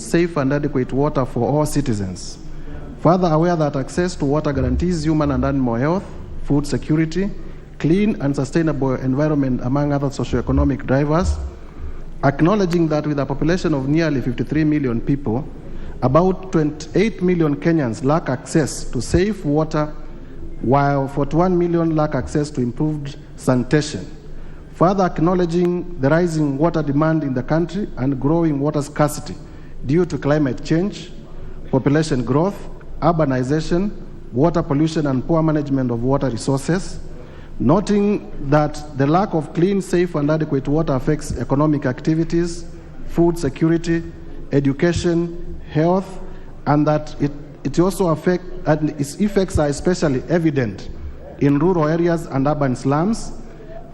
safe and adequate water for all citizens. Further aware that access to water guarantees human and animal health, food security, clean and sustainable environment, among other socioeconomic drivers. Acknowledging that with a population of nearly 53 million people, about 28 million Kenyans lack access to safe water, while 41 million lack access to improved sanitation. Further acknowledging the rising water demand in the country and growing water scarcity due to climate change, population growth, urbanization, water pollution, and poor management of water resources. Noting that the lack of clean, safe, and adequate water affects economic activities, food security, education, health, and that it also affects, and its effects are especially evident in rural areas and urban slums.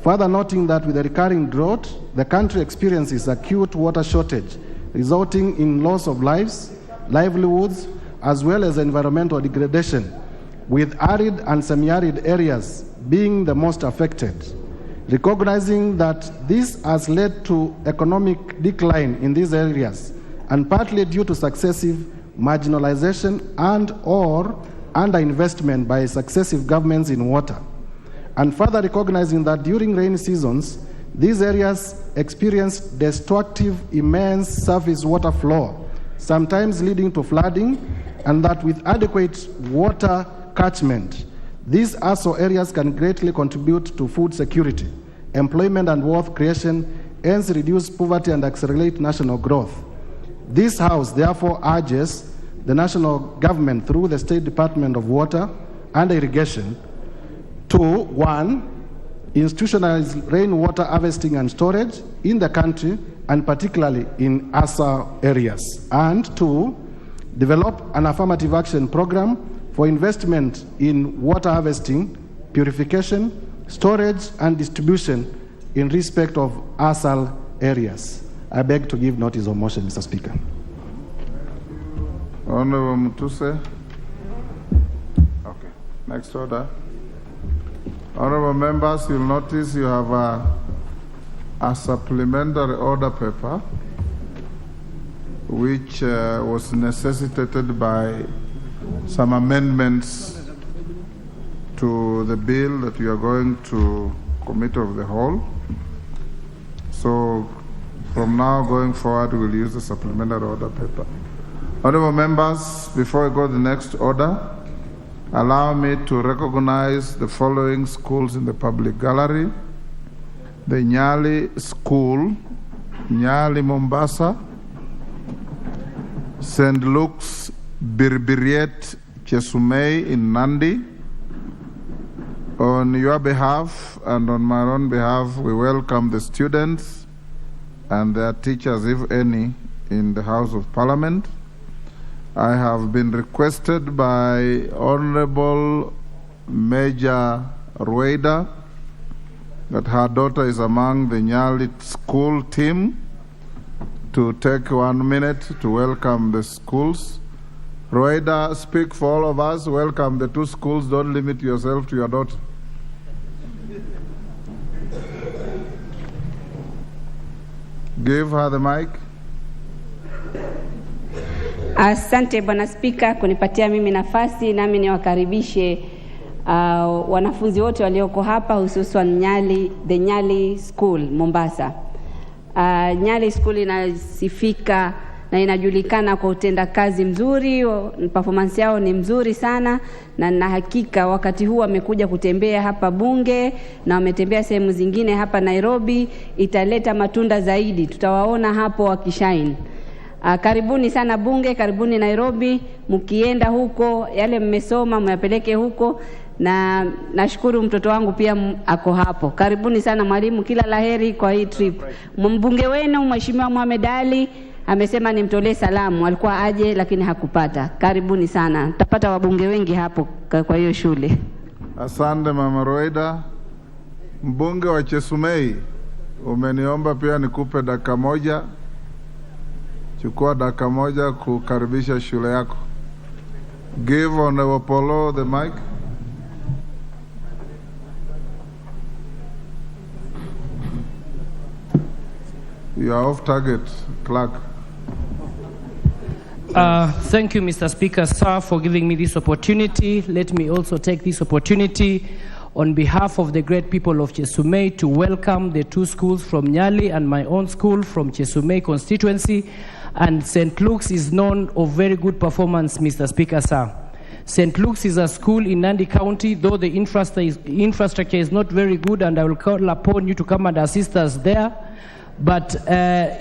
Further noting that with the recurring drought, the country experiences acute water shortage, resulting in loss of lives, livelihoods, as well as environmental degradation, with arid and semi-arid areas being the most affected. Recognizing that this has led to economic decline in these areas, and partly due to successive marginalization and or underinvestment by successive governments in water. And further recognizing that during rainy seasons, these areas experience destructive immense surface water flow, sometimes leading to flooding, and that with adequate water catchment, these also areas can greatly contribute to food security, employment and wealth creation, hence reduce poverty and accelerate national growth. This House therefore urges the national government through the State Department of Water and Irrigation to, 1, institutionalize rainwater harvesting and storage in the country and particularly in ASA areas, and 2, develop an affirmative action program for investment in water harvesting, purification, storage, and distribution in respect of ASAL areas. I beg to give notice of motion, Mr. Speaker. Honorable Mutuse. Okay. Next order. Honorable members, you'll notice you have a supplementary order paper which was necessitated by some amendments to the bill that we are going to Committee of the Whole. So from now going forward, we'll use the supplementary order paper. Honorable members, before I go to the next order, allow me to recognize the following schools in the public gallery. The Nyali School, Nyali Mombasa, St. Luke's Birbiriet Chesumei in Nandi. On your behalf and on my own behalf, we welcome the students and their teachers, if any, in the House of Parliament. I have been requested by Honorable Major Rueda that her daughter is among the Nyali school team to take 1 minute to welcome the schools. Rueda, speak for all of us. Welcome the two schools. Don't limit yourself to your daughter. Give her the mic. Asante Bwana Spika kunipatia mimi nafasi nami niwakaribishe wanafunzi wote walioko hapa, hususan the Nyali School Mombasa. Nyali School inasifika na inajulikana kwa utendakazi mzuri, performance yao ni mzuri sana, na hakika wakati huu wamekuja kutembea hapa Bunge na wametembea sehemu zingine hapa Nairobi, italeta matunda zaidi. Tutawaona hapo wakishine. Karibuni sana Bunge, karibuni Nairobi. Mkienda huko yale mmesoma myapeleke huko, na nashukuru mtoto wangu pia ako hapo. Karibuni sana mwalimu, kila laheri kwa hii trip. Mbunge wenu Mheshimiwa Mohamed Ali amesema nimtolee salamu, alikuwa aje lakini hakupata. Karibuni sana, tutapata wabunge wengi hapo kwa hiyo shule. Asante Mama Roida. Mbunge wa Chesumei, umeniomba pia nikupe dakika moja. Chukua dakika moja kukaribisha shule yako. Give Honorable Polo the mic. You are off target, clerk. Thank you, Mr. Speaker, sir, for giving me this opportunity. Let me also take this opportunity on behalf of the great people of Chesumei to welcome the two schools from Nyali and my own school from Chesumei constituency. And St. Luke's is known of very good performance, Mr. Speaker, sir. St. Luke's is a school in Nandi County, though the infrastructure is not very good, and I will call upon you to come and assist us there. But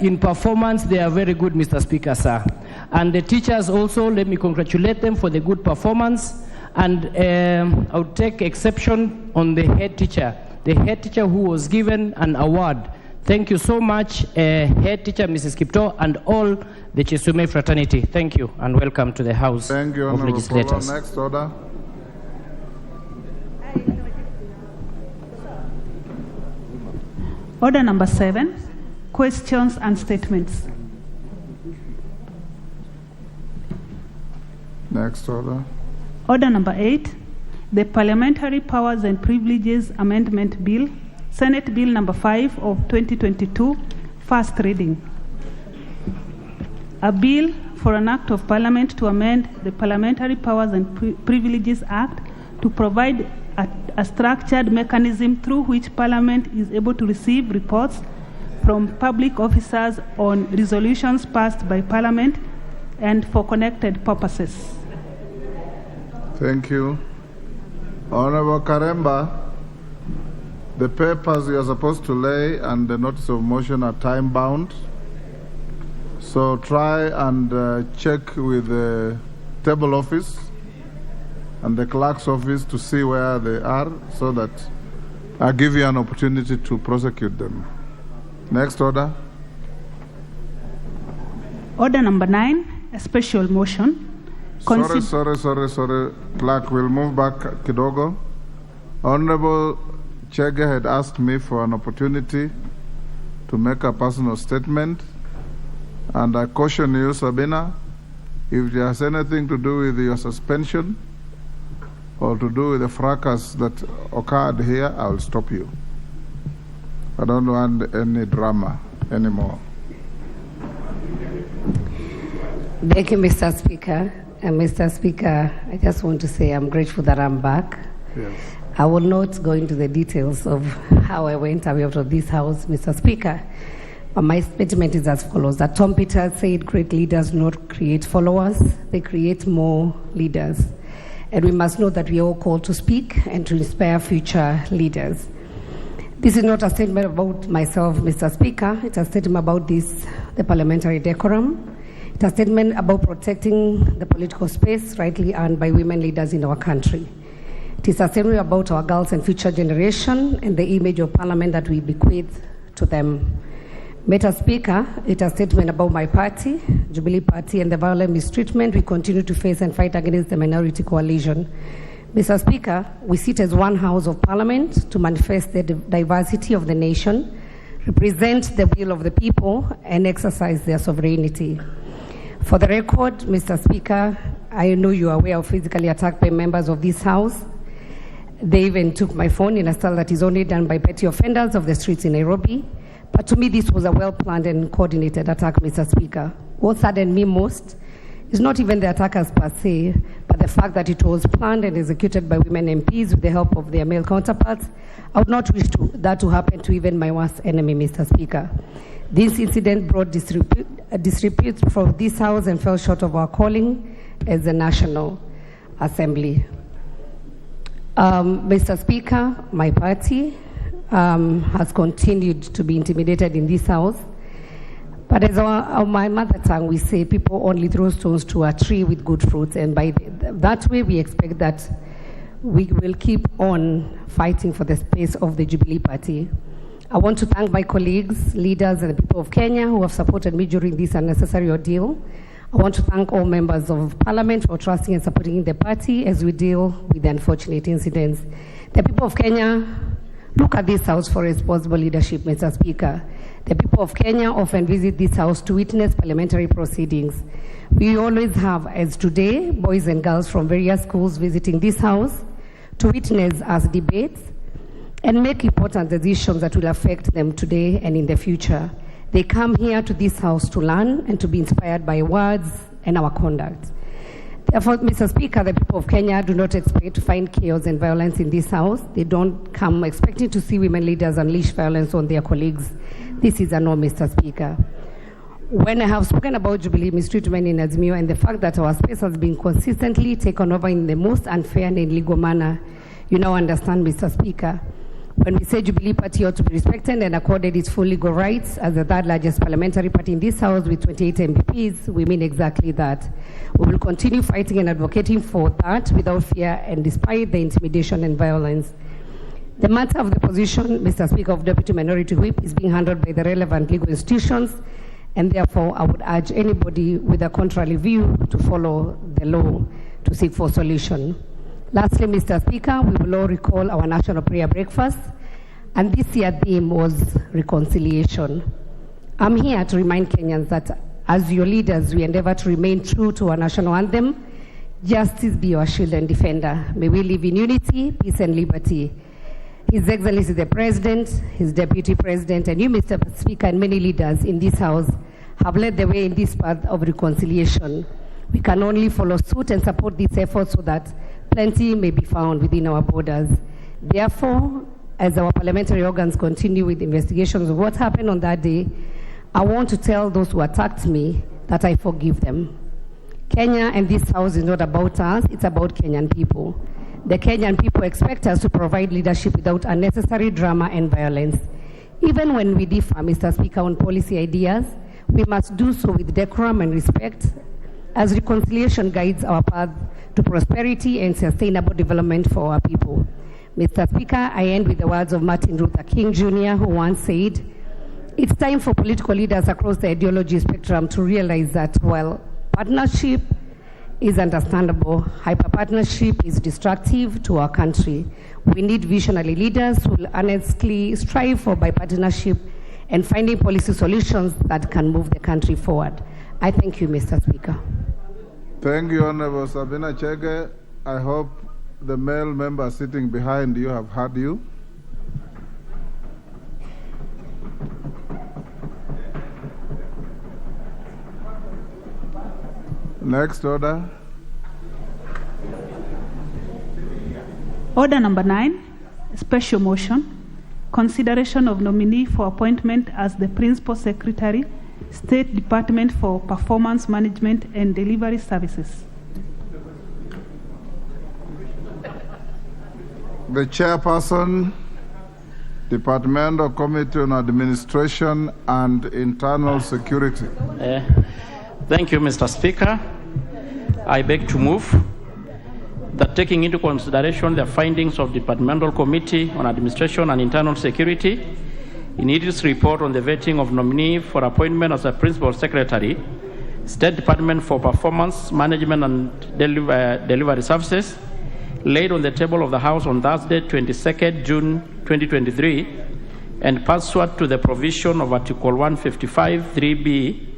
in performance, they are very good, Mr. Speaker, sir. And the teachers also, let me congratulate them for the good performance. And I would take exception on the head teacher who was given an award. Thank you so much, head teacher, Mrs. Kipto, and all the Chesumei fraternity. Thank you, and welcome to the House Thank you, of Honorable Legislators. Polo. Next order. Order number 7, questions and statements. Next order. Order number 8, the Parliamentary Powers and Privileges Amendment Bill, Senate Bill number 5 of 2022, first reading. A bill for an act of Parliament to amend the Parliamentary Powers and Privileges Act to provide a structured mechanism through which Parliament is able to receive reports from public officers on resolutions passed by Parliament and for connected purposes. Thank you. Honorable Karemba, the papers you are supposed to lay and the notice of motion are time bound. So try and check with the table office and the clerk's office to see where they are so that I give you an opportunity to prosecute them. Next order. Order number 9, a special motion. Sorry. Clerk, we'll move back kidogo. Honorable Chege had asked me for an opportunity to make a personal statement. And I caution you, Sabina, if there has anything to do with your suspension or to do with the fracas that occurred here, I will stop you. I don't want any drama anymore. Thank you, Mr. Speaker. And Mr. Speaker, I just want to say I'm grateful that I'm back. Yes. I will not go into the details of how I went away out of this house, Mr. Speaker. But my statement is as follows, that Tom Peters said great leaders not create followers, they create more leaders. And we must know that we are all called to speak and to inspire future leaders. This is not a statement about myself, Mr. Speaker. It's a statement about the parliamentary decorum. It's a statement about protecting the political space rightly earned by women leaders in our country. It is a statement about our girls and future generation and the image of parliament that we bequeath to them. Mr. Speaker, it's a statement about my party, Jubilee Party, and the violent mistreatment we continue to face and fight against the minority coalition. Mr. Speaker, we sit as one house of parliament to manifest the diversity of the nation, represent the will of the people, and exercise their sovereignty. For the record, Mr. Speaker, I know you are aware of physically attacked by members of this house. They even took my phone in a style that is only done by petty offenders of the streets in Nairobi. But to me, this was a well-planned and coordinated attack, Mr. Speaker. What saddened me most is not even the attackers per se, but the fact that it was planned and executed by women MPs with the help of their male counterparts. I would not wish that to happen to even my worst enemy, Mr. Speaker. This incident brought disrepute from this House and fell short of our calling as a National Assembly. Mr. Speaker, my party has continued to be intimidated in this House. But as my mother tongue, we say people only throw stones to a tree with good fruits, and by that way we expect that we will keep on fighting for the space of the Jubilee Party. I want to thank my colleagues, leaders, and the people of Kenya who have supported me during this unnecessary ordeal. I want to thank all members of Parliament for trusting and supporting the party as we deal with the unfortunate incidents. The people of Kenya look at this House for responsible leadership, Mr. Speaker. The people of Kenya often visit this House to witness parliamentary proceedings. We always have, as today, boys and girls from various schools visiting this House to witness us debates and make important decisions that will affect them today and in the future. They come here to this House to learn and to be inspired by words and our conduct. Therefore, Mr. Speaker, the people of Kenya do not expect to find chaos and violence in this House. They don't come expecting to see women leaders unleash violence on their colleagues. This is a no, Mr. Speaker. When I have spoken about Jubilee mistreatment in Azimio and the fact that our space has been consistently taken over in the most unfair and illegal manner, you now understand, Mr. Speaker. When we say Jubilee Party ought to be respected and accorded its full legal rights as the third largest parliamentary party in this House with 28 MPPs, we mean exactly that. We will continue fighting and advocating for that without fear and despite the intimidation and violence. The matter of the position, Mr. Speaker, of Deputy Minority Whip is being handled by the relevant legal institutions, and therefore I would urge anybody with a contrary view to follow the law to seek for solution. Lastly, Mr. Speaker, we will all recall our national prayer breakfast, and this year's theme was reconciliation. I'm here to remind Kenyans that as your leaders, we endeavor to remain true to our national anthem, justice be our shield and defender. May we live in unity, peace and liberty. His Excellency the President, his Deputy President, and you, Mr. Speaker, and many leaders in this House have led the way in this path of reconciliation. We can only follow suit and support these efforts so that plenty may be found within our borders. Therefore, as our parliamentary organs continue with investigations of what happened on that day, I want to tell those who attacked me that I forgive them. Kenya and this House is not about us, it's about Kenyan people. The Kenyan people expect us to provide leadership without unnecessary drama and violence. Even when we differ, Mr. Speaker, on policy ideas, we must do so with decorum and respect, as reconciliation guides our path to prosperity and sustainable development for our people. Mr. Speaker, I end with the words of Martin Luther King Jr., who once said, "It's time for political leaders across the ideology spectrum to realize that while partnership is understandable, hyper-partnership is destructive to our country. We need visionary leaders who will honestly strive for bipartisanship and finding policy solutions that can move the country forward." I thank you, Mr. Speaker. Thank you, Honorable Sabina Chege. I hope the male member sitting behind you have heard you. Next order. Order number 9, special motion, consideration of nominee for appointment as the Principal Secretary, State Department for Performance Management and Delivery Services. The Chairperson, Departmental Committee on Administration and Internal Security. Thank you, Mr. Speaker. I beg to move that taking into consideration the findings of Departmental Committee on Administration and Internal Security in its report on the vetting of nominee for appointment as a Principal Secretary, State Department for Performance Management and Delivery Services, laid on the table of the House on Thursday, 22nd June 2023, and pursuant to the provision of Article 155(3)(b)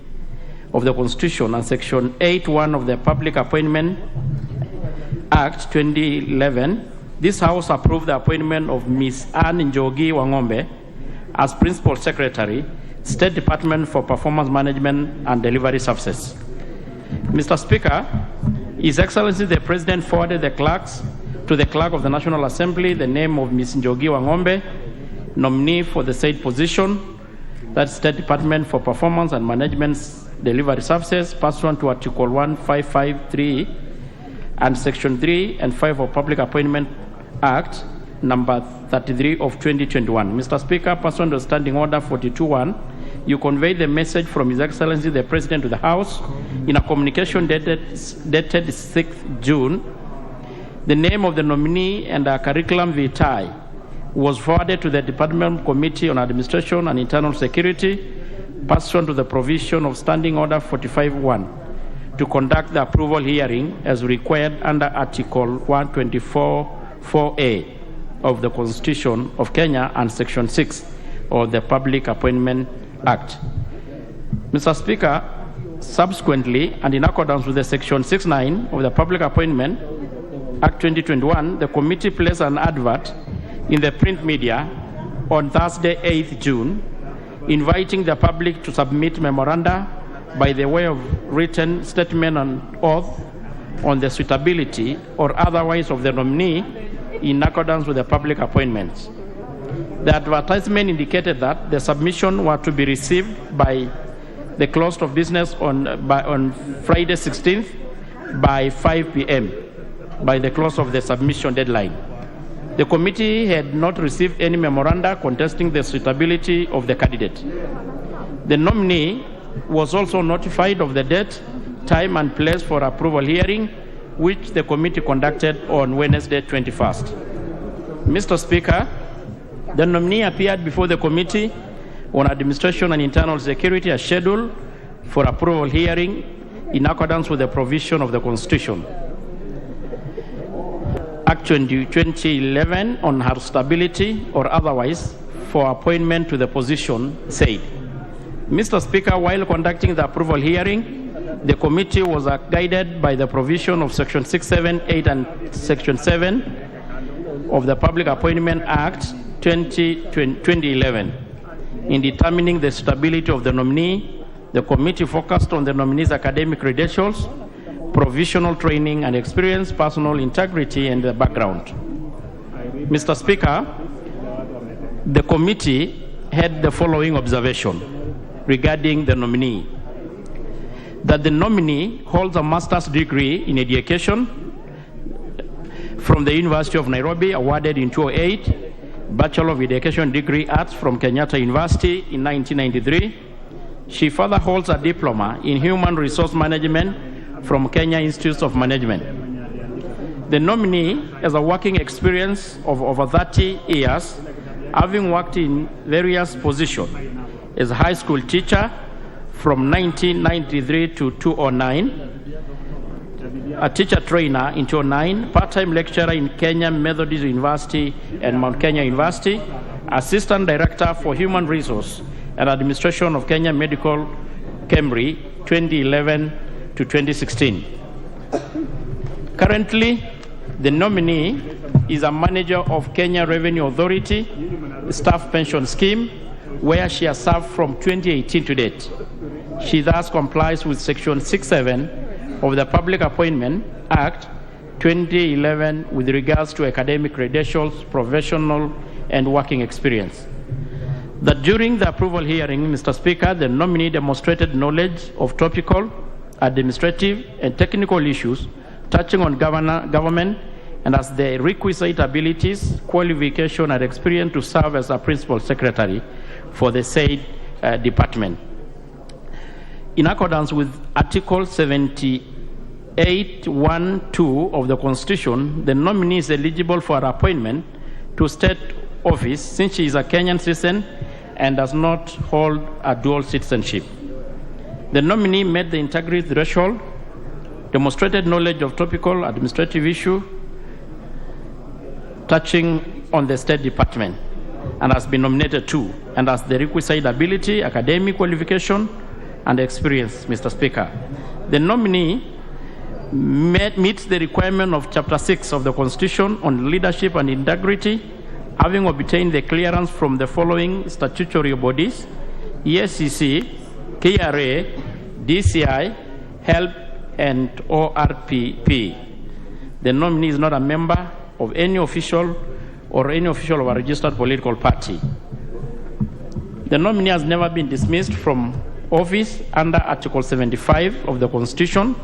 of the Constitution and Section 8(1) of the Public Appointment Act 2011, this House approved the appointment of Ms. Anne Njogi Wangombe as Principal Secretary, State Department for Performance Management and Delivery Services. Mr. Speaker, His Excellency the President forwarded the clerks to the Clerk of the National Assembly the name of Ms. Njogi Wangombe, nominee for the said position, that State Department for Performance and Management Delivery Services, pursuant to Article 155(3) and Section 3 and 5 of Public Appointment Act number 33 of 2021. Mr. Speaker, pursuant to Standing Order 42.1, you conveyed the message from His Excellency the President to the House in a communication dated 6th June. The name of the nominee and a curriculum vitae was forwarded to the Department Committee on Administration and Internal Security, pursuant to the provision of Standing Order 45.1, to conduct the approval hearing as required under Article 124(4)(a) of the Constitution of Kenya and Section 6 of the Public Appointment Act. Mr. Speaker, subsequently, and in accordance with the Section 6(9) of the Public Appointment Act 2021, the committee placed an advert in the print media on Thursday, 8th June, inviting the public to submit memoranda, by the way of written statement and oath on the suitability or otherwise of the nominee in accordance with the public appointments. The advertisement indicated that the submission were to be received by the close of business on Friday 16th by 5 p.m. by the close of the submission deadline. The committee had not received any memoranda contesting the suitability of the candidate. The nominee was also notified of the date, time, and place for approval hearing, which the committee conducted on Wednesday 21st. Mr. Speaker, the nominee appeared before the Committee on Administration and Internal Security as scheduled for approval hearing in accordance with the provision of the Constitution. Act 2011 on her stability or otherwise for appointment to the position said, Mr. Speaker, while conducting the approval hearing, the committee was guided by the provision of Section 678 and Section 7 of the Public Appointment Act 2011. In determining the suitability of the nominee, the committee focused on the nominee's academic credentials, provisional training and experience, personal integrity, and the background. Mr. Speaker, the committee had the following observation regarding the nominee: that the nominee holds a master's degree in education from the University of Nairobi, awarded in 2008, Bachelor of Education degree Arts from Kenyatta University in 1993. She further holds a diploma in Human Resource Management from Kenya Institute of Management. The nominee has a working experience of over 30 years, having worked in various positions as a high school teacher from 1993 to 2009, a teacher trainer in 2009, part-time lecturer in Kenya Methodist University and Mount Kenya University, assistant director for human resource and administration of Kenya Medical Cambry 2011 to 2016. Currently, the nominee is a manager of Kenya Revenue Authority Staff Pension Scheme, where she has served from 2018 to date. She thus complies with Section 67 of the Public Appointment Act 2011 with regards to academic credentials, professional, and working experience. That during the approval hearing, Mr. Speaker, the nominee demonstrated knowledge of topical, administrative, and technical issues touching on government and has the requisite abilities, qualification, and experience to serve as a principal secretary for the said department. In accordance with Article 78(1)(2) of the Constitution, the nominee is eligible for appointment to state office since she is a Kenyan citizen and does not hold a dual citizenship. The nominee met the integrity threshold, demonstrated knowledge of topical administrative issue touching on the State Department, and has been nominated too, and has the requisite ability, academic qualification, and experience, Mr. Speaker. The nominee meets the requirement of Chapter 6 of the Constitution on leadership and integrity, having obtained the clearance from the following statutory bodies: ESCC, KRA, DCI, HELP, and ORPP. The nominee is not a member of any official of a registered political party. The nominee has never been dismissed from office under Article 75 of the Constitution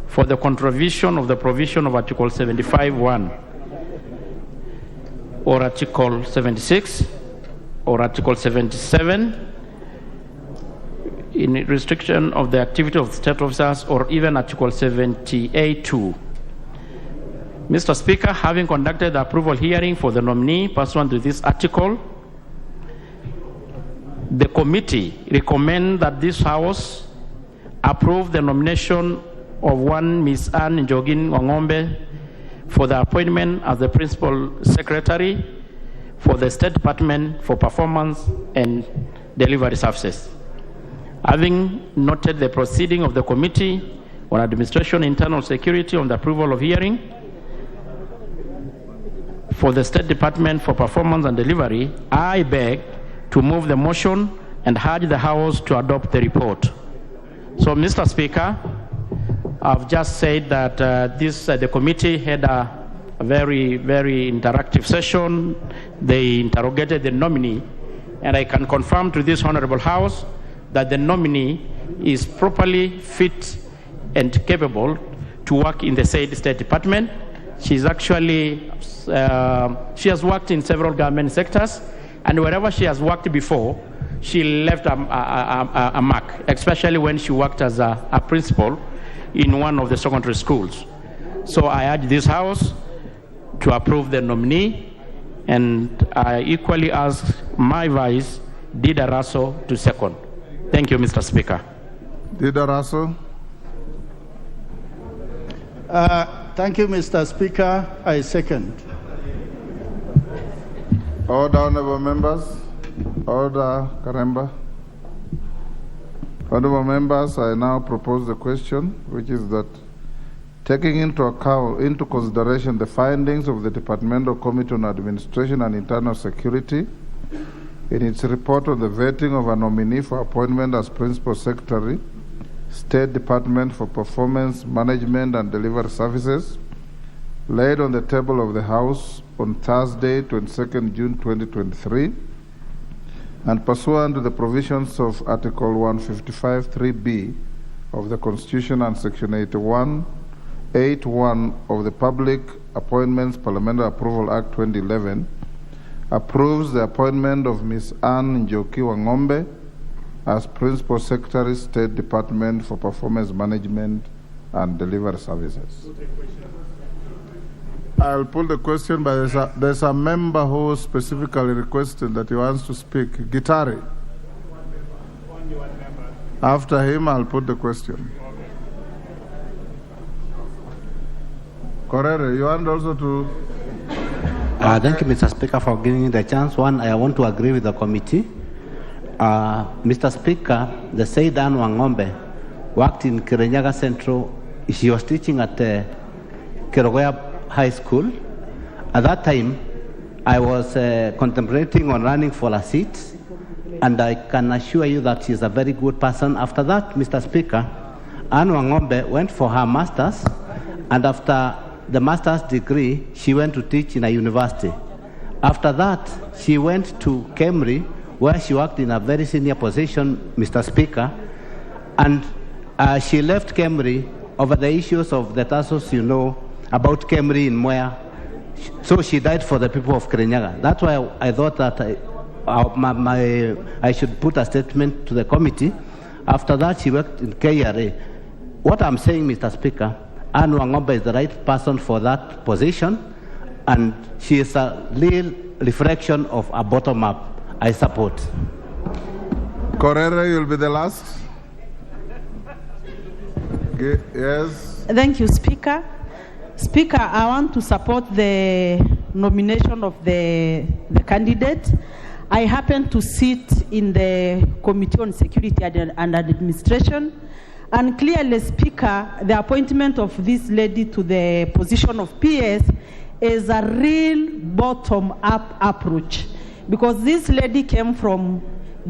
for the contravention of the provision of Article 75(1) or Article 76 or Article 77 in restriction of the activity of state officers, or even Article 78(2). Mr. Speaker, having conducted the approval hearing for the nominee pursuant to this article, the committee recommends that this House approve the nomination of one Ms. Anne Njogin Wangombe for the appointment as the Principal Secretary for the State Department for Performance and Delivery Services. Having noted the proceeding of the Committee on Administration and Internal Security on the approval of hearing for the State Department for Performance and Delivery, I beg to move the motion and urge the House to adopt the report. So, Mr. Speaker, I've just said that the committee had a very, very interactive session. They interrogated the nominee, and I can confirm to this Honorable House that the nominee is properly fit and capable to work in the said State Department. She's actually, she has worked in several government sectors, and wherever she has worked before, she left a mark, especially when she worked as a principal in one of the secondary schools. So I urge this House to approve the nominee, and I equally ask my vice, Dida Raso, to second. Thank you, Mr. Speaker. Dida Raso. Thank you, Mr. Speaker. I second. Order, honorable members. Order, Karemba. Honorable members, I now propose the question, which is that taking into consideration the findings of the Departmental Committee on Administration and Internal Security in its report on the vetting of a nominee for appointment as Principal Secretary, State Department for Performance Management and Delivery Services, laid on the table of the House on Thursday, 22nd June 2023, and pursuant to the provisions of Article 155(3)(b) of the Constitution and Section 81(1) of the Public Appointments Parliamentary Approval Act 2011, approves the appointment of Ms. Anne Njoki Wangombe as Principal Secretary, State Department for Performance Management and Delivery Services. I'll pull the question, but there's a member who specifically requested that he wants to speak. Gitari. After him, I'll put the question. Correre, you want also to... Thank you, Mr. Speaker, for giving me the chance. One, I want to agree with the committee. Mr. Speaker, the said Anne Wangombe worked in Kirinyaga Central. She was teaching at Kerogoya High School. At that time, I was contemplating on running for a seat, and I can assure you that she's a very good person. After that, Mr. Speaker, Anne Wangombe went for her master's, and after the master's degree, she went to teach in a university. After that, she went to Kemri, where she worked in a very senior position, Mr. Speaker, and she left Kemri over the issues of the TASOS, you know, about Kemri in Mwea. So she died for the people of Kirinyaga. That's why I thought that I should put a statement to the committee. After that, she worked in KRA. What I'm saying, Mr. Speaker, Anne Wangombe is the right person for that position, and she is a real reflection of a bottom-up. I support. Correre, you'll be the last. Yes. Thank you, Speaker. Speaker, I want to support the nomination of the candidate. I happen to sit in the Committee on Security and Administration, and clearly, Speaker, the appointment of this lady to the position of PS is a real bottom-up approach, because this lady came from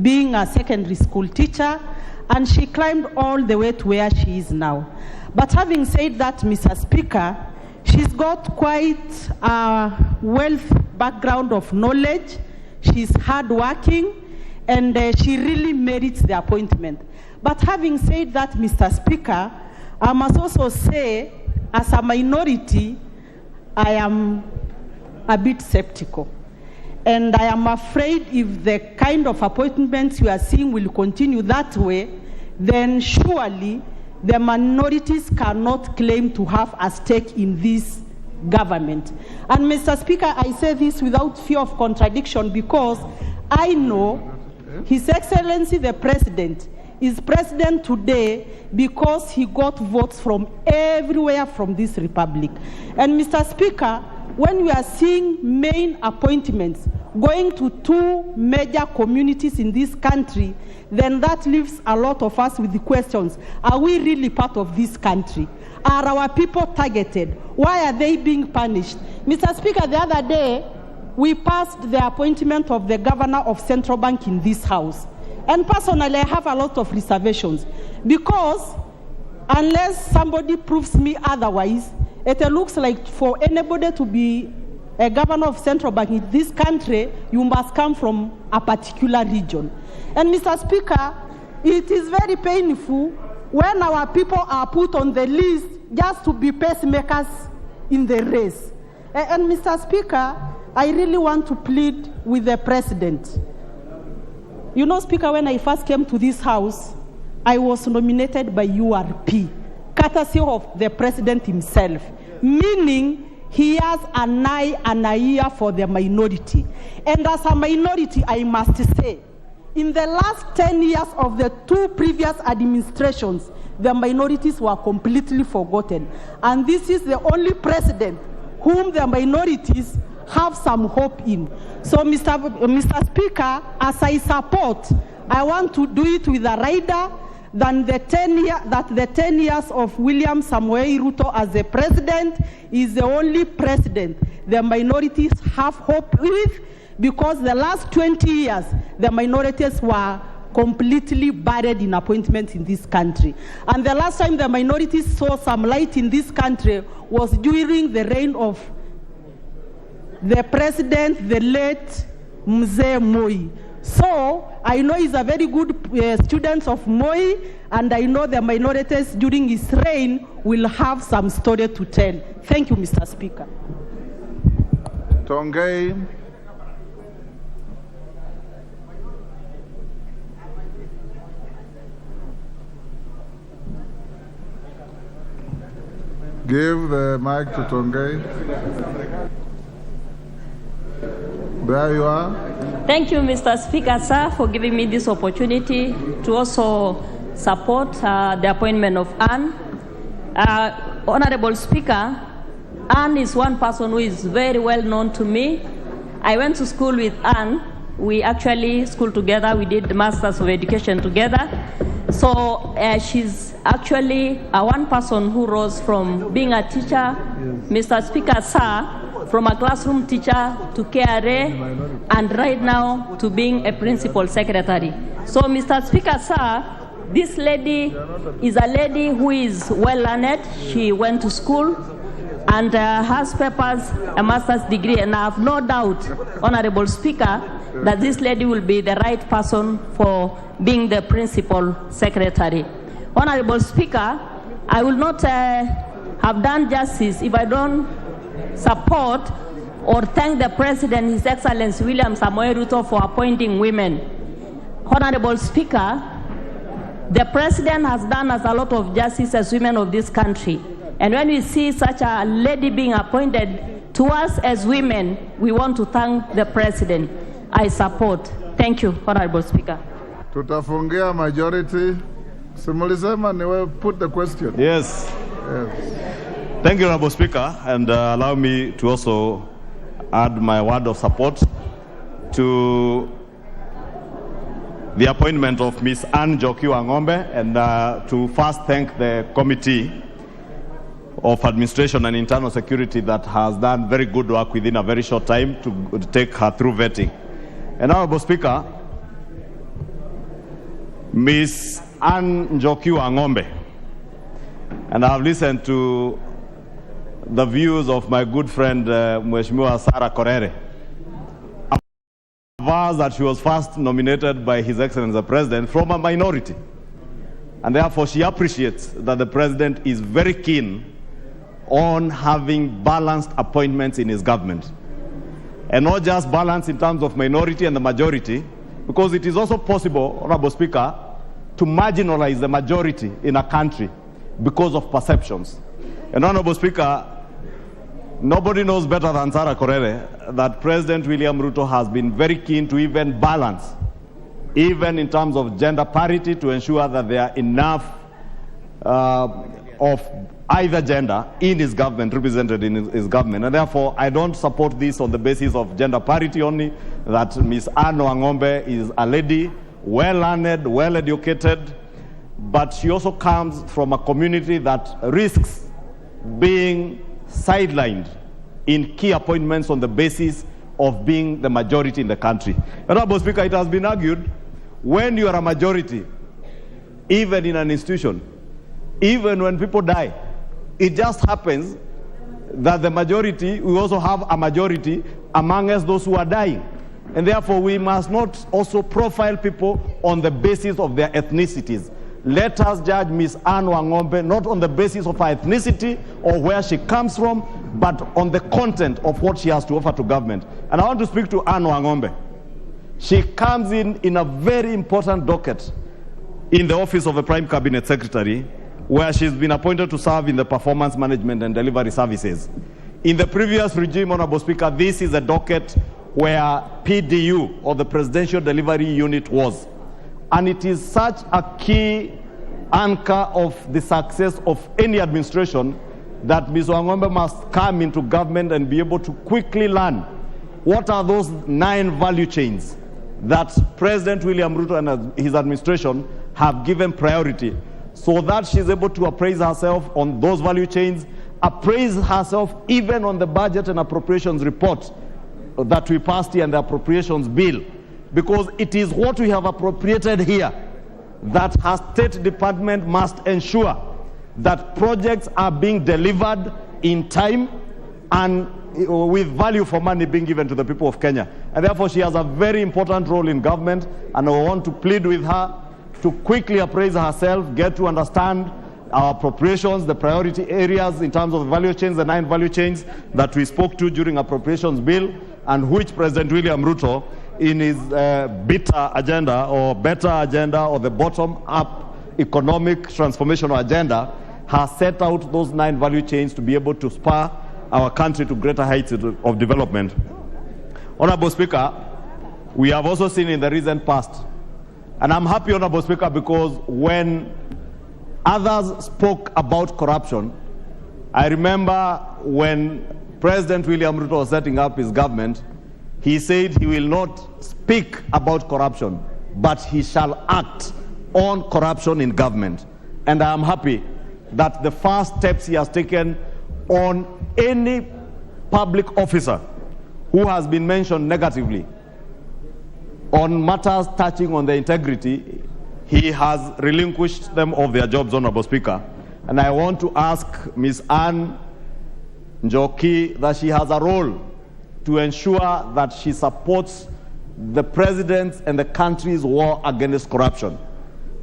being a secondary school teacher, and she climbed all the way to where she is now. But having said that, Mr. Speaker, she's got quite a wealth background of knowledge. She's hardworking, and she really merits the appointment. But having said that, Mr. Speaker, I must also say, as a minority, I am a bit skeptical. And I am afraid if the kind of appointments we are seeing will continue that way, then surely the minorities cannot claim to have a stake in this government. And Mr. Speaker, I say this without fear of contradiction, because I know His Excellency the President is president today because he got votes from everywhere from this republic. And Mr. Speaker, when we are seeing main appointments going to two major communities in this country, then that leaves a lot of us with the questions. Are we really part of this country? Are our people targeted? Why are they being punished? Mr. Speaker, the other day, we passed the appointment of the governor of Central Bank in this house. And personally, I have a lot of reservations because unless somebody proves me otherwise, it looks like for anybody to be a governor of central bank in this country, you must come from a particular region. And Mr. Speaker, it is very painful when our people are put on the list just to be pacemakers in the race. And Mr. Speaker, I really want to plead with the president. You know, Speaker, when I first came to this house, I was nominated by URP, courtesy of the president himself, meaning he has an eye and an ear for the minority. And as a minority, I must say, in the last 10 years of the two previous administrations, the minorities were completely forgotten. And this is the only president whom the minorities have some hope in. So, Mr. Speaker, as I support, I want to do it with a rider than the 10 years of William Samoei Ruto as the president is the only president the minorities have hope with, because the last 20 years, the minorities were completely buried in appointments in this country. And the last time the minorities saw some light in this country was during the reign of the president, the late Mzee Moi. So I know he's a very good student of Moi, and I know the minorities during his reign will have some story to tell. Thank you, Mr. Speaker. Tongei. Give the mic to Tongei. There you are. Thank you, Mr. Speaker, sir, for giving me this opportunity to also support the appointment of Anne. Honorable Speaker, Anne is one person who is very well known to me. I went to school with Anne. We actually schooled together. We did the Masters of Education together. So she's actually one person who rose from being a teacher, Mr. Speaker, sir, from a classroom teacher to KRA, and right now to being a principal secretary. So, Mr. Speaker, sir, this lady is a lady who is well learned. She went to school and has papers, a master's degree, and I have no doubt, Honorable Speaker, that this lady will be the right person for being the principal secretary. Honorable Speaker, I will not have done justice if I don't support or thank the President, His Excellency William Samoei Ruto, for appointing women. Honorable Speaker, the President has done us a lot of justice as women of this country. And when we see such a lady being appointed to us as women, we want to thank the President. I support. Thank you, Honorable Speaker. Tutafungia majority. Simulisema niwe put the question. Yes. Thank you, Honorable Speaker, and allow me to also add my word of support to the appointment of Ms. Anne Njoki Wang'ombe, and to first thank the Committee of Administration and Internal Security that has done very good work within a very short time to take her through vetting. And Honorable Speaker, Ms. Anne Njoki Wang'ombe, and I have listened to the views of my good friend Mheshimiwa Sarah Korere, that she was first nominated by His Excellency the President from a minority, and therefore she appreciates that the President is very keen on having balanced appointments in his government, and not just balance in terms of minority and the majority, because it is also possible, Honorable Speaker, to marginalize the majority in a country because of perceptions. And Honorable Speaker, nobody knows better than Sarah Korere that President William Ruto has been very keen to even balance, even in terms of gender parity, to ensure that there are enough of either gender in his government, represented in his government. And therefore, I don't support this on the basis of gender parity only, that Ms. Anne Wang'ombe is a lady, well-learned, well-educated, but she also comes from a community that risks being sidelined in key appointments on the basis of being the majority in the country. Honorable Speaker, it has been argued when you are a majority, even in an institution, even when people die, it just happens that the majority, we also have a majority among us, those who are dying. And therefore, we must not also profile people on the basis of their ethnicities. Let us judge Ms. Anne Wangombe not on the basis of her ethnicity or where she comes from, but on the content of what she has to offer to government. And I want to speak to Anne Wangombe. She comes in a very important docket in the office of the Prime Cabinet Secretary, where she's been appointed to serve in the performance management and delivery services. In the previous regime, Honorable Speaker, this is a docket where PDU, or the Presidential Delivery Unit, was. And it is such a key anchor of the success of any administration that Ms. Wangombe must come into government and be able to quickly learn what are those 9 value chains that President William Ruto and his administration have given priority, so that she's able to appraise herself on those value chains, appraise herself even on the budget and appropriations report that we passed here and the appropriations bill, because it is what we have appropriated here that her State Department must ensure that projects are being delivered in time and with value for money being given to the people of Kenya. And therefore, she has a very important role in government, and I want to plead with her to quickly appraise herself, get to understand our appropriations, the priority areas in terms of the value chains, the 9 value chains that we spoke to during appropriations bill, and which President William Ruto, in his better agenda or the bottom-up economic transformational agenda, has set out those 9 value chains to be able to spur our country to greater heights of development. Honorable Speaker, we have also seen in the recent past, and I'm happy, Honorable Speaker, because when others spoke about corruption, I remember when President William Ruto was setting up his government, he said he will not speak about corruption, but he shall act on corruption in government. And I am happy that the first steps he has taken on any public officer who has been mentioned negatively on matters touching on their integrity, he has relinquished them of their jobs, Honorable Speaker. And I want to ask Ms. Anne Njoki that she has a role to ensure that she supports the president's and the country's war against corruption.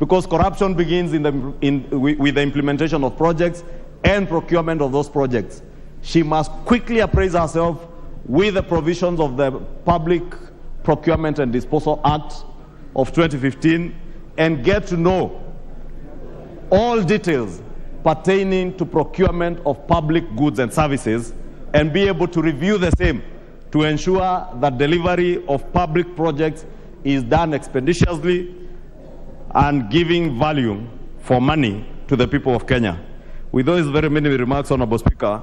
Because corruption begins with the implementation of projects and procurement of those projects. She must quickly appraise herself with the provisions of the Public Procurement and Disposal Act of 2015 and get to know all details pertaining to procurement of public goods and services and be able to review the same to ensure that delivery of public projects is done expeditiously and giving value for money to the people of Kenya. With those very many remarks, Honorable Speaker,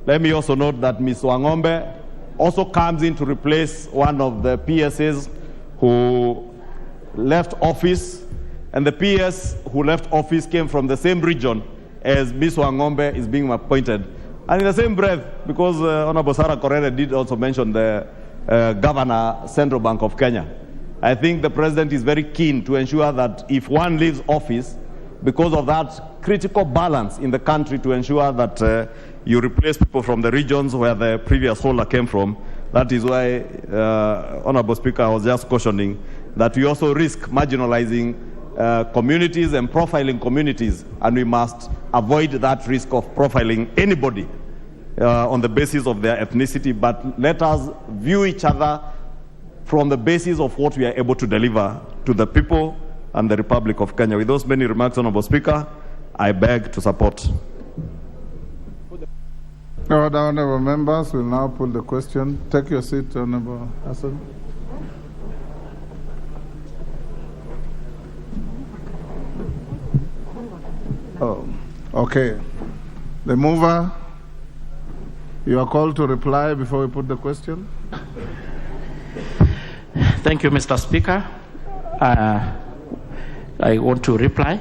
let me also note that Ms. Wangombe also comes in to replace one of the PSs who left office, and the PS who left office came from the same region as Ms. Wangombe is being appointed. And in the same breath, because Honorable Sarah Korere did also mention the Governor, Central Bank of Kenya, I think the President is very keen to ensure that if one leaves office, because of that critical balance in the country to ensure that you replace people from the regions where the previous holder came from. That is why, Honorable Speaker, I was just cautioning that we also risk marginalizing communities and profiling communities, and we must avoid that risk of profiling anybody on the basis of their ethnicity, but let us view each other from the basis of what we are able to deliver to the people and the Republic of Kenya. With those many remarks, Honorable Speaker, I beg to support. Now, the honorable members will now put the question. Take your seat, Honorable Hassan. Oh, okay. The mover, you are called to reply before we put the question. Thank you, Mr. Speaker. I want to reply,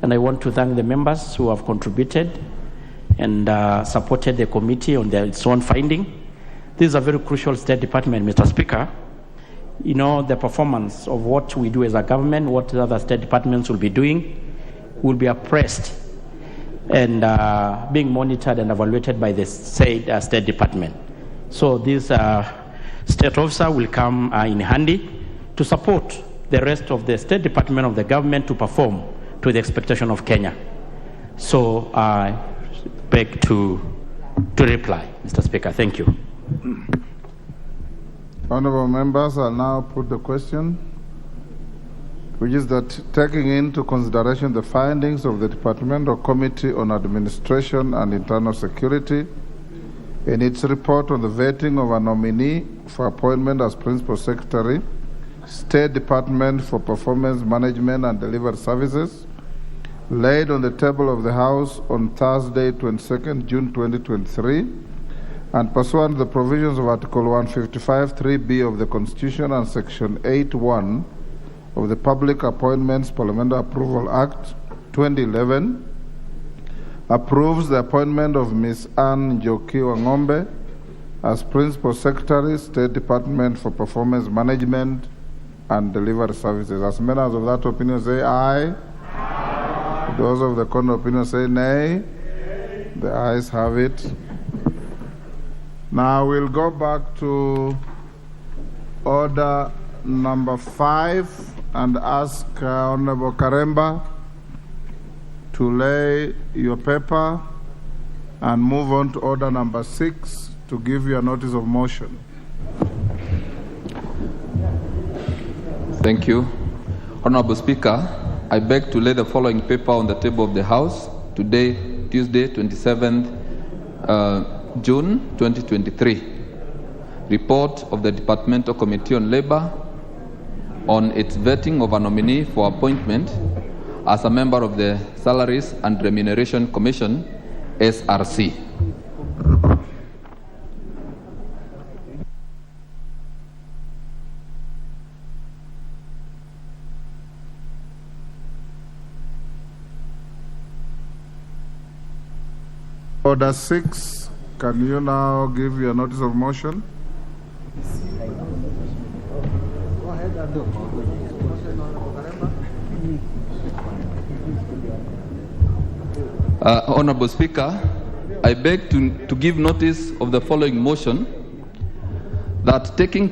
and I want to thank the members who have contributed and supported the committee on its own finding. This is a very crucial State Department, Mr. Speaker. the performance of what we do as a government, what the other state departments will be doing, will be appraised and being monitored and evaluated by the said state department. So this state officer will come in handy to support the rest of the state department of the government to perform to the expectation of Kenya. So I beg to reply, Mr. Speaker. Thank you. Honorable members, I'll now put the question, which is that taking into consideration the findings of the Departmental Committee on Administration and Internal Security in its report on the vetting of a nominee for appointment as Principal Secretary, State Department for Performance Management and Delivery Services, laid on the table of the House on Thursday, 22nd June 2023, and pursuant to the provisions of Article 155(3)(b) of the Constitution and Section 8(1) of the Public Appointments Parliamentary Approval Act 2011, approves the appointment of Ms. Anne Njoki Wang'ombe as Principal Secretary, State Department for Performance Management and Delivery Services. As members of that opinion say aye. Aye. Those of the contrary opinion say nay. The ayes have it. Now we'll go back to order number 5 and ask Honorable Karemba to lay your paper and move on to order number 6 to give you a notice of motion. Thank you. Honorable Speaker, I beg to lay the following paper on the table of the House today, Tuesday, 27th June 2023. Report of the Departmental Committee on Labor on its vetting of a nominee for appointment as a member of the Salaries and Remuneration Commission, SRC. Order 6, can you now give your notice of motion? Go ahead and do. Honorable Speaker, I beg to give notice of the following motion, that taking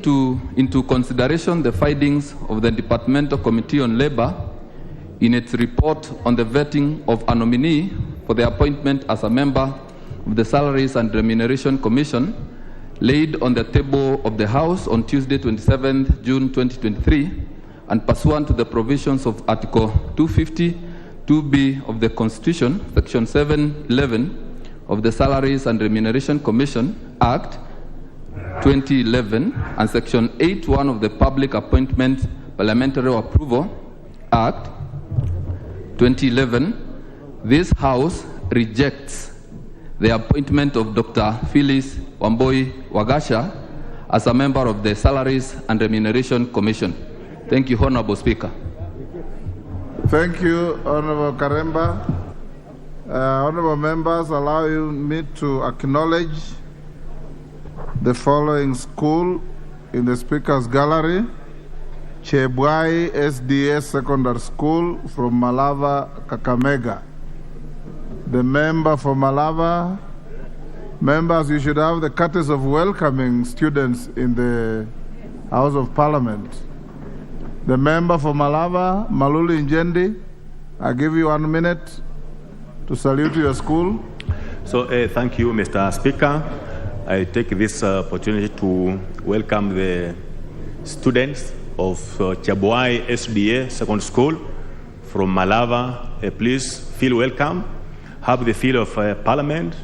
into consideration the findings of the Departmental Committee on Labor in its report on the vetting of a nominee for the appointment as a member of the Salaries and Remuneration Commission, laid on the table of the House on Tuesday, 27th June 2023, and pursuant to the provisions of Article 250(2)(b) of the Constitution, Section 711 of the Salaries and Remuneration Commission Act 2011, and Section 8(1) of the Public Appointments Parliamentary Approval Act 2011, this House rejects the appointment of Dr. Phyllis Wamboi Wagasha as a member of the Salaries and Remuneration Commission. Thank you, Honorable Speaker. Thank you, Honorable Karemba. Honorable members, allow me to acknowledge the following school in the Speaker's Gallery: Chebwai SDA Secondary School from Malava, Kakamega. The member for Malava, members, you should have the courtesy of welcoming students in the House of Parliament. The member for Malava, Maluli Njendi, I give you 1 minute to salute your school. So thank you, Mr. Speaker. I take this opportunity to welcome the students of Chebwai SDA Secondary School from Malava. Please feel welcome. Have the feel of Parliament.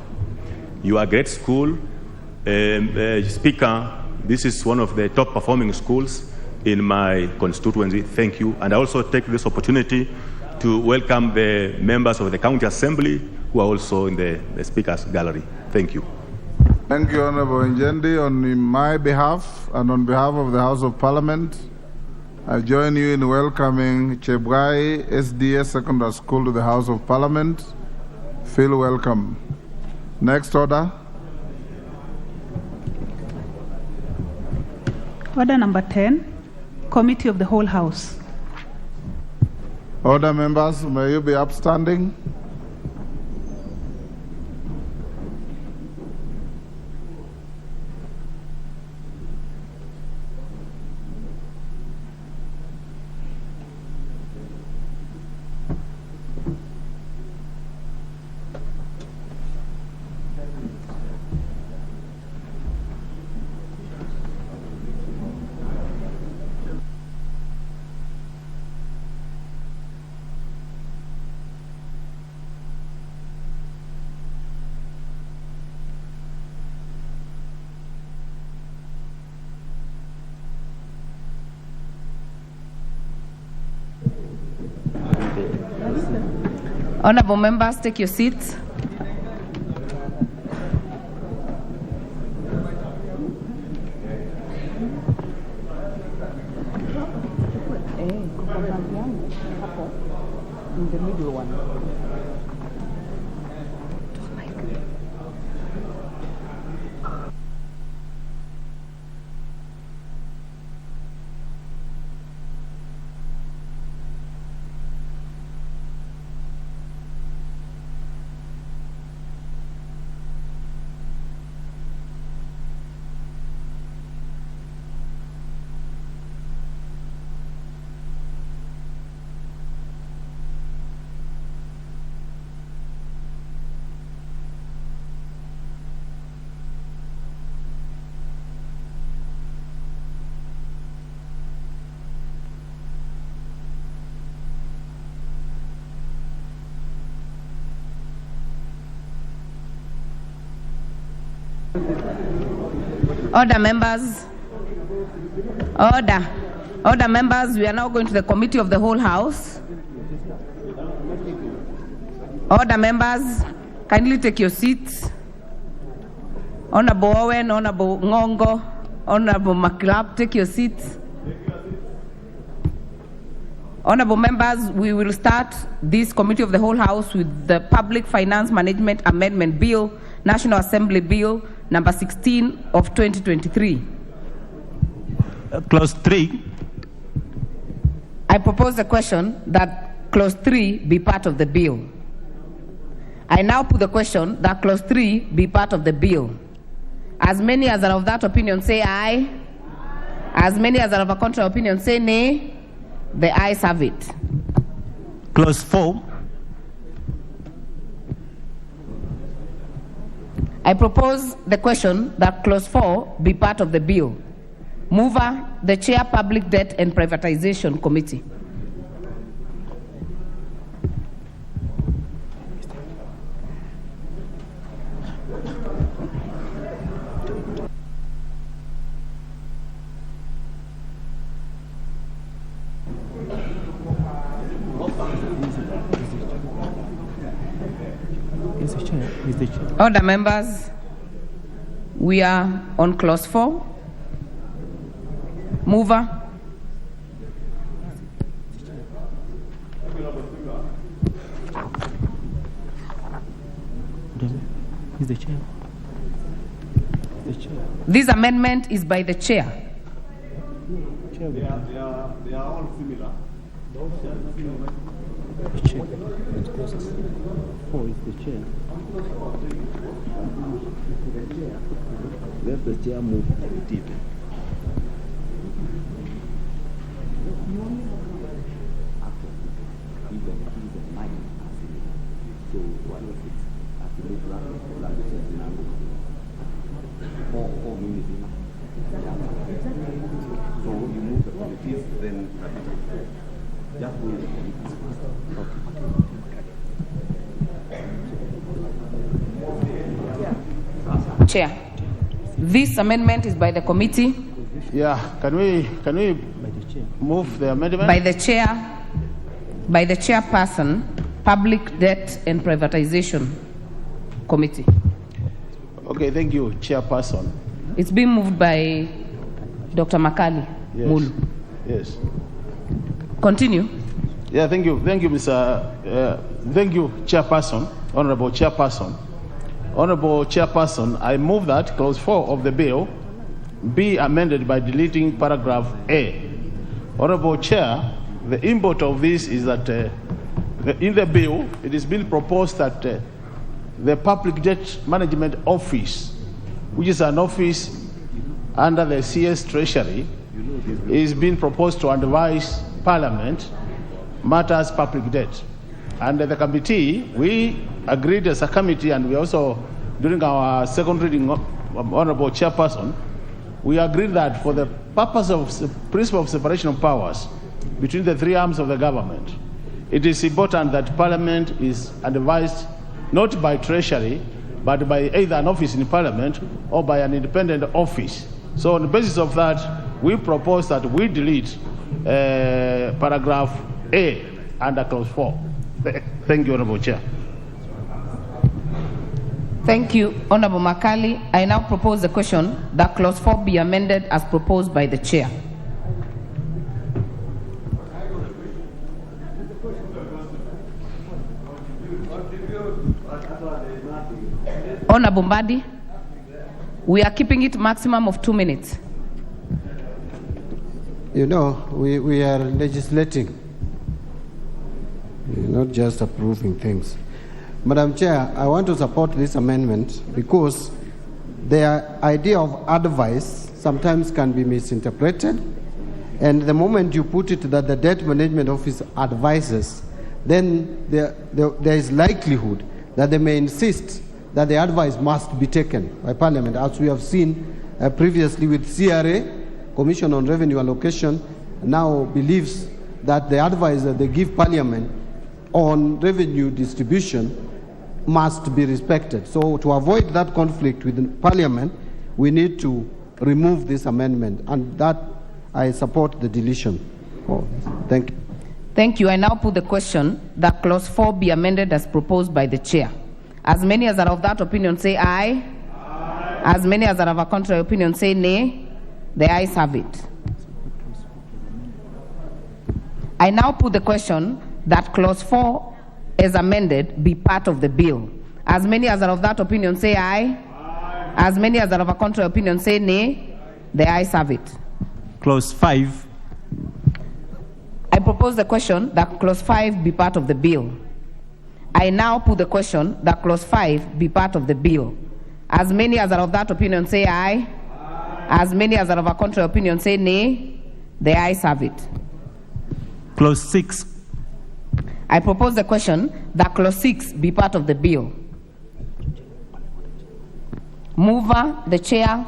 You are a great school. Speaker, this is one of the top performing schools in my constituency. Thank you. And I also take this opportunity to welcome the members of the County Assembly who are also in the Speaker's Gallery. Thank you. Thank you, Honorable Njendi. On my behalf and on behalf of the House of Parliament, I join you in welcoming Chebwai SDA Secondary School to the House of Parliament. Feel welcome. Next order. Order number 10, Committee of the Whole House. Order, members, may you be upstanding? Honorable members, take your seats. The middle one. Order, members. Order. Order, members. We are now going to the Committee of the Whole House. Order, members. Kindly take your seats. Honorable Owen, Honorable Ngongo, Honorable McLeod, take your seats. Honorable members, we will start this Committee of the Whole House with the Public Finance Management Amendment Bill, National Assembly Bill, number 16 of 2023. Clause 3. I propose the question that Clause 3 be part of the bill. I now put the question that Clause 3 be part of the bill. As many as are of that opinion say aye. As many as are of a contrary opinion say nay. The ayes have it. Clause 4. I propose the question that Clause 4 be part of the bill. Mover, the Chair, Public Debt and Privatization Committee. Order, members. We are on Clause 4. Mover. Is the chair. This amendment is by the chair. They are all similar. The chair. Four is the chair. Let the chair move to it. Chair, this amendment is by the committee. Yeah, can we move the amendment? By the chairperson, Public Debt and Privatization Committee. Okay, thank you, Chairperson. It's been moved by Dr. Makali. Yes. Mulu. Yes. Continue. Yeah, thank you, Mr. Thank you, Chairperson, Honorable Chairperson. Honorable Chairperson, I move that Clause 4 of the bill be amended by deleting paragraph A. Honorable Chair, the import of this is that in the bill, it is being proposed that the Public Debt Management Office, which is an office under the CS Treasury, is being proposed to advise Parliament matters public debt. And the committee, we agreed as a committee, and we also, during our second reading, Honorable Chairperson, we agreed that for the purpose of the principle of separation of powers between the three arms of the government, it is important that Parliament is advised not by Treasury, but by either an office in Parliament or by an independent office. So on the basis of that, we propose that we delete paragraph A under clause 4. Thank you, Honorable Chair. Thank you, Honorable Makali. I now propose the question that clause 4 be amended as proposed by the chair. Honorable Mbadi, we are keeping it maximum of 2 minutes. You know, we are legislating. We're not just approving things. Madam Chair, I want to support this amendment because the idea of advice sometimes can be misinterpreted. And the moment you put it that the Debt Management Office advises, then there is likelihood that they may insist that the advice must be taken by Parliament, as we have seen previously with CRA, Commission on Revenue Allocation, now believes that the advice that they give Parliament on revenue distribution must be respected. So to avoid that conflict with Parliament, we need to remove this amendment, and that I support the deletion. Thank you. Thank you. I now put the question that clause 4 be amended as proposed by the chair. As many as are of that opinion say aye. Aye. As many as are of a contrary opinion say nay. The ayes have it. I now put the question that clause 4 as amended be part of the bill. As many as are of that opinion say aye. Aye. As many as are of a contrary opinion say nay. The ayes have it. Clause 5. I propose the question that clause 5 be part of the bill. I now put the question that clause 5 be part of the bill. As many as are of that opinion say aye. Aye. As many as are of a contrary opinion say nay. The ayes have it. Clause 6. I propose the question that clause 6 be part of the bill. Mover, the chair,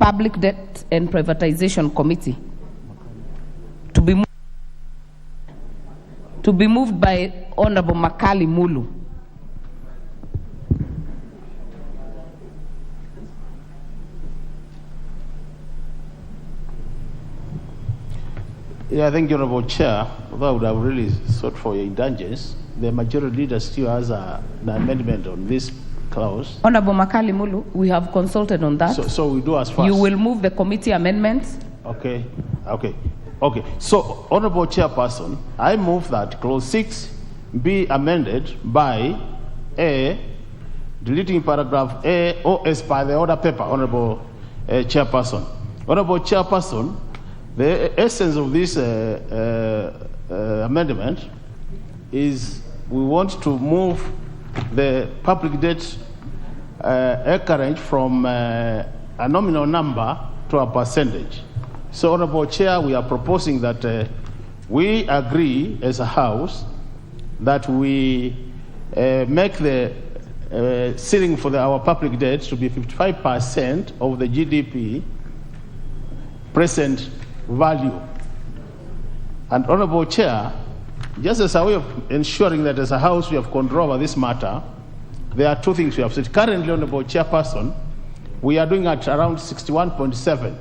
Public Debt and Privatization Committee. To be moved by Honorable Makali Mulu. Yeah, thank you, Honorable Chair. Although I would have really sought for your indulgence, the majority leader still has an amendment on this clause. Honorable Makali Mulu, we have consulted on that. So we do as fast. You will move the committee amendments? Okay. So, Honorable Chairperson, I move that clause 6 be amended by A, deleting paragraph A, or as per the order paper, Honorable Chairperson. Honorable Chairperson, the essence of this amendment is we want to move the public debt acreage from a nominal number to a percentage. So, Honorable Chair, we are proposing that we agree as a House that we make the ceiling for our public debt to be 55% of the GDP present value. And, Honorable Chair, just as a way of ensuring that as a House we have control over this matter, there are two things we have said. Currently, Honorable Chairperson, we are doing at around 61.7.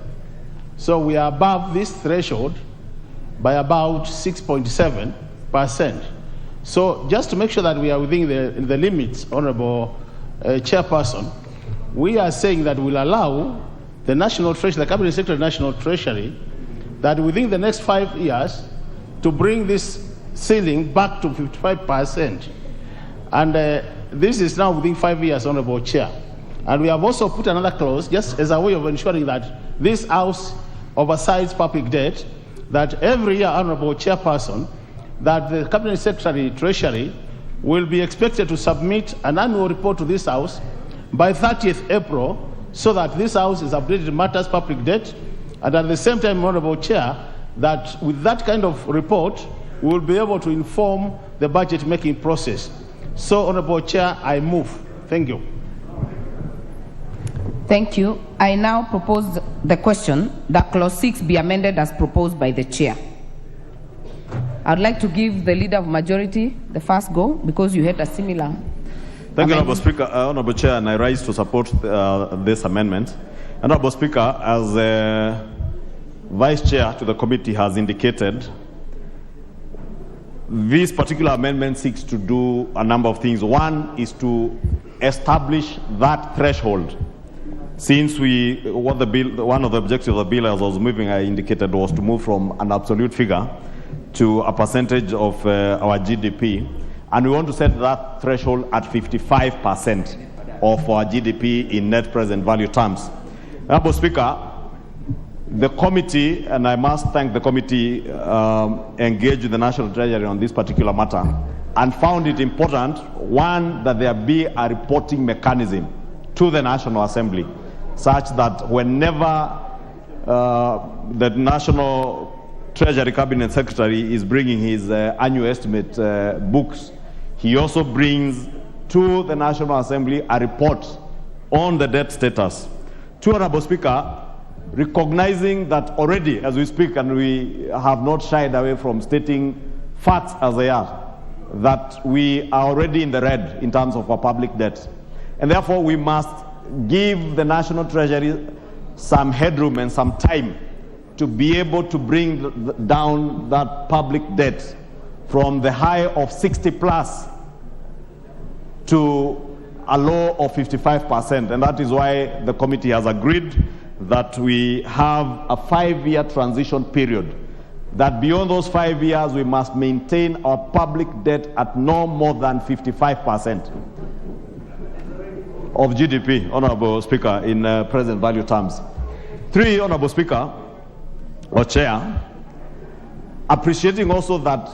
So we are above this threshold by about 6.7%. So just to make sure that we are within the limits, Honorable Chairperson, we are saying that we'll allow the National Treasury, the Cabinet Secretary of the National Treasury, that within the next 5 years to bring this ceiling back to 55%. And this is now within 5 years, Honorable Chair. And we have also put another clause just as a way of ensuring that this House oversights public debt, that every year, Honorable Chairperson, that the Cabinet Secretary Treasury will be expected to submit an annual report to this House by 30th April, so that this House is updated in matters public debt, and at the same time, Honorable Chair, that with that kind of report, we will be able to inform the budget-making process. So, Honorable Chair, I move. Thank you. Thank you. I now propose the question that Clause 6 be amended as proposed by the Chair. I'd like to give the Leader of Majority the first go, because you had a similar. Thank you, Honorable Speaker. Honorable Chair, and I rise to support this amendment. Honorable Speaker, as Vice Chair to the committee has indicated, this particular amendment seeks to do a number of things. One is to establish that threshold. Since one of the objectives of the bill as I was moving, I indicated, was to move from an absolute figure to a percentage of our GDP. And we want to set that threshold at 55% of our GDP in net present value terms. Honorable Speaker, the committee, and I must thank the committee, engaged with the National Treasury on this particular matter and found it important, one, that there be a reporting mechanism to the National Assembly, such that whenever the National Treasury Cabinet Secretary is bringing his annual estimate books, he also brings to the National Assembly a report on the debt status. To Honorable Speaker, recognizing that already as we speak, and we have not shied away from stating facts as they are, that we are already in the red in terms of our public debt. And therefore we must give the National Treasury some headroom and some time to be able to bring down that public debt from the high of 60 plus to a low of 55%. And that is why the committee has agreed that we have a 5-year transition period, that beyond those 5 years we must maintain our public debt at no more than 55% of GDP, Honorable Speaker, in present value terms. 3, Honorable Speaker, or Chair, appreciating also that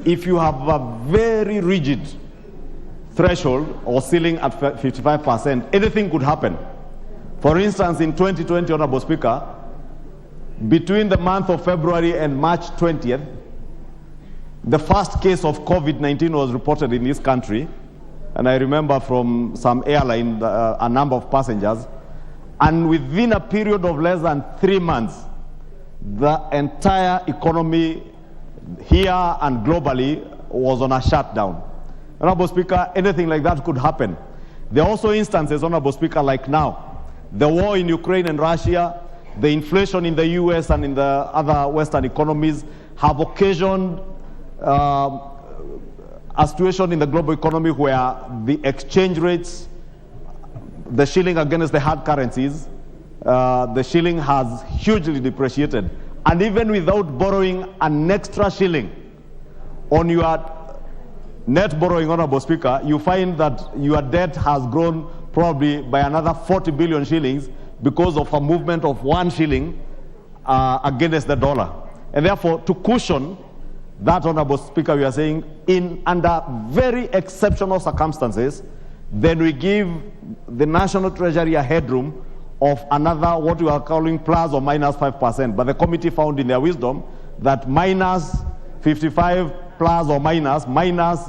if you have a very rigid threshold or ceiling at 55%, anything could happen. For instance, in 2020, Honorable Speaker, between the month of February and March 20th, the first case of COVID-19 was reported in this country, and I remember from some airline a number of passengers, and within a period of less than 3 months, the entire economy here and globally was on a shutdown. Honorable Speaker, anything like that could happen. There are also instances, Honorable Speaker, like now, the war in Ukraine and Russia, the inflation in the US and in the other Western economies have occasioned a situation in the global economy where the exchange rates, the shilling against the hard currencies, the shilling has hugely depreciated. And even without borrowing an extra shilling on your net borrowing, Honorable Speaker, you find that your debt has grown probably by another 40 billion shillings because of a movement of 1 shilling against the dollar. And therefore, to cushion that, Honorable Speaker, we are saying, under very exceptional circumstances, then we give the National Treasury a headroom of another, what we are calling plus or minus 5%. But the committee found in their wisdom that minus 55 plus or minus,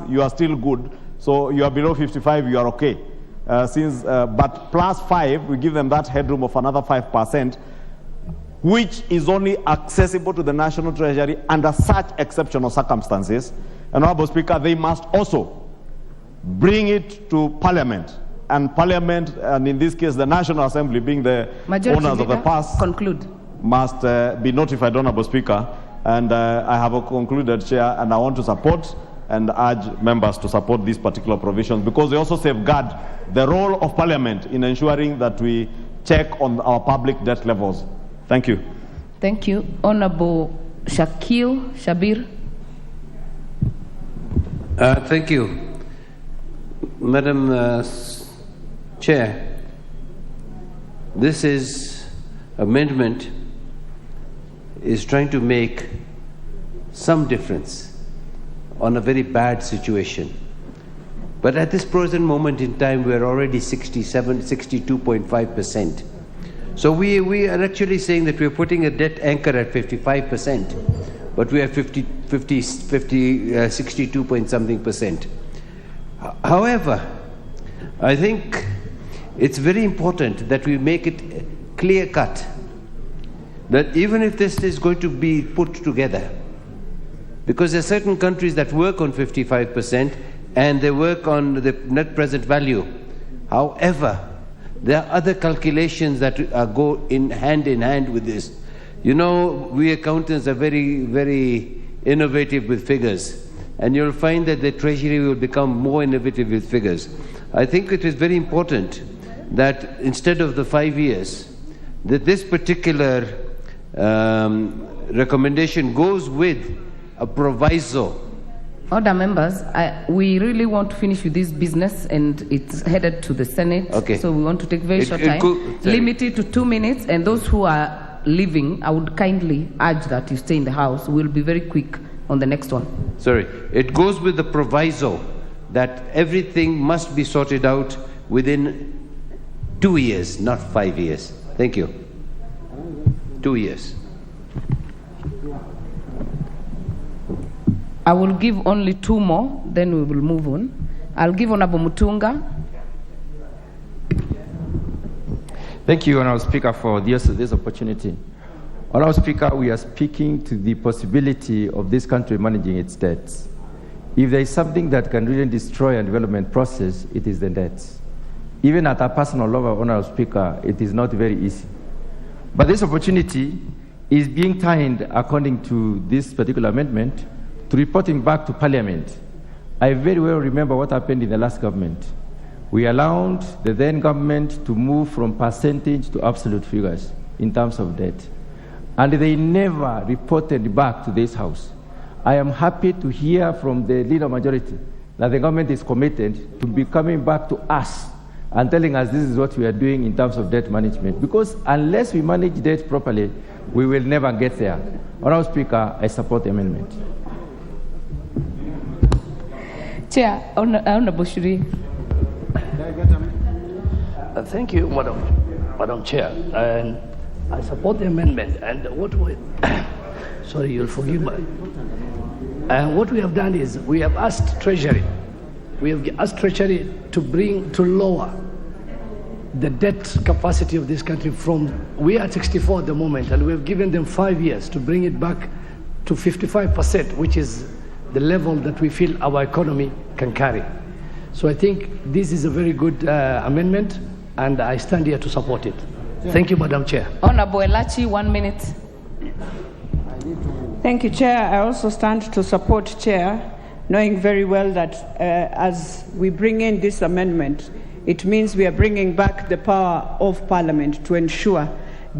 you are still good. So you are below 55, you are okay. But plus 5, we give them that headroom of another 5%, which is only accessible to the National Treasury under such exceptional circumstances. And Honorable Speaker, they must also bring it to Parliament. And Parliament, and in this case the National Assembly, being the Majority owners of the past, conclude. Must be notified, Honorable Speaker. And I have concluded, Chair, and I want to support and urge members to support these particular provisions because they also safeguard the role of Parliament in ensuring that we check on our public debt levels. Thank you. Thank you. Honorable Shakil Shabir. Thank you. Madam Chair, this is amendment is trying to make some difference on a very bad situation. But at this present moment in time, we're already 62.5%. So we are actually saying that we're putting a debt anchor at 55%, but we are 62 point something percent. However, I think it's very important that we make it clear cut that even if this is going to be put together, because there are certain countries that work on 55% and they work on the net present value. However, there are other calculations that go in hand with this. You know, we accountants are very, very innovative with figures, and you'll find that the Treasury will become more innovative with figures. I think it is very important that instead of the 5 years, that this particular recommendation goes with a proviso. Order members, we really want to finish with this business, and it's headed to the Senate. Okay. So we want to take very short time. Limit it to 2 minutes, and those who are leaving, I would kindly urge that you stay in the House. We'll be very quick on the next one. Sorry. It goes with the proviso that everything must be sorted out within 2 years, not 5 years. Thank you. 2 years. I will give only 2 more, then we will move on. I'll give Honorable Mutunga. Thank you, Honorable Speaker, for this opportunity. Honorable Speaker, we are speaking to the possibility of this country managing its debts. If there is something that can really destroy a development process, it is the debts. Even at a personal level, Honorable Speaker, it is not very easy. But this opportunity is being timed, according to this particular amendment, to reporting back to Parliament. I very well remember what happened in the last government. We allowed the then government to move from percentage to absolute figures in terms of debt. And they never reported back to this House. I am happy to hear from the leader majority that the government is committed to be coming back to us and telling us this is what we are doing in terms of debt management. Because unless we manage debt properly, we will never get there. Honorable Speaker, I support the amendment. Chair, Honorable Shuri. Thank you, Madam Chair. And I support the amendment. And what we, sorry, you'll forgive me. What we have done is we have asked Treasury. We have asked Treasury to lower the debt capacity of this country from, we are at 64 at the moment, and we have given them 5 years to bring it back to 55%, which is the level that we feel our economy can carry. So I think this is a very good amendment, and I stand here to support it. Thank you, Madam Chair. Honorable Elachi, 1 minute. Thank you, Chair. I also stand to support Chair, knowing very well that as we bring in this amendment, it means we are bringing back the power of Parliament to ensure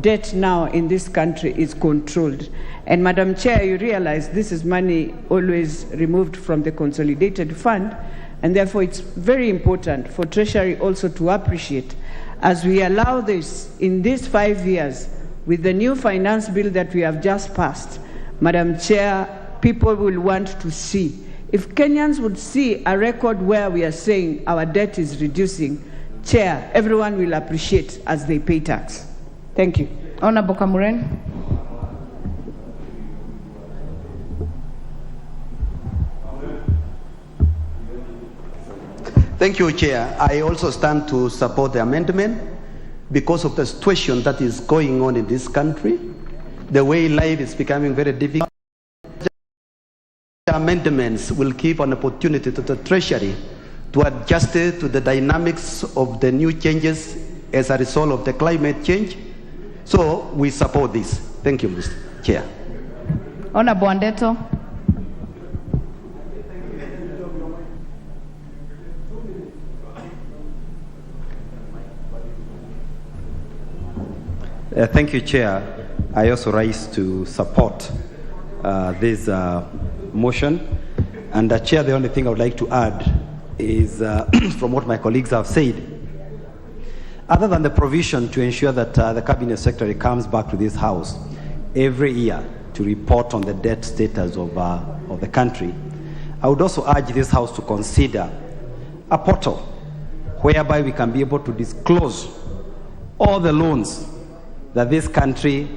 debt now in this country is controlled. And Madam Chair, you realize this is money always removed from the consolidated fund, and therefore it's very important for Treasury also to appreciate, as we allow this in these 5 years with the new finance bill that we have just passed. Madam Chair, people will want to see. If Kenyans would see a record where we are saying our debt is reducing, Chair, everyone will appreciate as they pay tax. Thank you. Honorable Kamuren. Thank you, Chair. I also stand to support the amendment because of the situation that is going on in this country, the way life is becoming very difficult. The amendments will give an opportunity to the Treasury to adjust it to the dynamics of the new changes as a result of the climate change. So we support this. Thank you, Mr. Chair. Honorable Wandeto. Thank you, Chair. I also rise to support this motion. And Chair, the only thing I would like to add is from what my colleagues have said, other than the provision to ensure that the Cabinet Secretary comes back to this House, every year to report on the debt status of the country, I would also urge this House to consider a portal whereby we can be able to disclose all the loans that this country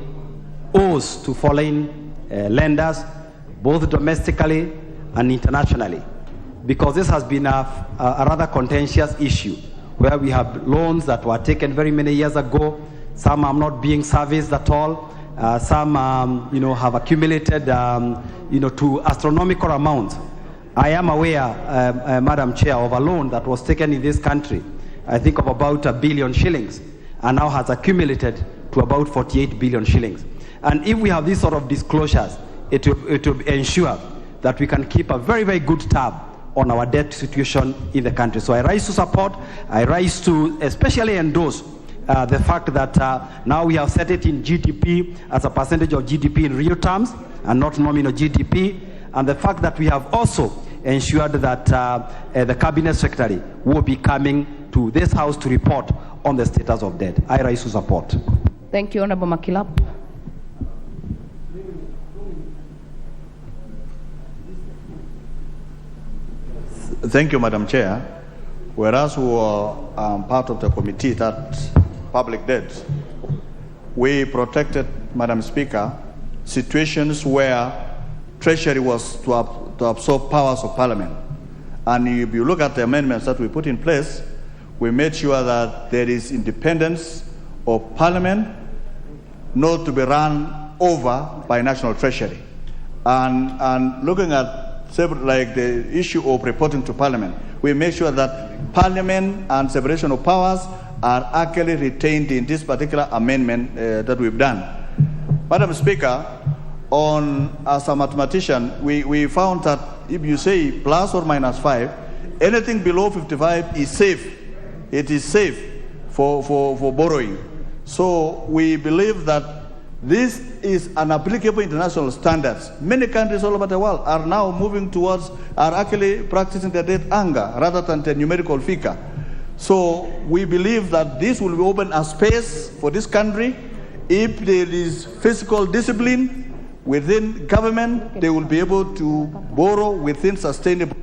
owes to foreign lenders, both domestically and internationally, because this has been a rather contentious issue where we have loans that were taken very many years ago. Some are not being serviced at all. Some have accumulated to astronomical amounts. I am aware, Madam Chair, of a loan that was taken in this country, I think of about 1 billion shillings, and now has accumulated to about 48 billion shillings. And if we have these sort of disclosures, it will ensure that we can keep a very, very good tab on our debt situation in the country. So I rise to support, I rise to especially endorse the fact that now we have set it in GDP as a percentage of GDP in real terms and not nominal GDP, and the fact that we have also ensured that the Cabinet Secretary will be coming to this House to report on the status of debt. I rise to support. Thank you, Honorable Makilap. Thank you, Madam Chair. Whereas we were part of the committee that public debt, we protected, Madam Speaker, situations where Treasury was to absorb powers of Parliament. And if you look at the amendments that we put in place, we made sure that there is independence of Parliament, not to be run over by National Treasury. And looking at like the issue of reporting to Parliament, we make sure that Parliament and separation of powers are actually retained in this particular amendment that we've done. Madam Speaker, as a mathematician, we found that if you say plus or minus 5, anything below 55 is safe. It is safe for borrowing. So we believe that this is an applicable international standards. Many countries all over the world are now moving towards, are actually practicing the debt anger rather than the numerical figure. So we believe that this will open a space for this country. If there is fiscal discipline within government, they will be able to borrow within sustainable.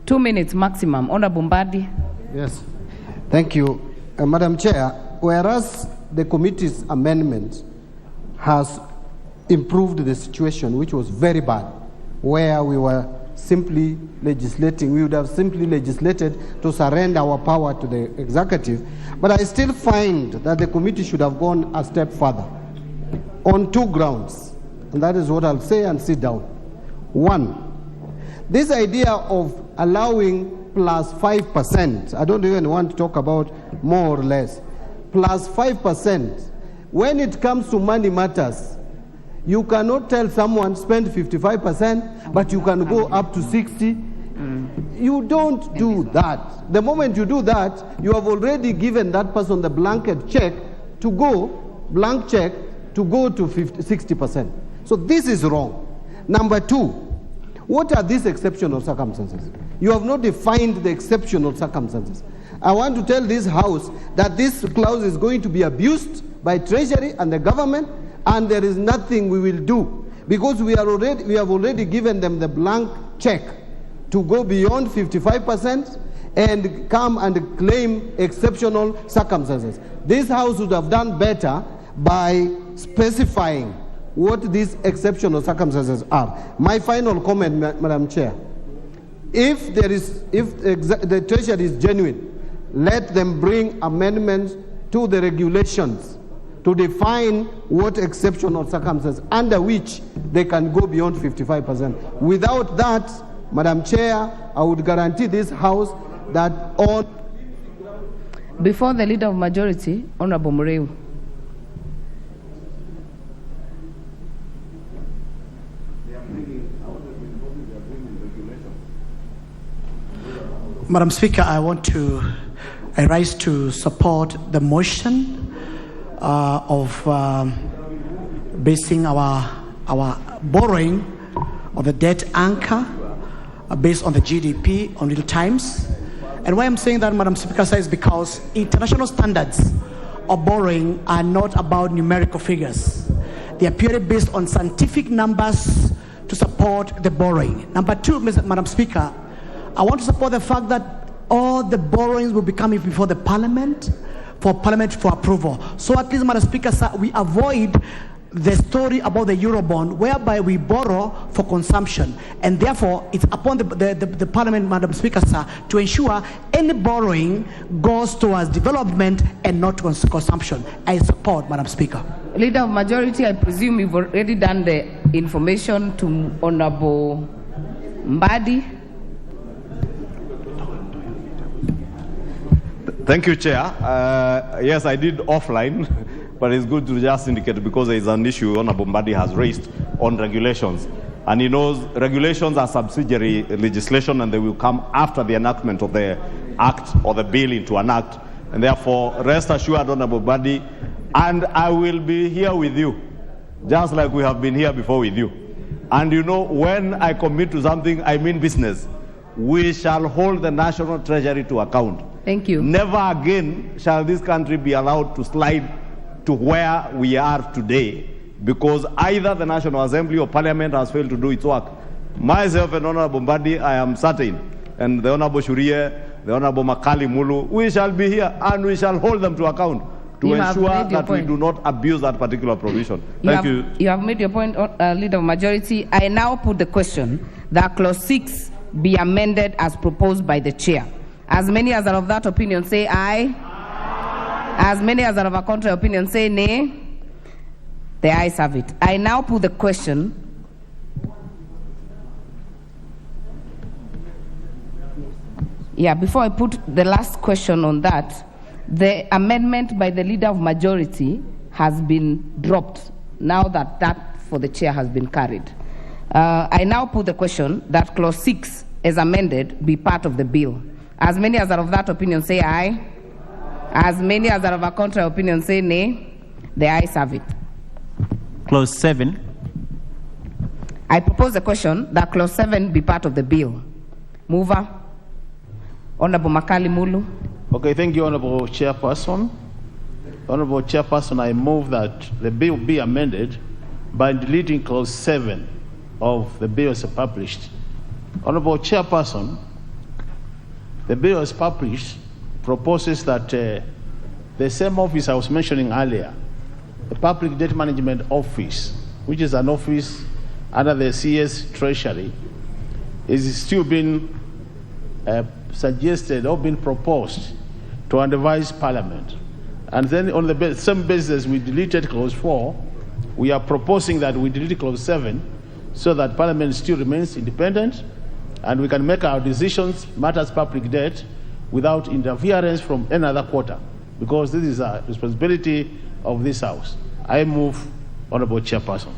2 minutes maximum. Honorable Mbadi. Yes, thank you. Madam Chair, whereas the committee's amendment has improved the situation, which was very bad, where we were simply legislating, we would have simply legislated to surrender our power to the executive, but I still find that the committee should have gone a step further on 2 grounds, and that is what I'll say and sit down. 1, this idea of allowing plus 5%, I don't even want to talk about more or less, plus 5%, when it comes to money matters, you cannot tell someone spend 55%, but you can go up to 60. You don't do that. The moment you do that, you have already given that person the blanket check to go, blank check, to go to 60%. So this is wrong. Number 2, what are these exceptional circumstances? You have not defined the exceptional circumstances. I want to tell this House that this clause is going to be abused by Treasury and the government, and there is nothing we will do, because we have already given them the blank check to go beyond 55% and come and claim exceptional circumstances. This House would have done better by specifying what these exceptional circumstances are. My final comment, Madam Chair, if the Treasury is genuine, let them bring amendments to the regulations to define what exceptional circumstances under which they can go beyond 55%. Without that, Madam Chair, I would guarantee this House that all... Before the Leader of Majority, Honorable Mureu. Madam Speaker, I rise to support the motion of basing our borrowing of the debt anchor based on the GDP on real times. And why I'm saying that, Madam Speaker, is because international standards or borrowing are not about numerical figures. They are purely based on scientific numbers to support the borrowing. Number two, Madam Speaker, I want to support the fact that all the borrowings will be coming before the Parliament for approval. So at least, Madam Speaker, sir, we avoid the story about the Eurobond, whereby we borrow for consumption, and therefore it's upon the Parliament, Madam Speaker, sir, to ensure any borrowing goes towards development and not towards consumption. I support, Madam Speaker. Leader of Majority, I presume you've already done the information to Honorable Mbadi. Thank you, Chair. Yes, I did offline, but it's good to just indicate because there is an issue Honorable Mbadi has raised on regulations. And he knows regulations are subsidiary legislation and they will come after the enactment of the act or the bill into an act. And therefore, rest assured, Honorable Mbadi, and I will be here with you, just like we have been here before with you. And you know, when I commit to something, I mean business. We shall hold the National Treasury to account. Thank you. Never again shall this country be allowed to slide to where we are today because either the National Assembly or Parliament has failed to do its work. Myself and Honorable Mbadi, I am certain, and the Honorable Shurie, the Honorable Makali Mulu, we shall be here and we shall hold them to account to ensure that we do not abuse that particular provision. Thank you. You have made your point, Leader of Majority. I now put the question that Clause 6 be amended as proposed by the Chair. As many as are of that opinion say aye. As many as are of a contrary opinion say nay. The ayes have it. I now put the question. Yeah, before I put the last question on that, the amendment by the Leader of Majority has been dropped now that that for the Chair has been carried. I now put the question that Clause 6 as amended be part of the bill. As many as are of that opinion say aye. As many as are of a contrary opinion say nay. The ayes have it. Clause 7. I propose the question that Clause 7 be part of the bill. Mover, Honorable Makali Mulu. Okay, thank you, Honorable Chairperson. Honorable Chairperson, I move that the bill be amended by deleting Clause 7 of the bill as published. Honorable Chairperson, the bill as published proposes that the same office I was mentioning earlier, the Public Debt Management Office, which is an office under the CS Treasury, is still being suggested or being proposed to advise Parliament. And then on the same basis we deleted Clause 4, we are proposing that we delete Clause 7 so that Parliament still remains independent and we can make our decisions, matters public debt, without interference from any other quarter, because this is a responsibility of this House. I move, Honorable Chairperson.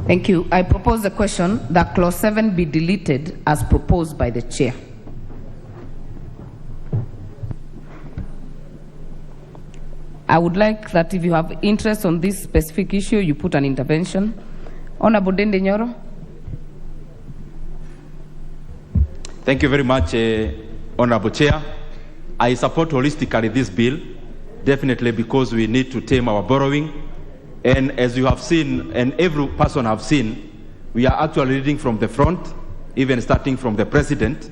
Thank you. I propose the question that Clause 7 be deleted as proposed by the Chair. I would like that if you have interest on this specific issue, you put an intervention. Honorable Dende Nyoro. Thank you very much, Honorable Chair. I support holistically this bill, definitely because we need to tame our borrowing. And as you have seen, and every person have seen, we are actually leading from the front, even starting from the President,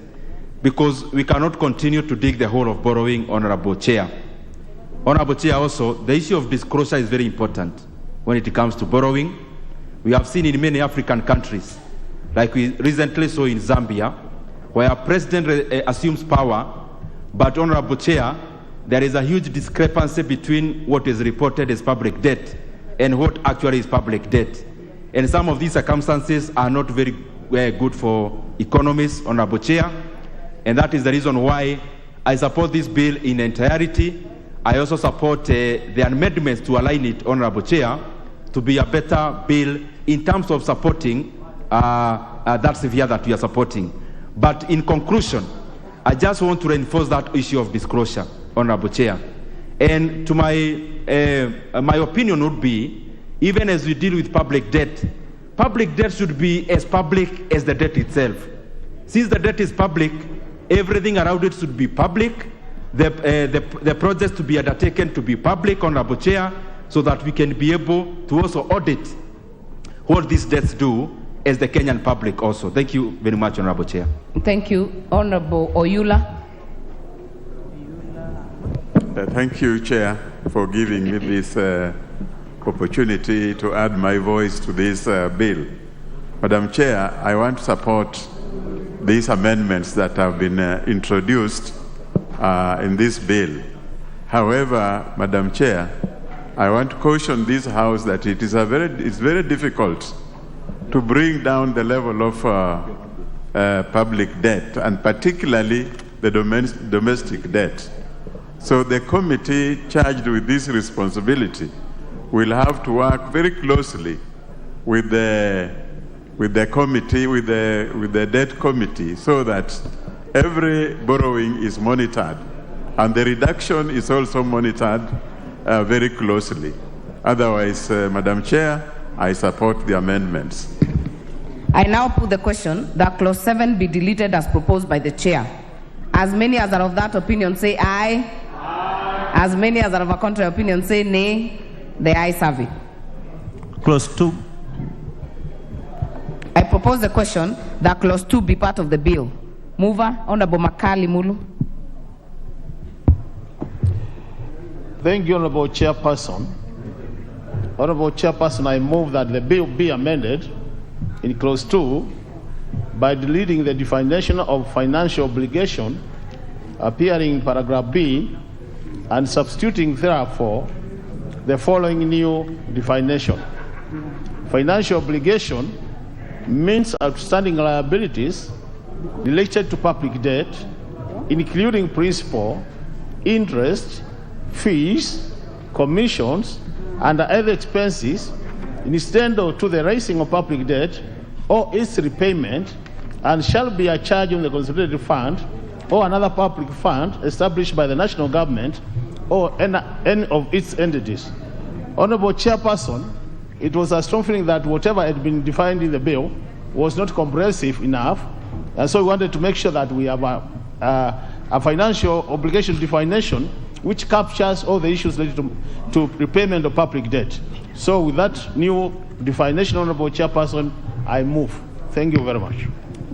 because we cannot continue to dig the hole of borrowing, Honorable Chair. Honorable Chair, also, the issue of disclosure is very important when it comes to borrowing. We have seen in many African countries, like we recently saw in Zambia, where a president assumes power, but Honorable Chair, there is a huge discrepancy between what is reported as public debt and what actually is public debt. And some of these circumstances are not very good for economists, Honorable Chair, and that is the reason why I support this bill in entirety. I also support the amendments to align it, Honorable Chair, to be a better bill in terms of supporting that sphere that we are supporting. But in conclusion, I just want to reinforce that issue of disclosure, Honorable Chair. And to my opinion would be, even as we deal with public debt should be as public as the debt itself. Since the debt is public, everything around it should be public, the projects to be undertaken to be public, Honorable Chair, so that we can be able to also audit what these debts do as the Kenyan public also. Thank you very much, Honorable Chair. Thank you. Honorable Oyula. Thank you, Chair, for giving me this opportunity to add my voice to this bill. Madam Chair, I want to support these amendments that have been introduced in this bill. However, Madam Chair, I want to caution this House that it's very difficult to bring down the level of public debt, and particularly the domestic debt. So the committee charged with this responsibility will have to work very closely with the committee, with the debt committee, so that every borrowing is monitored and the reduction is also monitored very closely. Otherwise, Madam Chair, I support the amendments. I now put the question that clause 7 be deleted as proposed by the chair. As many as are of that opinion say aye. As many as are of a contrary opinion say nay. The ayes have it. Clause 2. I propose the question that clause 2 be part of the bill. Mover, Honorable Makali Mulu. Thank you, Honorable Chairperson. Honorable Chairperson, I move that the bill be amended in clause 2 by deleting the definition of financial obligation appearing in paragraph B and substituting therefore the following new definition. Financial obligation means outstanding liabilities related to public debt, including principal, interest, fees, commissions, and other expenses incidental to the raising of public debt or its repayment, and shall be a charge on the consolidated fund or another public fund established by the national government or any of its entities. Honorable Chairperson, it was a strong feeling that whatever had been defined in the bill was not comprehensive enough, and so we wanted to make sure that we have a financial obligation definition which captures all the issues related to repayment of public debt. So with that new definition, Honorable Chairperson, I move. Thank you very much.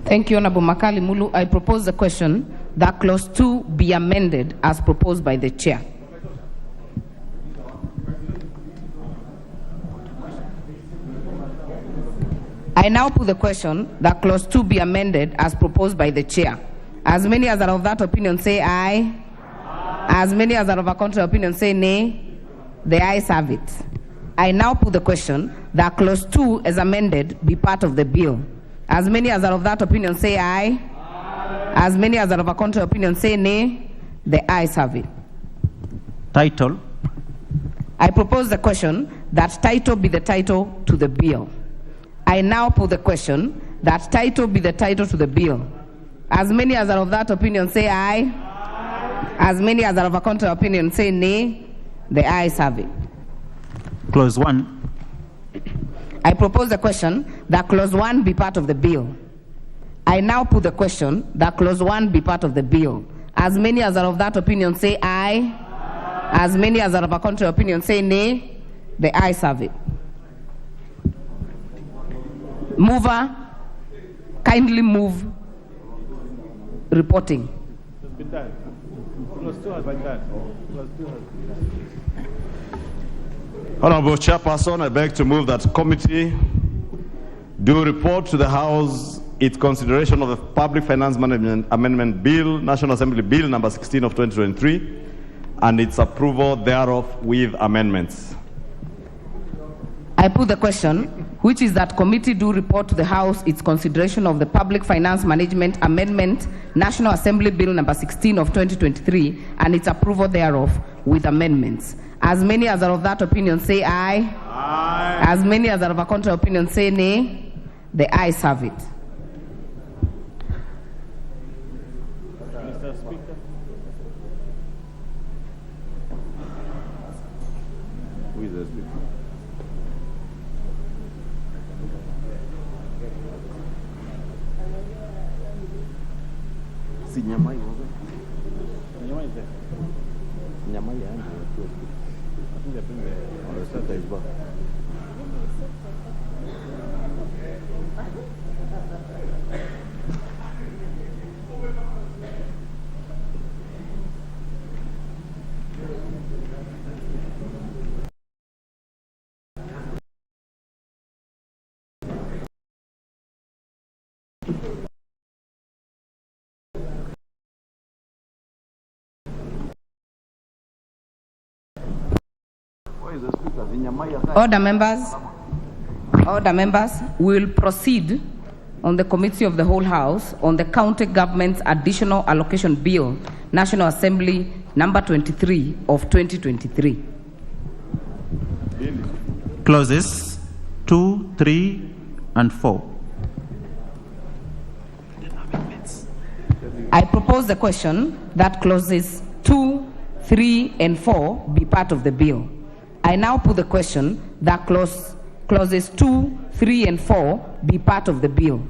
Thank you, Honorable Makali Mulu. I propose the question that clause 2 be amended as proposed by the chair. I now put the question that clause 2 be amended as proposed by the chair. As many as are of that opinion say aye. As many as are of a contrary opinion say nay. The ayes have it. I now put the question that clause 2 as amended be part of the bill. As many as are of that opinion say aye. As many as are of a contrary opinion say nay. The ayes have it. Title. I propose the question that title be the title to the bill. I now put the question that title be the title to the bill. As many as are of that opinion say aye. As many as are of a contrary opinion say nay. The ayes have it. Clause 1. I propose the question that clause 1 be part of the bill. I now put the question that clause 1 be part of the bill. As many as are of that opinion say aye. As many as are of a contrary opinion say nay. The ayes have it. Mover, kindly move reporting. It's been done. Clause 2 has been done. Clause 2 has been done. Honorable Chairperson, I beg to move that committee do report to the House its consideration of the Public Finance Management Amendment Bill, National Assembly Bill number 16 of 2023, and its approval thereof with amendments. I put the question, which is that committee do report to the House its consideration of the Public Finance Management Amendment, National Assembly Bill number 16 of 2023, and its approval thereof with amendments. As many as are of that opinion say aye. Aye. As many as are of a contrary opinion say nay. The ayes have it. Mr. Speaker. Who is the Speaker? Order, members. Order, members. We will proceed on the Committee of the Whole House on the County Government's Additional Allocation Bill, National Assembly number 23 of 2023. Clauses 2, 3, and 4. I propose the question that clauses 2, 3, and 4 be part of the bill. I now put the question that clauses 2, 3, and 4 be part of the bill.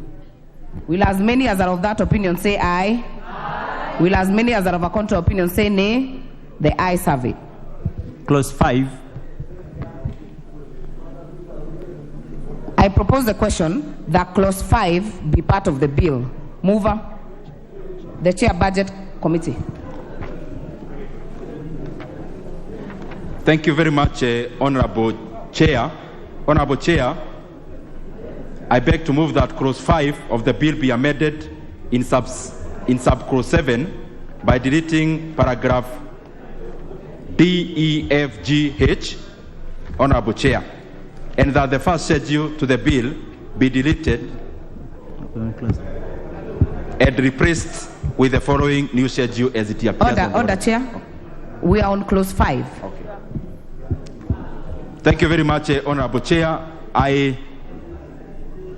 Will as many as are of that opinion say aye? Aye. Will as many as are of a contrary opinion say nay? The ayes have it. Clause 5. I propose the question that clause 5 be part of the bill. Mover, the Chair Budget Committee. Thank you very much, Honorable Chair. Honorable Chair, I beg to move that clause 5 of the bill be amended in subclause 7 by deleting paragraph D, E, F, G, H, Honorable Chair, and that the first schedule to the bill be deleted and replaced with the following new schedule as it appears. Order, Chair. We are on clause 5. Okay. Thank you very much, Honorable Chair. I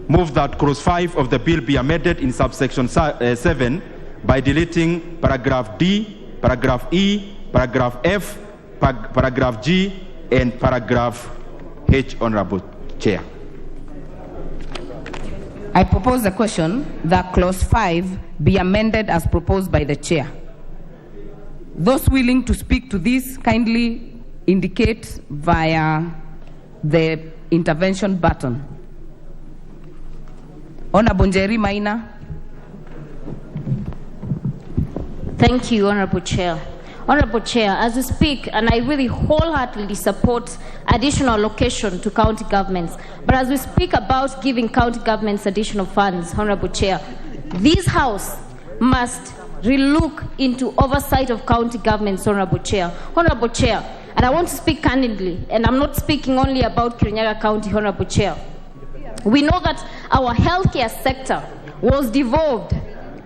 move that clause 5 of the bill be amended in subsection 7 by deleting paragraph D, paragraph E, paragraph F, paragraph G, and paragraph H, Honorable Chair. I propose the question that clause 5 be amended as proposed by the Chair. Those willing to speak to this kindly indicate via the intervention button. Honorable Njeri Maina. Thank you, Honorable Chair. Honorable Chair, as we speak, and I really wholeheartedly support additional allocation to county governments, but as we speak about giving county governments additional funds, Honorable Chair, this House must relook into oversight of county governments, Honorable Chair. Honorable Chair, and I want to speak candidly, and I'm not speaking only about Kirinyaga County, Honorable Chair. We know that our healthcare sector was devolved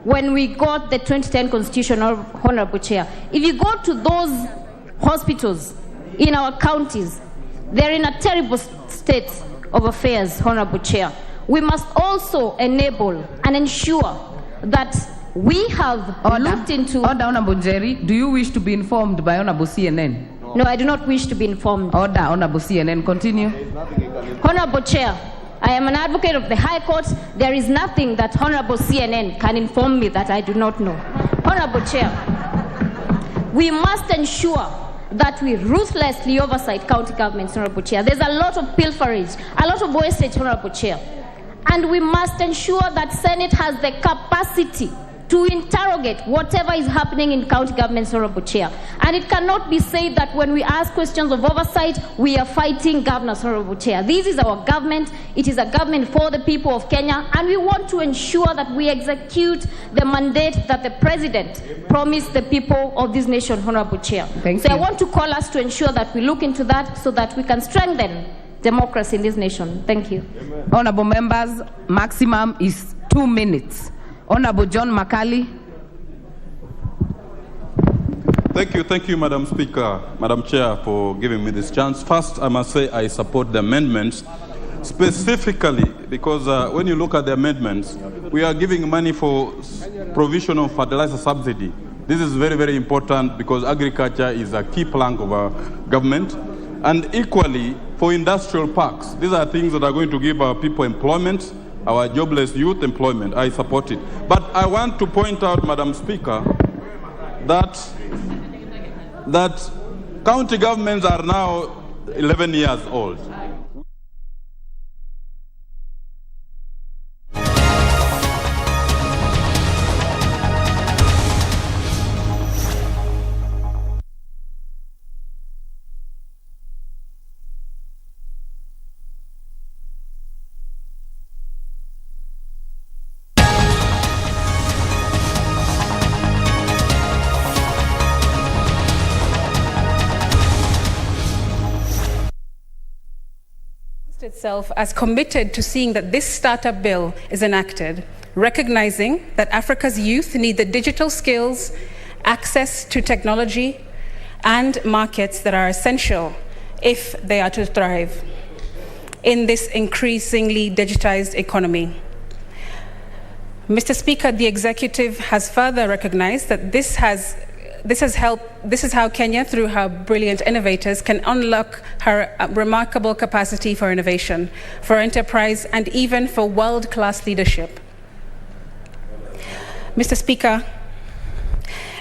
when we got the 2010 Constitution, Honorable Chair. If you go to those hospitals in our counties, they're in a terrible state of affairs, Honorable Chair. We must also enable and ensure that we have looked into... Order, Honorable Njeri. Do you wish to be informed by Honorable CNN? No, I do not wish to be informed. Order, Honorable CNN. Continue. Honorable Chair, I am an advocate of the High Court. There is nothing that Honorable CNN can inform me that I do not know. Honorable Chair, we must ensure that we ruthlessly oversight county governments, Honorable Chair. There's a lot of pilferage, a lot of wastage, Honorable Chair. And we must ensure that Senate has the capacity to interrogate whatever is happening in county governments, Honorable Chair. And it cannot be said that when we ask questions of oversight, we are fighting governors, Honorable Chair. This is our government. It is a government for the people of Kenya, and we want to ensure that we execute the mandate that the President promised the people of this nation, Honorable Chair. Thank you. I want to call us to ensure that we look into that so that we can strengthen democracy in this nation. Thank you. Honorable members, maximum is 2 minutes. Honorable John Makali. Thank you, Madam Speaker, Madam Chair, for giving me this chance. First, I must say I support the amendments, specifically because when you look at the amendments, we are giving money for provision of fertilizer subsidy. This is very, very important because agriculture is a key plank of our government. And equally, for industrial parks, these are things that are going to give our people employment, our jobless youth employment. I support it. But I want to point out, Madam Speaker, that that county governments are now 11 years old. Itself as committed to seeing that this startup bill is enacted, recognizing that Africa's youth need the digital skills, access to technology, and markets that are essential if they are to thrive in this increasingly digitized economy. Mr. Speaker, the executive has further recognized that this is how Kenya, through her brilliant innovators, can unlock her remarkable capacity for innovation, for enterprise, and even for world-class leadership. Mr. Speaker,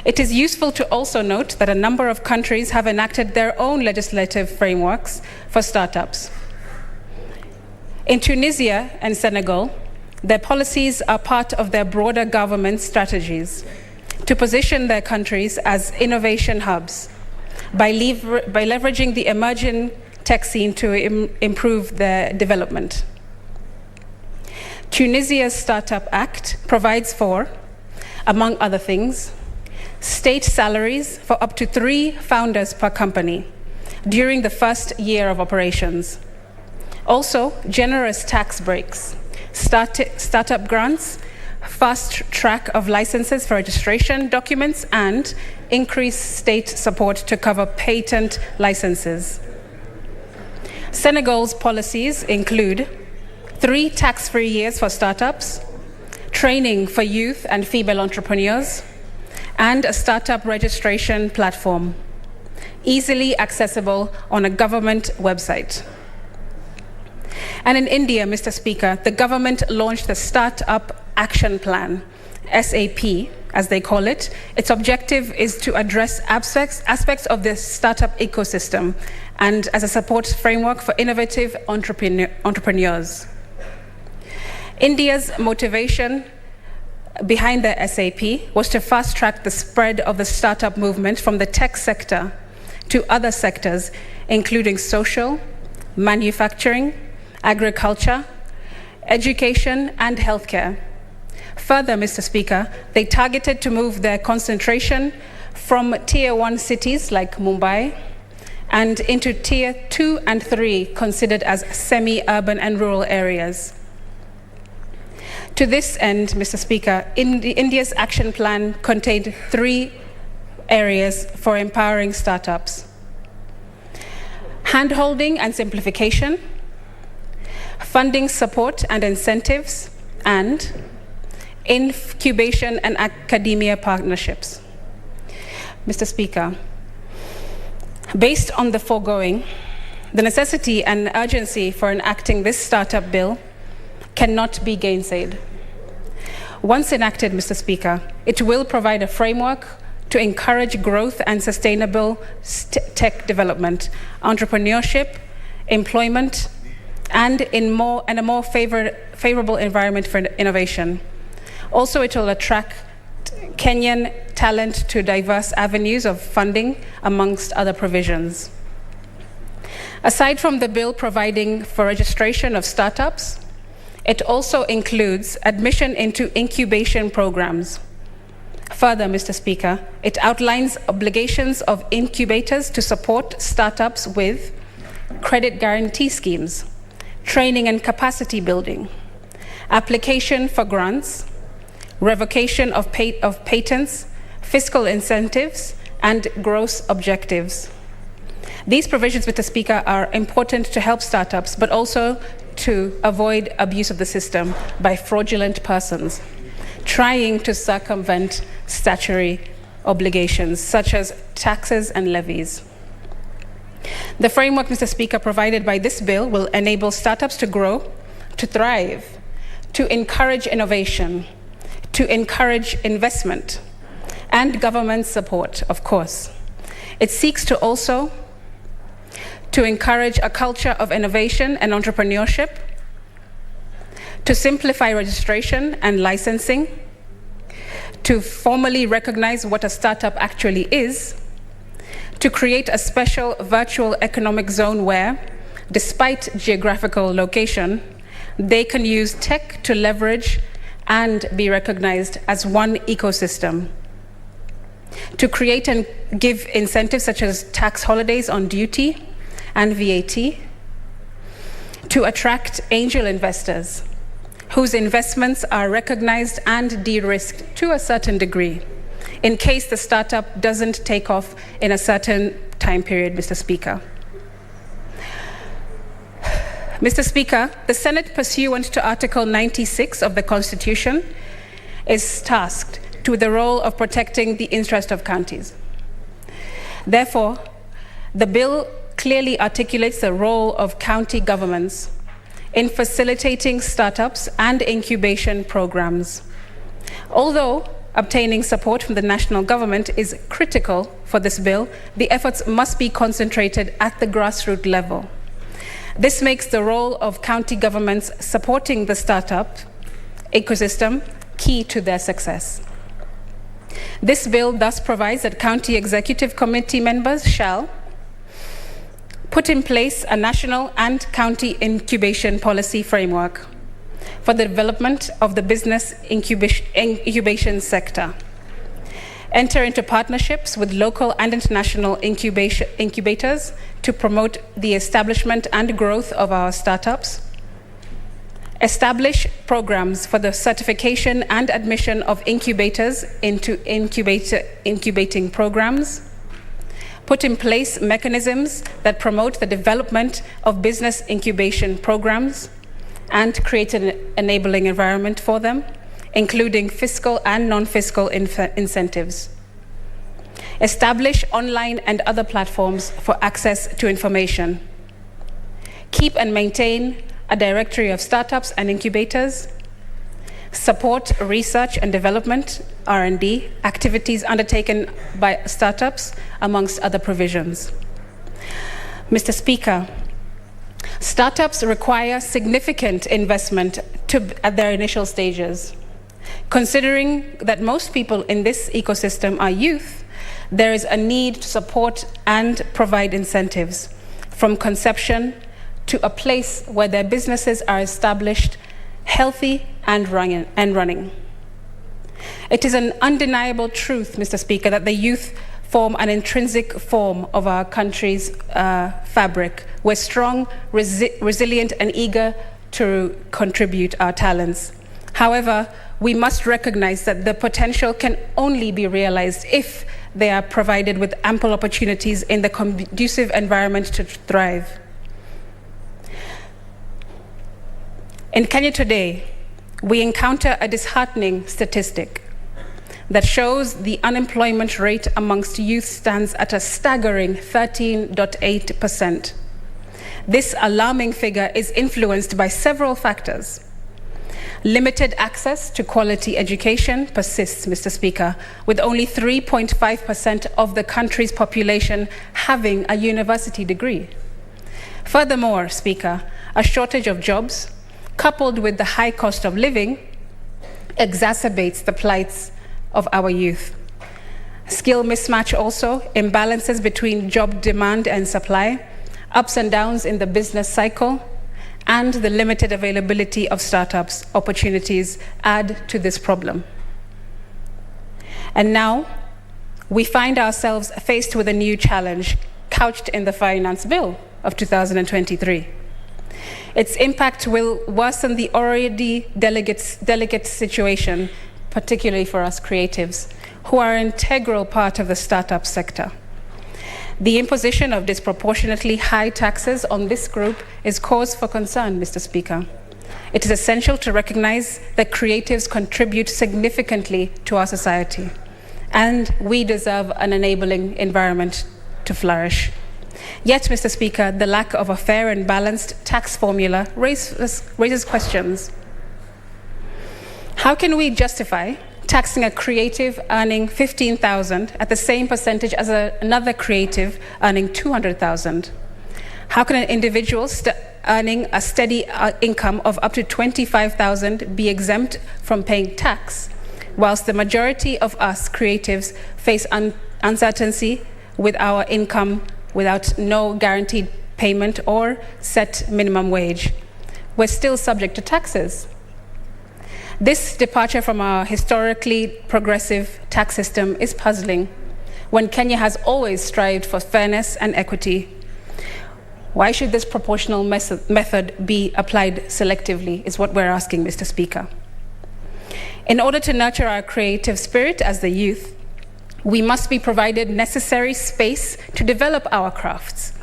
it is useful to also note that a number of countries have enacted their own legislative frameworks for startups. In Tunisia and Senegal, their policies are part of their broader government strategies to position their countries as innovation hubs by leveraging the emerging tech scene to improve their development. Tunisia's Startup Act provides for, among other things, state salaries for up to 3 founders per company during the first year of operations. Also, generous tax breaks, startup grants, fast track of licenses for registration documents, and increased state support to cover patent licenses. Senegal's policies include 3 tax-free years for startups, training for youth and female entrepreneurs, and a startup registration platform, easily accessible on a government website. And in India, Mr. Speaker, the government launched the Startup Action Plan, SAP, as they call it. Its objective is to address aspects of the startup ecosystem and as a support framework for innovative entrepreneurs. India's motivation behind the SAP was to fast-track the spread of the startup movement from the tech sector to other sectors, including social, manufacturing, agriculture, education, and healthcare. Further, Mr. Speaker, they targeted to move their concentration from Tier 1 cities like Mumbai and into Tier 2 and 3, considered as semi-urban and rural areas. To this end, Mr. Speaker, India's action plan contained 3 areas for empowering startups: handholding and simplification, funding support and incentives, and incubation and academia partnerships. Mr. Speaker, based on the foregoing, the necessity and urgency for enacting this startup bill cannot be gainsaid. Once enacted, Mr. Speaker, it will provide a framework to encourage growth and sustainable tech development, entrepreneurship, employment, and in a more favorable environment for innovation. Also, it will attract Kenyan talent to diverse avenues of funding, amongst other provisions. Aside from the bill providing for registration of startups, it also includes admission into incubation programs. Further, Mr. Speaker, it outlines obligations of incubators to support startups with credit guarantee schemes, training and capacity building, application for grants, revocation of patents, fiscal incentives, and gross objectives. These provisions, Mr. Speaker, are important to help startups, but also to avoid abuse of the system by fraudulent persons trying to circumvent statutory obligations such as taxes and levies. The framework, Mr. Speaker, provided by this bill will enable startups to grow, to thrive, to encourage innovation, to encourage investment, and government support, of course. It seeks to also to encourage a culture of innovation and entrepreneurship, to simplify registration and licensing, to formally recognize what a startup actually is, to create a special virtual economic zone where, despite geographical location, they can use tech to leverage and be recognized as one ecosystem, to create and give incentives such as tax holidays on duty and VAT, to attract angel investors whose investments are recognized and de-risked to a certain degree in case the startup doesn't take off in a certain time period, Mr. Speaker. Mr. Speaker, the Senate, pursuant to Article 96 of the Constitution, is tasked with the role of protecting the interest of counties. Therefore, the bill clearly articulates the role of county governments in facilitating startups and incubation programs. Although obtaining support from the national government is critical for this bill, the efforts must be concentrated at the grassroots level. This makes the role of county governments supporting the startup ecosystem key to their success. This bill thus provides that county executive committee members shall put in place a national and county incubation policy framework for the development of the business incubation sector, enter into partnerships with local and international incubators to promote the establishment and growth of our startups, establish programs for the certification and admission of incubators into incubating programs, put in place mechanisms that promote the development of business incubation programs and create an enabling environment for them, including fiscal and non-fiscal incentives. Establish online and other platforms for access to information. Keep and maintain a directory of startups and incubators. Support research and development, R&D, activities undertaken by startups, amongst other provisions. Mr. Speaker, startups require significant investment at their initial stages. Considering that most people in this ecosystem are youth, there is a need to support and provide incentives from conception to a place where their businesses are established, healthy and running. It is an undeniable truth, Mr. Speaker, that the youth form an intrinsic form of our country's fabric. We're strong, resilient, and eager to contribute our talents. However, we must recognize that the potential can only be realized if they are provided with ample opportunities in the conducive environment to thrive. In Kenya today, we encounter a disheartening statistic that shows the unemployment rate amongst youth stands at a staggering 13.8%. This alarming figure is influenced by several factors. Limited access to quality education persists, Mr. Speaker, with only 3.5% of the country's population having a university degree. Furthermore, Speaker, a shortage of jobs, coupled with the high cost of living, exacerbates the plights of our youth. Skill mismatch also, imbalances between job demand and supply, ups and downs in the business cycle, and the limited availability of startups opportunities add to this problem. And now, we find ourselves faced with a new challenge couched in the Finance Bill of 2023. Its impact will worsen the already delicate situation, particularly for us creatives, who are an integral part of the startup sector. The imposition of disproportionately high taxes on this group is cause for concern, Mr. Speaker. It is essential to recognize that creatives contribute significantly to our society, and we deserve an enabling environment to flourish. Yet, Mr. Speaker, the lack of a fair and balanced tax formula raises questions. How can we justify taxing a creative earning 15,000 at the same percentage as another creative earning 200,000? How can an individual earning a steady income of up to 25,000 be exempt from paying tax, whilst the majority of us creatives face uncertainty with our income without no guaranteed payment or set minimum wage? We're still subject to taxes. This departure from our historically progressive tax system is puzzling, when Kenya has always strived for fairness and equity. Why should this proportional method be applied selectively, is what we're asking, Mr. Speaker. In order to nurture our creative spirit as the youth, we must be provided necessary space to develop our crafts.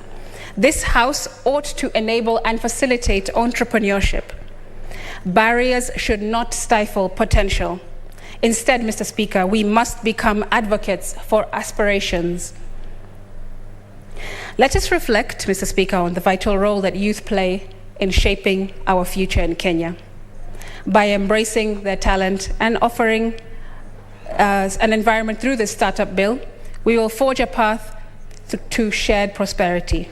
This House ought to enable and facilitate entrepreneurship. Barriers should not stifle potential. Instead, Mr. Speaker, we must become advocates for aspirations. Let us reflect, Mr. Speaker, on the vital role that youth play in shaping our future in Kenya. By embracing their talent and offering an environment through this startup bill, we will forge a path to shared prosperity.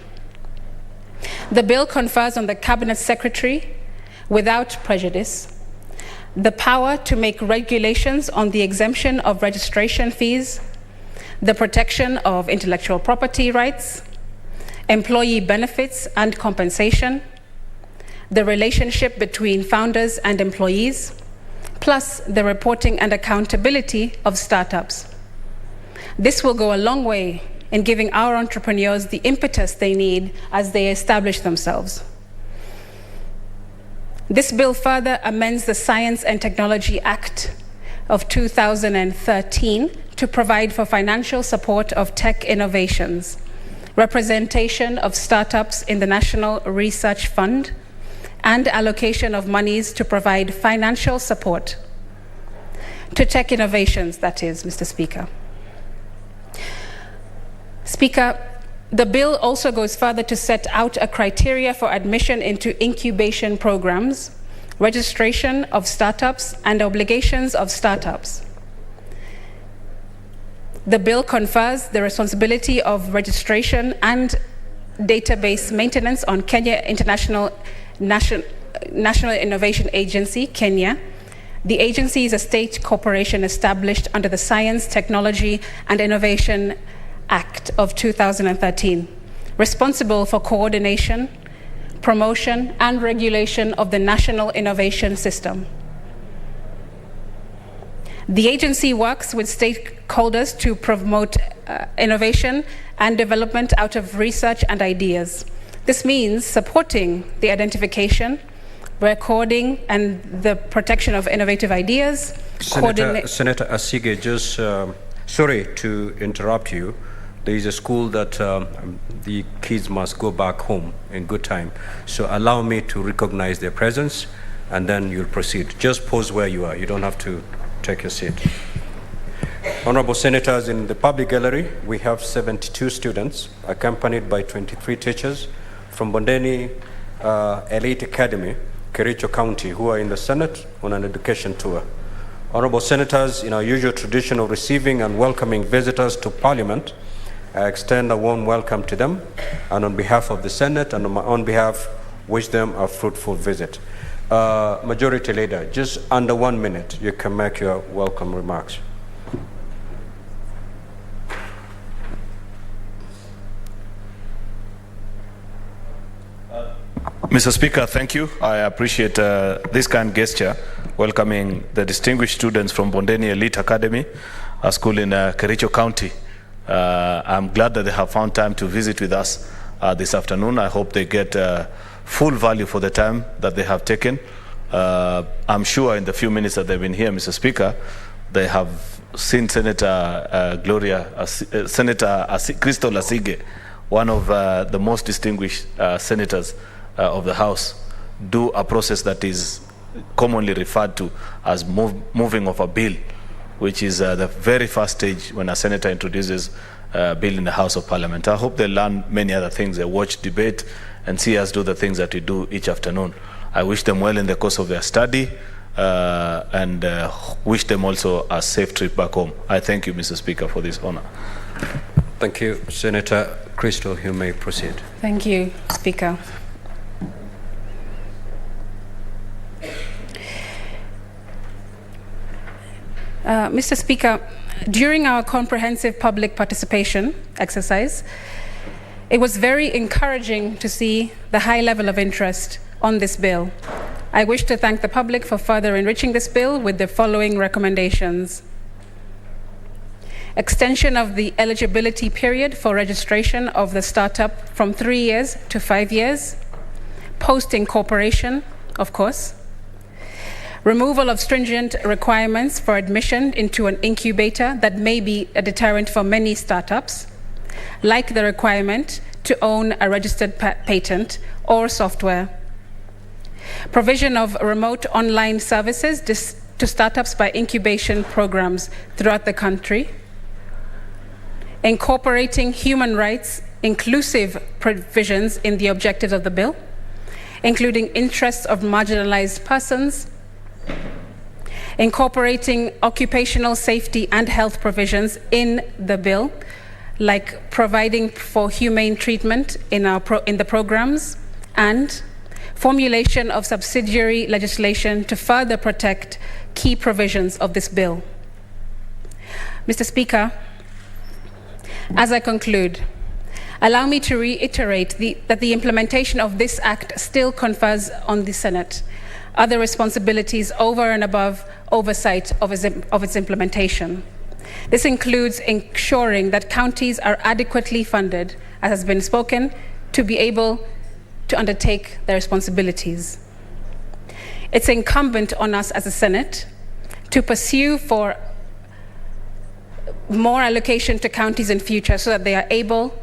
The bill confers on the Cabinet Secretary, without prejudice, the power to make regulations on the exemption of registration fees, the protection of intellectual property rights, employee benefits and compensation, the relationship between founders and employees, plus the reporting and accountability of startups. This will go a long way in giving our entrepreneurs the impetus they need as they establish themselves. This bill further amends the Science and Technology Act of 2013 to provide for financial support of tech innovations, representation of startups in the National Research Fund, and allocation of monies to provide financial support to tech innovations, that is, Mr. Speaker. Speaker, the bill also goes further to set out a criteria for admission into incubation programs, registration of startups, and obligations of startups. The bill confers the responsibility of registration and database maintenance on Kenya National Innovation Agency, Kenya. The agency is a state corporation established under the Science, Technology, and Innovation Act of 2013, responsible for coordination, promotion, and regulation of the national innovation system. The agency works with stakeholders to promote innovation and development out of research and ideas. This means supporting the identification, recording, and the protection of innovative ideas. Senator Asige, just sorry to interrupt you. There is a school that the kids must go back home in good time. So allow me to recognize their presence, and then you'll proceed. Just pause where you are. You don't have to take your seat. Honorable Senators, in the public gallery, we have 72 students accompanied by 23 teachers from Bondeni Elite Academy, Kericho County, who are in the Senate on an education tour. Honorable Senators, in our usual tradition of receiving and welcoming visitors to Parliament, I extend a warm welcome to them, and on behalf of the Senate and on my own behalf, wish them a fruitful visit. Majority Leader, just under 1 minute, you can make your welcome remarks. Mr. Speaker, thank you. I appreciate this kind gesture, welcoming the distinguished students from Bondeni Elite Academy, a school in Kericho County. I'm glad that they have found time to visit with us this afternoon. I hope they get full value for the time that they have taken. I'm sure in the few minutes that they've been here, Mr. Speaker, they have seen Senator Crystal Asige, one of the most distinguished senators of the House, do a process that is commonly referred to as moving of a bill, which is the very first stage when a senator introduces a bill in the House of Parliament. I hope they learn many other things. They watch debate and see us do the things that we do each afternoon. I wish them well in the course of their study. and wish them also a safe trip back home. I thank you, Mr. Speaker, for this honor. Thank you. Senator Crystal, you may proceed. Thank you, Speaker. Mr. Speaker, during our comprehensive public participation exercise, it was very encouraging to see the high level of interest on this bill. I wish to thank the public for further enriching this bill with the following recommendations. Extension of the eligibility period for registration of the startup from 3 years to 5 years. Post-incorporation, of course. Removal of stringent requirements for admission into an incubator that may be a deterrent for many startups, like the requirement to own a registered patent or software. Provision of remote online services to startups by incubation programs throughout the country. Incorporating human rights inclusive provisions in the objectives of the bill, including interests of marginalized persons. Incorporating occupational safety and health provisions in the bill, like providing for humane treatment in the programs, and formulation of subsidiary legislation to further protect key provisions of this bill. Mr. Speaker, as I conclude, allow me to reiterate that the implementation of this act still confers on the Senate other responsibilities over and above oversight of its implementation. This includes ensuring that counties are adequately funded, as has been spoken, to be able to undertake their responsibilities. It's incumbent on us as a Senate to pursue for more allocation to counties in future so that they are able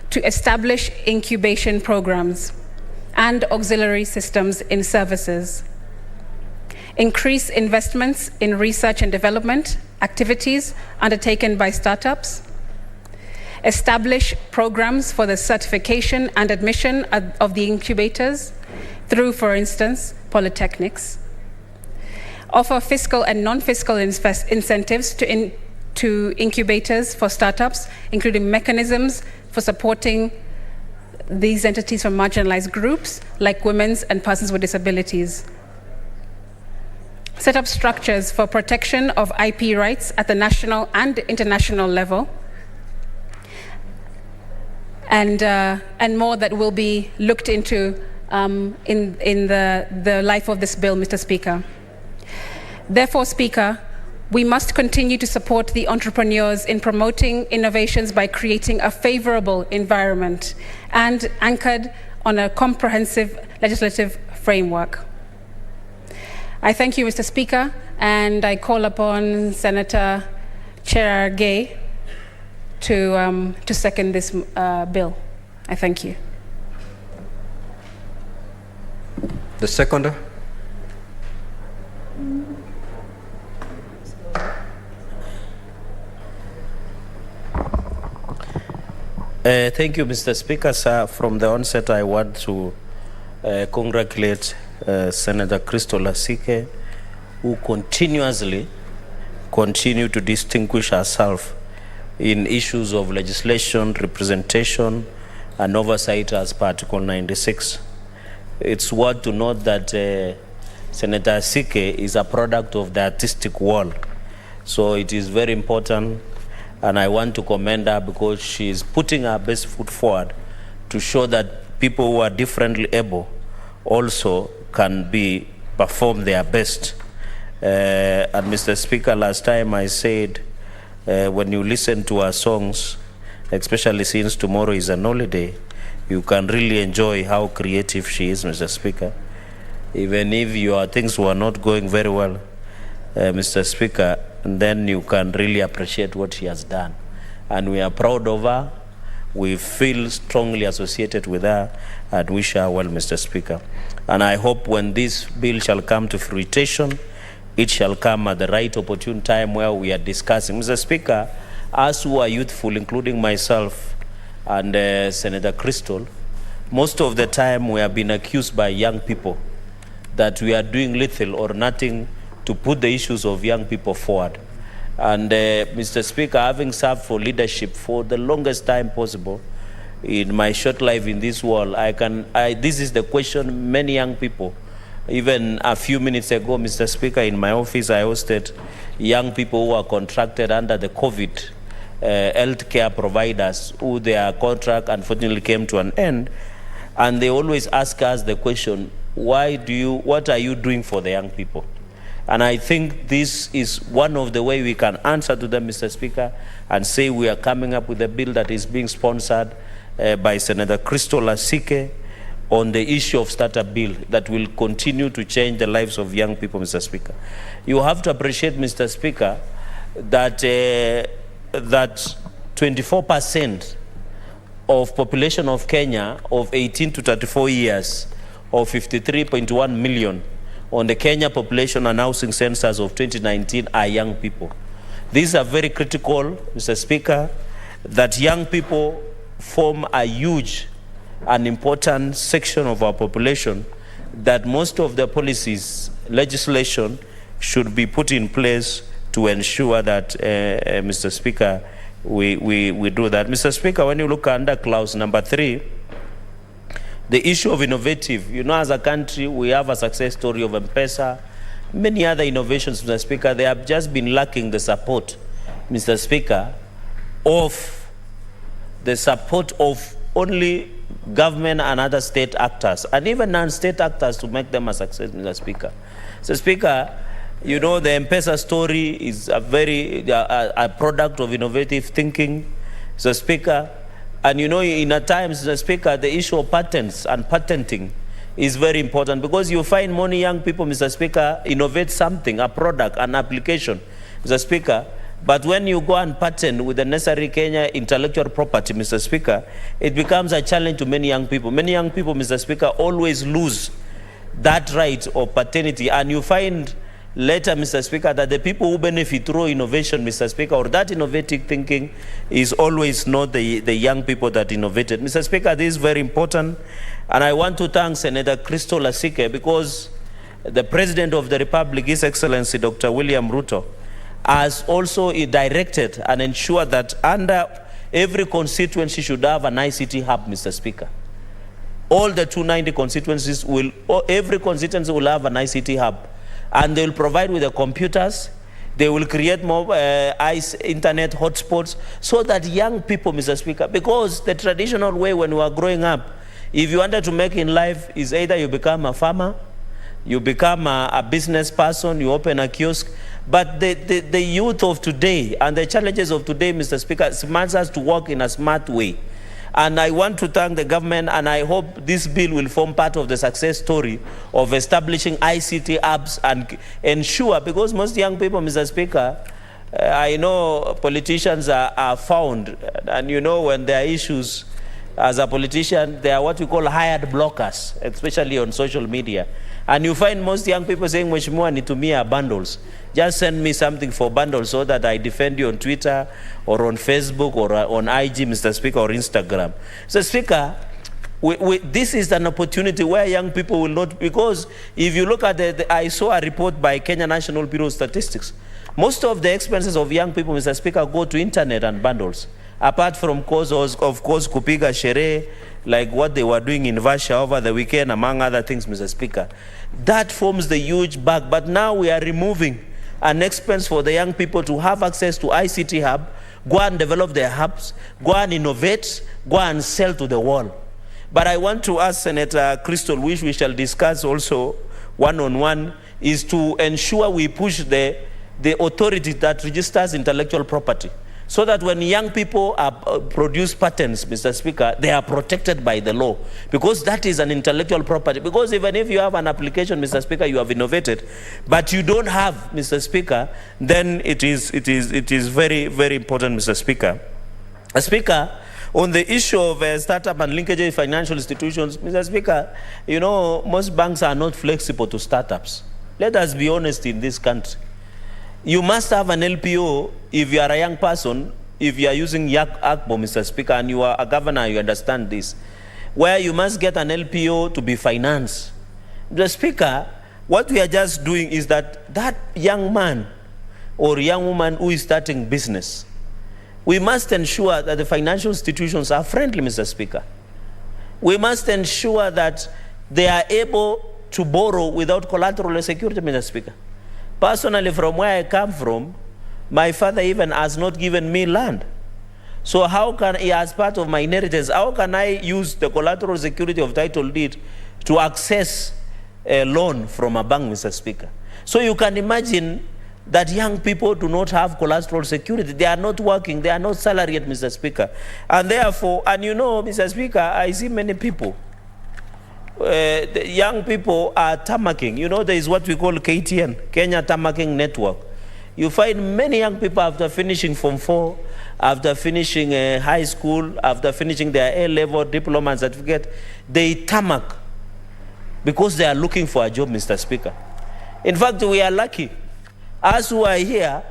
to establish incubation programs and auxiliary systems in services. Increase investments in research and development activities undertaken by startups. Establish programs for the certification and admission of the incubators through, for instance, polytechnics. Offer fiscal and non-fiscal incentives to incubators for startups, including mechanisms for supporting these entities from marginalized groups like women and persons with disabilities. Set up structures for protection of IP rights at the national and international level, and more that will be looked into in the life of this bill, Mr. Speaker. Therefore, Speaker, we must continue to support the entrepreneurs in promoting innovations by creating a favorable environment and anchored on a comprehensive legislative framework. I thank you, Mr. Speaker, and I call upon Senator Chair Gay to second this bill. I thank you. The seconder. Thank you, Mr. Speaker. Sir, from the onset, I want to congratulate Senator Crystal Asike, who continuously continue to distinguish herself in issues of legislation, representation, and oversight as per Article 96. It's worth to note that Senator Asike is a product of the artistic world. So it is very important, and I want to commend her because she is putting her best foot forward to show that people who are differently able also can perform their best. And Mr. Speaker, last time I said, when you listen to her songs, especially since tomorrow is an holiday, you can really enjoy how creative she is, Mr. Speaker. Even if your things were not going very well, Mr. Speaker, then you can really appreciate what she has done. And we are proud of her. We feel strongly associated with her and wish her well, Mr. Speaker. And I hope when this bill shall come to fruition, it shall come at the right opportune time where we are discussing. Mr. Speaker, us who are youthful, including myself and Senator Crystal, most of the time we have been accused by young people that we are doing little or nothing to put the issues of young people forward. And Mr. Speaker, having served for leadership for the longest time possible in my short life in this world, this is the question many young people, even a few minutes ago, Mr. Speaker, in my office, I hosted young people who are contracted under the COVID healthcare providers, who their contract unfortunately came to an end. And they always ask us the question, what are you doing for the young people? And I think this is one of the ways we can answer to them, Mr. Speaker, and say we are coming up with a bill that is being sponsored by Senator Crystal Asike on the issue of startup bill that will continue to change the lives of young people, Mr. Speaker. You have to appreciate, Mr. Speaker, that 24% of population of Kenya of 18 to 34 years, or 53.1 million, on the Kenya population announcing census of 2019 are young people. These are very critical, Mr. Speaker, that young people form a huge and important section of our population, that most of the policies, legislation should be put in place to ensure that, Mr. Speaker, we do that. Mr. Speaker, when you look under clause number 3, the issue of innovative, you know, as a country, we have a success story of M-Pesa, many other innovations, Mr. Speaker. They have just been lacking the support, Mr. Speaker, of only government and other state actors, and even non-state actors, to make them a success, Mr. Speaker. Mr. Speaker, you know, the M-Pesa story is a product of innovative thinking, Mr. Speaker. And you know, in a times, Mr. Speaker, the issue of patents and patenting is very important, because you find many young people, Mr. Speaker, innovate something, a product, an application, Mr. Speaker. But when you go and patent with the necessary Kenya intellectual property, Mr. Speaker, it becomes a challenge to many young people. Many young people, Mr. Speaker, always lose that right of paternity. And you find later, Mr. Speaker, that the people who benefit through innovation, Mr. Speaker, or that innovative thinking, is always not the young people that innovated. Mr. Speaker, this is very important. And I want to thank Senator Crystal Asike, because the President of the Republic, His Excellency Dr. William Ruto, has also directed and ensured that under every constituency should have an ICT hub, Mr. Speaker. All the 290 constituencies every constituency will have an ICT hub. And they will provide with the computers. They will create more internet hotspots, so that young people, Mr. Speaker, because the traditional way when we are growing up, if you wanted to make in life, is either you become a farmer, you become a business person, you open a kiosk. But the youth of today and the challenges of today, Mr. Speaker, demands us to work in a smart way. And I want to thank the government, and I hope this bill will form part of the success story of establishing ICT hubs and ensure, because most young people, Mr. Speaker, I know politicians are found, and you know, when there are issues, as a politician, they are what we call hired blockers, especially on social media. And you find most young people saying, Mheshimiwa, nitumia bundles. Just send me something for bundles so that I defend you on Twitter or on Facebook or on IG, Mr. Speaker, or Instagram. So, Speaker, this is an opportunity where young people will not, because if you look at I saw a report by Kenya National Bureau of Statistics. Most of the expenses of young people, Mr. Speaker, go to internet and bundles. Apart from, of course, kupiga sherehe, like what they were doing in Vasha over the weekend, among other things, Mr. Speaker. That forms the huge bag. But now we are removing an expense for the young people to have access to ICT hub, go and develop their hubs, go and innovate, go and sell to the world. But I want to ask Senator Crystal, which we shall discuss also one-on-one, is to ensure we push the authority that registers intellectual property, so that when young people produce patents, Mr. Speaker, they are protected by the law, because that is an intellectual property. Because even if you have an application, Mr. Speaker, you have innovated, but you don't have, Mr. Speaker, then it is very, very important, Mr. Speaker. Speaker, on the issue of startup and linkage with financial institutions, Mr. Speaker, you know, most banks are not flexible to startups. Let us be honest in this country. You must have an LPO if you are a young person, if you are using ACBO, Mr. Speaker, and you are a governor, you understand this, where you must get an LPO to be financed. Mr. Speaker, What we are just doing is that that young man or young woman who is starting business, we must ensure that the financial institutions are friendly, Mr. Speaker. We must ensure that they are able to borrow without collateral or security, Mr. Speaker. Personally, from where I come from, my father even has not given me land. So how can, as part of my inheritance, how can I use the collateral security of title deed to access a loan from a bank, Mr. Speaker? So you can imagine that young people do not have collateral security. They are not working. They are not salaried, Mr. Speaker. And therefore, and you know, Mr. Speaker, I see many people, the young people are tamaking. You know, there is what we call KTN, Kenya Tamaking Network. You find many young people after finishing Form 4, after finishing high school, after finishing their A-level diploma and certificate, they tamak because they are looking for a job, Mr. Speaker. In fact, we are lucky. Us who are here,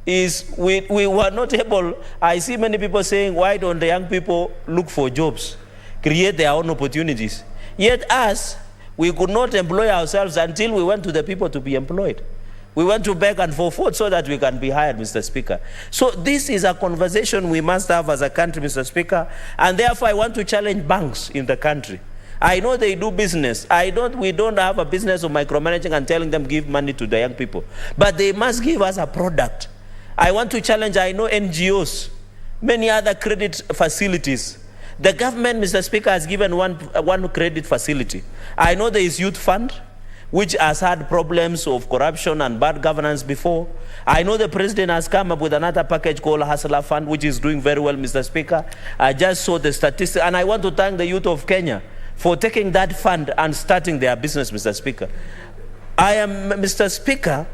we were not able. I see many people saying, why don't the young people look for jobs, create their own opportunities? Yet us, we could not employ ourselves until we went to the people to be employed. We went to beg and forward so that we can be hired, Mr. Speaker. So this is a conversation we must have as a country, Mr. Speaker, and therefore I want to challenge banks in the country. I know they do business. We don't have a business of micromanaging and telling them give money to the young people. But they must give us a product. I want to challenge, I know NGOs, many other credit facilities. The government, Mr. Speaker, has given one credit facility. I know there is Youth Fund, which has had problems of corruption and bad governance before. I know the president has come up with another package called Hustler Fund, which is doing very well, Mr. Speaker. I just saw the statistics, and I want to thank the youth of Kenya for taking that fund and starting their business, Mr. Speaker. Mr. Speaker,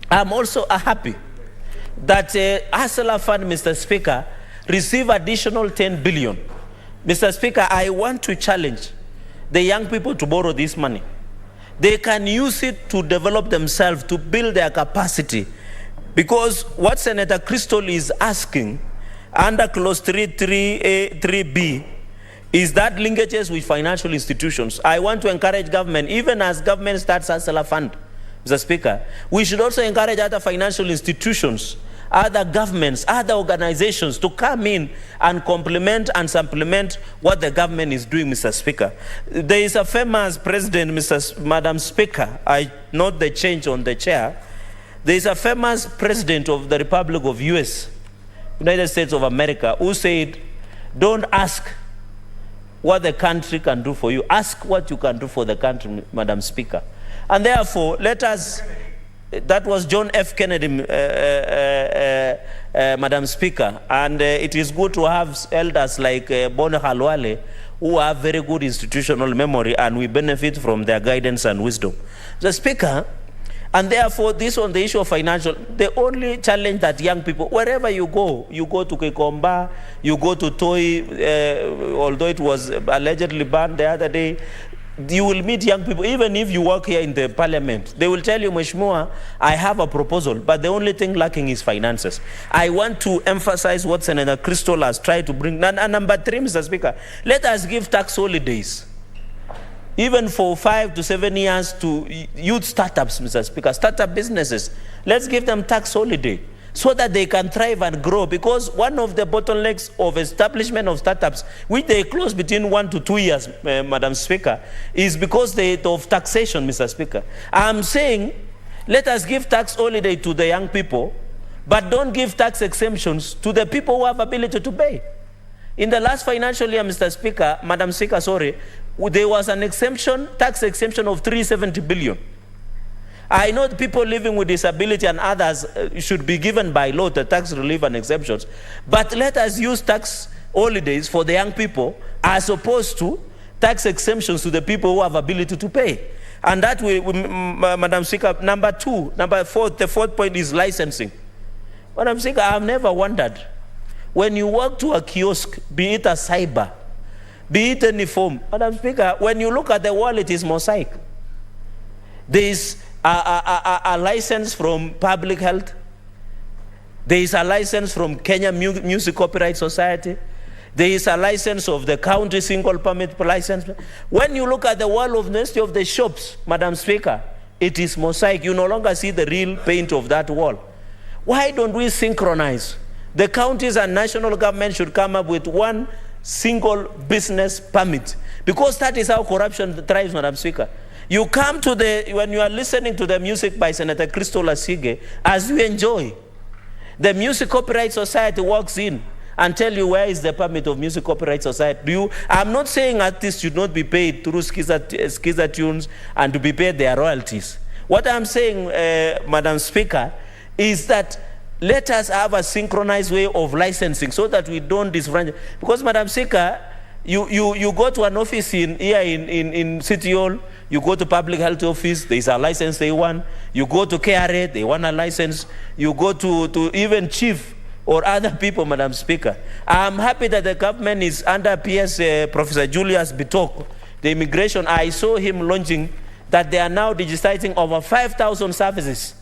I'm also happy that Hustler Fund, Mr. Speaker, receive additional 10 billion. Mr. Speaker, I want to challenge the young people to borrow this money. They can use it to develop themselves, to build their capacity. Because what Senator Crystal is asking under clause 3.3a, 3b, is that linkages with financial institutions. I want to encourage government, even as government starts Hustler Fund, Mr. Speaker, we should also encourage other financial institutions, other governments, other organizations to come in and complement and supplement what the government is doing, Mr. Speaker. There is a famous president, Madam Speaker, I note the change on the chair. There is a famous president of the Republic of US, United States of America, who said, don't ask what the country can do for you. Ask what you can do for the country, Madam Speaker. And therefore, let us, that was John F. Kennedy, Madam Speaker. And it is good to have elders like Bono Halwale, who have very good institutional memory, and we benefit from their guidance and wisdom. The Speaker, and therefore, this on the issue of financial, the only challenge that young people, wherever you go to Kikomba, you go to Toi, although it was allegedly banned the other day, you will meet young people, even if you work here in the parliament, they will tell you, Mheshimiwa, I have a proposal, but the only thing lacking is finances. I want to emphasize what Senator Crystal has tried to bring. And number 3, Mr. Speaker, let us give tax holidays, even for 5 to 7 years, to youth startups, Mr. Speaker, startup businesses. Let's give them tax holiday so that they can thrive and grow, because one of the bottlenecks of establishment of startups, which they close between 1 to 2 years, Madam Speaker, is because of taxation, Mr. Speaker. I'm saying, let us give tax holiday to the young people, but don't give tax exemptions to the people who have ability to pay. In the last financial year, Mr. Speaker, Madam Speaker, sorry, there was an exemption, tax exemption of 370 billion. I know the people living with disability and others should be given by law the tax relief and exemptions, but let us use tax holidays for the young people as opposed to tax exemptions to the people who have ability to pay. And that will, Madam Speaker, the fourth point is licensing. Madam Speaker, I've never wondered, when you walk to a kiosk, be it a cyber, be it any form, Madam Speaker, when you look at the wall, it is mosaic. There is a license from Public Health. There is a license from Kenya Music Copyright Society. There is a license of the county single permit license. When you look at the wall of most of the shops, Madam Speaker, it is mosaic. You no longer see the real paint of that wall. Why don't we synchronize? The counties and national government should come up with one single business permit, because that is how corruption thrives, Madam Speaker. You come to when you are listening to the music by Senator Crystal Asige, as you enjoy, the Music Copyright Society walks in and tell you, where is the permit of Music Copyright Society? I'm not saying artists should not be paid through Skiza tunes and to be paid their royalties. What I'm saying, Madam Speaker, is that let us have a synchronized way of licensing so that we don't disfranchise. Because, Madam Speaker, you go to an office here in City Hall, you go to public health office, there is a license they want. You go to KRA, they want a license. You go to even chief or other people, Madam Speaker. I'm happy that the government is under PS Professor Julius Bitok, the immigration. I saw him launching that they are now digitizing over 5,000 services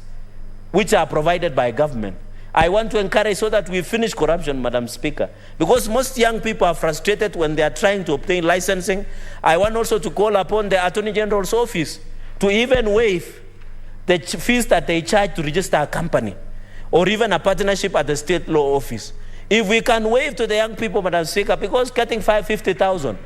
which are provided by government. I want to encourage so that we finish corruption, Madam Speaker, because most young people are frustrated when they are trying to obtain licensing. I want also to call upon the Attorney General's office to even waive the fees that they charge to register a company or even a partnership at the state law office. If we can waive to the young people, Madam Speaker, because getting 50,000,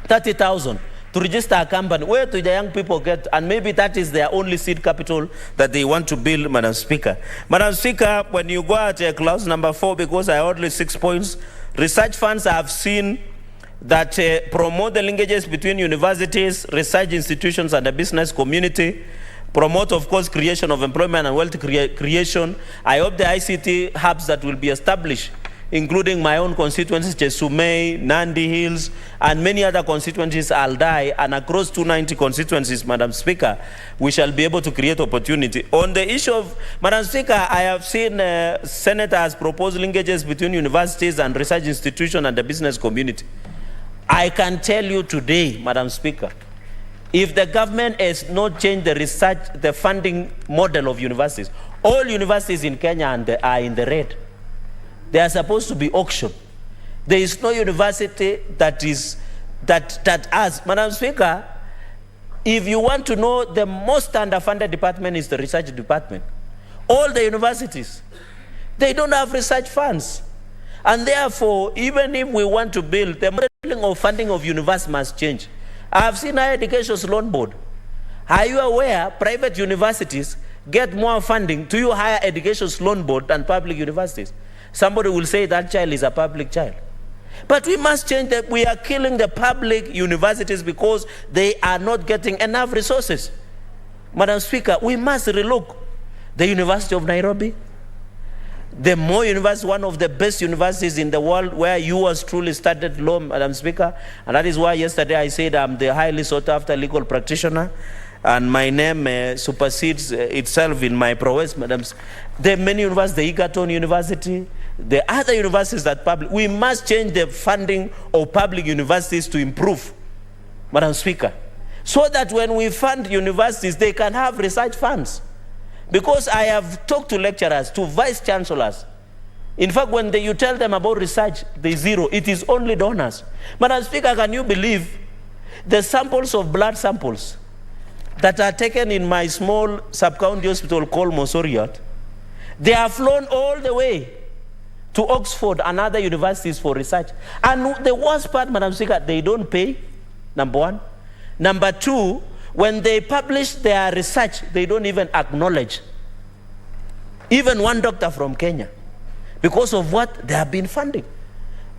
30,000 to register a company, where do the young people get? And maybe that is their only seed capital that they want to build, Madam Speaker. Madam Speaker, when you go at clause number 4, because I only 6 points, research funds I have seen that promote the linkages between universities, research institutions, and the business community, promote, of course, creation of employment and wealth creation. I hope the ICT hubs that will be established, including my own constituencies, Chesumei, Nandi Hills, and many other constituencies, Aldai, and across 290 constituencies, Madam Speaker, we shall be able to create opportunity. On the issue of, Madam Speaker, I have seen senators propose linkages between universities and research institutions and the business community. I can tell you today, Madam Speaker, if the government has not changed the research, the funding model of universities, all universities in Kenya are in the red. They are supposed to be auctioned. There is no university that has. Madam Speaker, if you want to know, the most underfunded department is the research department. All the universities, they don't have research funds. And therefore, even if we want to build, the modeling of funding of universities must change. I have seen Higher Education's Loan Board. Are you aware private universities get more funding to your Higher Education's Loan Board than public universities? Somebody will say that child is a public child. But we must change that. We are killing the public universities because they are not getting enough resources. Madam Speaker, we must relook the University of Nairobi, the Moi University, one of the best universities in the world, where you was truly studied law, Madam Speaker. And that is why yesterday I said I'm the highly sought after legal practitioner. And my name supersedes itself in my prowess, Madam. There are many universities, the Egerton University, the other universities that public. We must change the funding of public universities to improve, Madam Speaker, so that when we fund universities, they can have research funds. Because I have talked to lecturers, to vice chancellors. In fact, when you tell them about research, they zero. It is only donors. Madam Speaker, can you believe the samples of blood samples that are taken in my small sub-county hospital called Mosoriot? They are flown all the way to Oxford and other universities for research. And the worst part, Madam Speaker, they don't pay, number one. Number two, when they publish their research, they don't even acknowledge even one doctor from Kenya because of what they have been funding.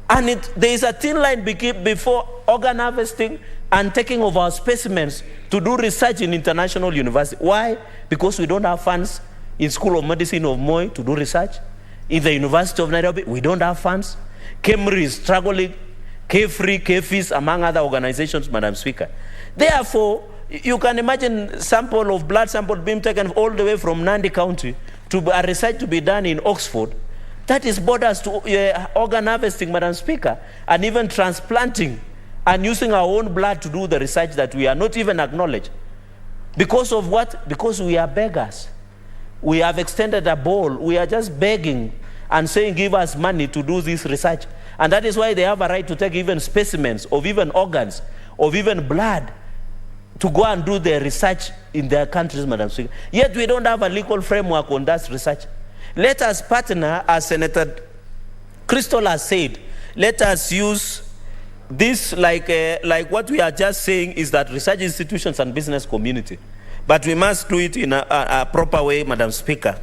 And there is a thin line before organ harvesting and taking of our specimens to do research in international university. Why? Because we don't have funds in School of Medicine of Moi to do research. In the University of Nairobi, we don't have funds. KEMRI is struggling. K-Free, K-Fees, among other organizations, Madam Speaker. Therefore, you can imagine sample of blood sample being taken all the way from Nandi County to a research to be done in Oxford. That is borders to organ harvesting, Madam Speaker, and even transplanting and using our own blood to do the research that we are not even acknowledged. Because of what? Because we are beggars. We have extended a bowl. We are just begging and saying, give us money to do this research. And that is why they have a right to take even specimens of even organs, of even blood, to go and do their research in their countries, Madam Speaker. Yet we don't have a legal framework on that research. Let us partner, as Senator Crystal has said, let us use this like what we are just saying is that research institutions and business community. But we must do it in a proper way, Madam Speaker.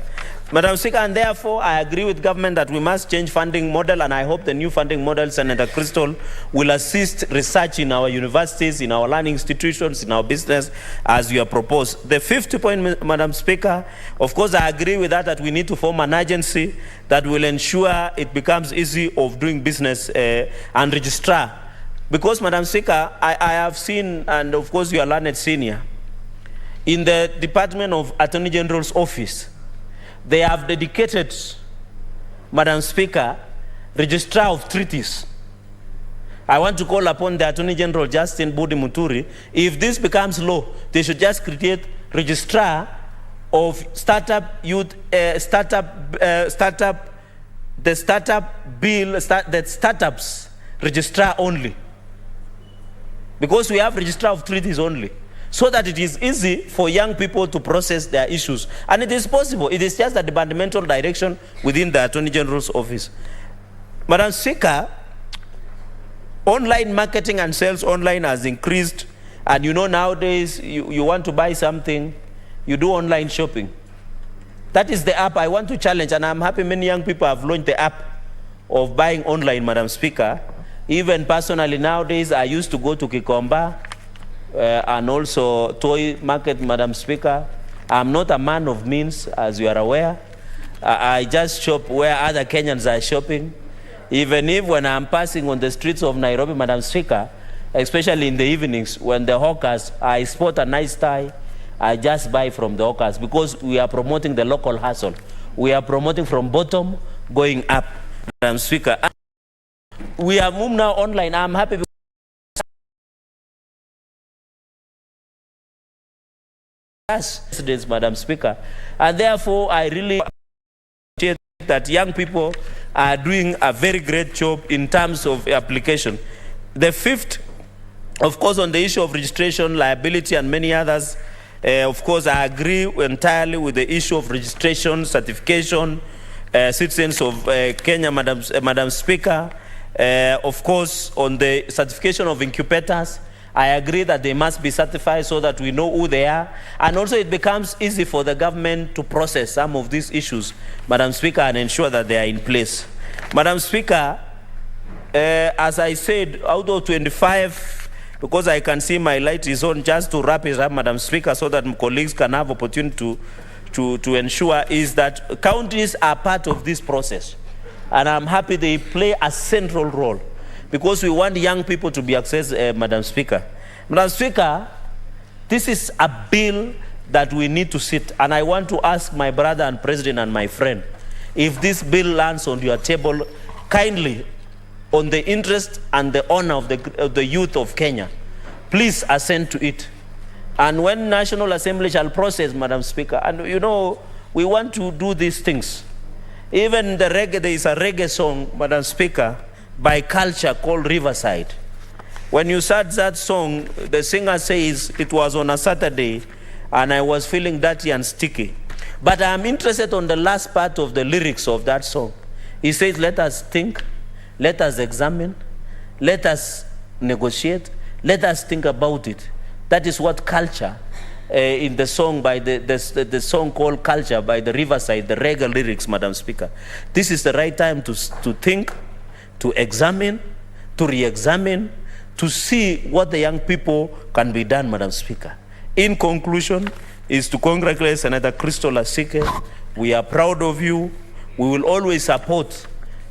Madam Speaker, and therefore I agree with government that we must change funding model, and I hope the new funding model, Senator Crystal, will assist research in our universities, in our learning institutions, in our business, as you have proposed. The fifth point, Madam Speaker, of course I agree with that we need to form an agency that will ensure it becomes easy of doing business and registrar. Because, Madam Speaker, I have seen, and of course you are learned senior, in the Department of Attorney General's office, they have dedicated, Madam Speaker, registrar of treaties. I want to call upon the Attorney General, Justin Budi Muturi, if this becomes law, they should just create registrar of startup youth, the startups registrar only. Because we have registrar of treaties only, so that it is easy for young people to process their issues. And it is possible. It is just a departmental direction within the Attorney General's office. Madam Speaker, online marketing and sales online has increased. And you know nowadays, you want to buy something, you do online shopping. That is the app I want to challenge, and I'm happy many young people have launched the app of buying online, Madam Speaker. Even personally nowadays, I used to go to Kikomba, and also toy market, Madam Speaker. I'm not a man of means, as you are aware. I just shop where other Kenyans are shopping. Even if when I'm passing on the streets of Nairobi, Madam Speaker, especially in the evenings, when the hawkers, I spot a nice tie, I just buy from the hawkers, because we are promoting the local hustle. We are promoting from bottom going up, Madam Speaker. We have moved now online. I'm happy because Madam Speaker, and therefore I really appreciate that young people are doing a very great job in terms of application. The fifth, of course, on the issue of registration, liability, and many others, of course, I agree entirely with the issue of registration, certification, citizens of Kenya, Madam Speaker. Of course, on the certification of incubators, I agree that they must be certified so that we know who they are. And also it becomes easy for the government to process some of these issues, Madam Speaker, and ensure that they are in place. Madam Speaker, as I said, out of 25, because I can see my light is on, just to wrap it up, Madam Speaker, so that my colleagues can have opportunity to ensure, is that counties are part of this process. And I'm happy they play a central role, because we want young people to be accessed, Madam Speaker. Madam Speaker, this is a bill that we need to sit, and I want to ask my brother and president and my friend, if this bill lands on your table, kindly, on the interest and the honor of the youth of Kenya, please assent to it. And when National Assembly shall process, Madam Speaker, and you know, we want to do these things. Even the reggae, there is a reggae song, Madam Speaker, by Culture called Riverside. When you start that song, the singer says it was on a Saturday and I was feeling dirty and sticky. But I'm interested on the last part of the lyrics of that song. He says, let us think, let us examine, let us negotiate, let us think about it. That is what Culture, in the song by the song called Culture by the Riverside, the reggae lyrics, Madam Speaker. This is the right time to think, to examine, to re-examine, to see what the young people can be done, Madam Speaker. In conclusion, is to congratulate Senator Crystal Asike. We are proud of you. We will always support.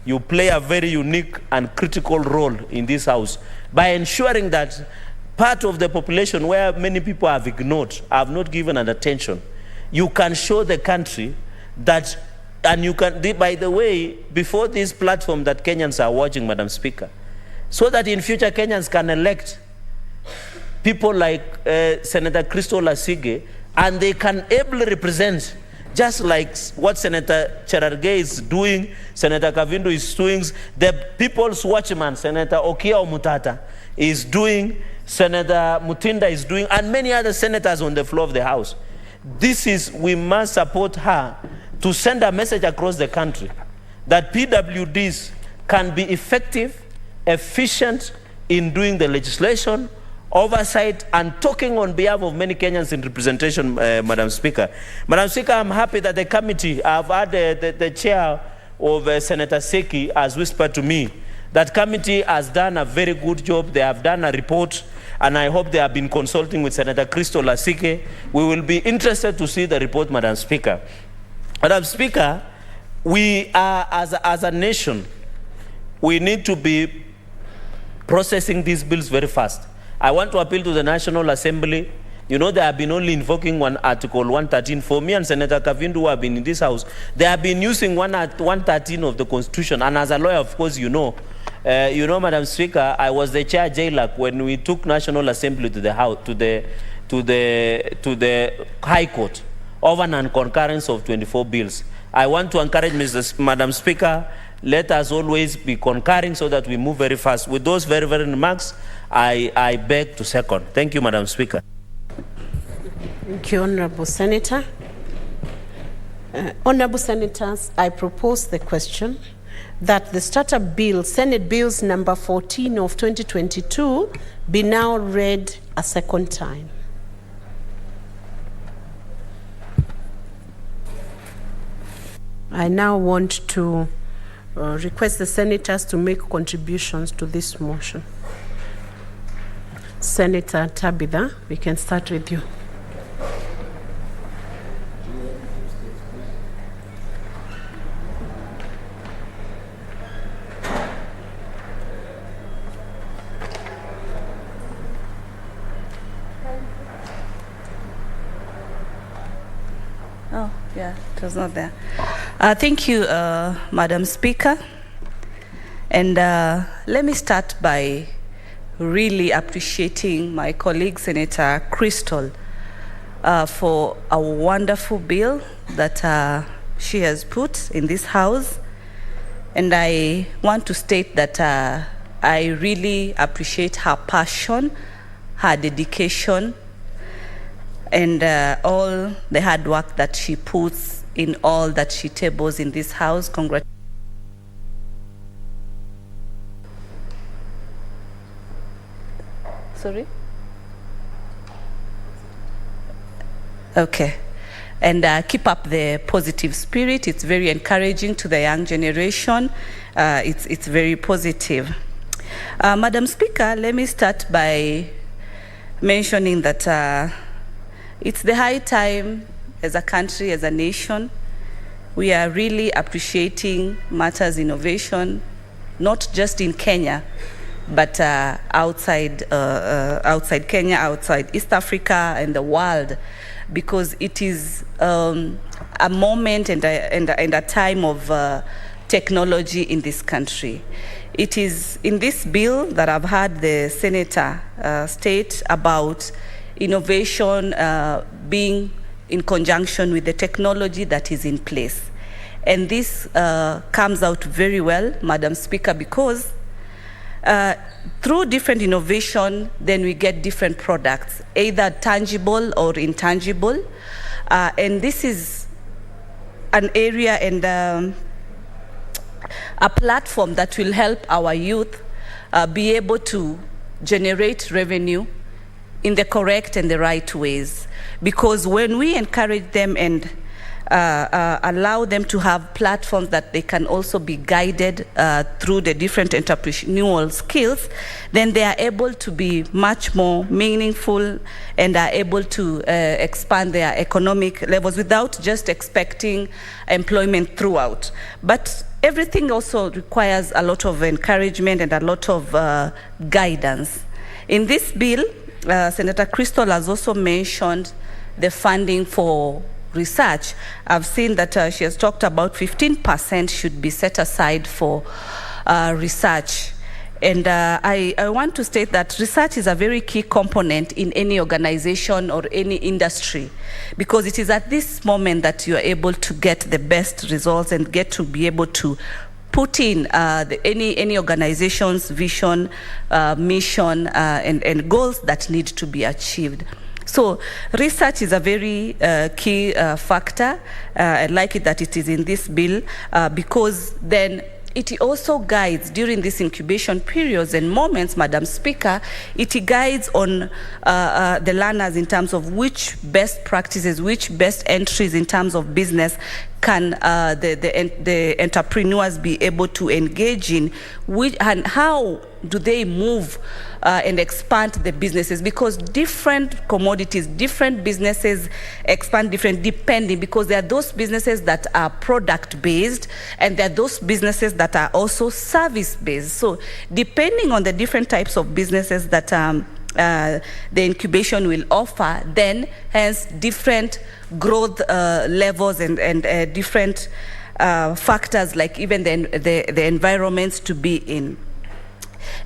You play a very unique and critical role in this House by ensuring that part of the population where many people have ignored, have not given an attention, you can show the country that. And you can, by the way, before this platform that Kenyans are watching, Madam Speaker, so that in future Kenyans can elect people like Senator Crystal Asige, and they can ably represent just like what Senator Cherargei is doing, Senator Kavindu is doing, the People's Watchman, Senator Okiya Omutata is doing, Senator Mutinda is doing, and many other senators on the floor of the House. We must support her to send a message across the country that PWDs can be effective, efficient in doing the legislation, oversight, and talking on behalf of many Kenyans in representation, Madam Speaker. Madam Speaker, I'm happy that the committee, I've had the chair of Senator Seki has whispered to me that committee has done a very good job. They have done a report, and I hope they have been consulting with Senator Crystal Asike. We will be interested to see the report, Madam Speaker. Madam Speaker, we are, as a nation, we need to be processing these bills very fast. I want to appeal to the National Assembly. You know, they have been only invoking one Article 113. For me and Senator Kavindu, who have been in this House, they have been using 113 of the Constitution. And as a lawyer, of course, you know, Madam Speaker, I was the chair JLAC when we took National Assembly to the House, to the High Court over non-concurrence of 24 bills. I want to encourage Madam Speaker, let us always be concurring so that we move very fast. With those very, very remarks, I beg to second. Thank you, Madam Speaker. Thank you, Honorable Senator. Honorable Senators, I propose the question that the startup bill, Senate Bills number 14 of 2022, be now read a second time. I now want to request the senators to make contributions to this motion. Senator Tabitha, we can start with you. Oh, yeah, it was not there. Thank you, Madam Speaker. And let me start by really appreciating my colleague, Senator Crystal, for a wonderful bill that she has put in this House. And I want to state that I really appreciate her passion, her dedication, and all the hard work that she puts in all that she tables in this House. Congratulations. Sorry? Okay. And keep up the positive spirit. It's very encouraging to the young generation. It's very positive. Madam Speaker, let me start by mentioning that it's the high time as a country, as a nation, we are really appreciating matters innovation, not just in Kenya, but outside Kenya, outside East Africa and the world, because it is a moment and a time of technology in this country. It is in this bill that I've heard the Senator state about innovation being in conjunction with the technology that is in place. And this comes out very well, Madam Speaker, because through different innovation, then we get different products, either tangible or intangible. And this is an area and a platform that will help our youth be able to generate revenue in the correct and the right ways. Because when we encourage them and allow them to have platforms that they can also be guided through the different entrepreneurial skills, then they are able to be much more meaningful and are able to expand their economic levels without just expecting employment throughout. But everything also requires a lot of encouragement and a lot of guidance. In this bill, Senator Crystal has also mentioned the funding for research. I've seen that she has talked about 15% should be set aside for research. And I want to state that research is a very key component in any organization or any industry, because it is at this moment that you are able to get the best results and get to be able to put in any organization's vision, mission, and goals that need to be achieved. So research is a very key factor. I like it that it is in this bill because then it also guides during these incubation periods and moments, Madam Speaker, it guides on the learners in terms of which best practices, which best entries in terms of business can the entrepreneurs be able to engage in, and how do they move and expand the businesses, because different commodities, different businesses expand different depending, because there are those businesses that are product based and there are those businesses that are also service based. So depending on the different types of businesses that the incubation will offer, then hence different growth levels and different factors like even the environments to be in.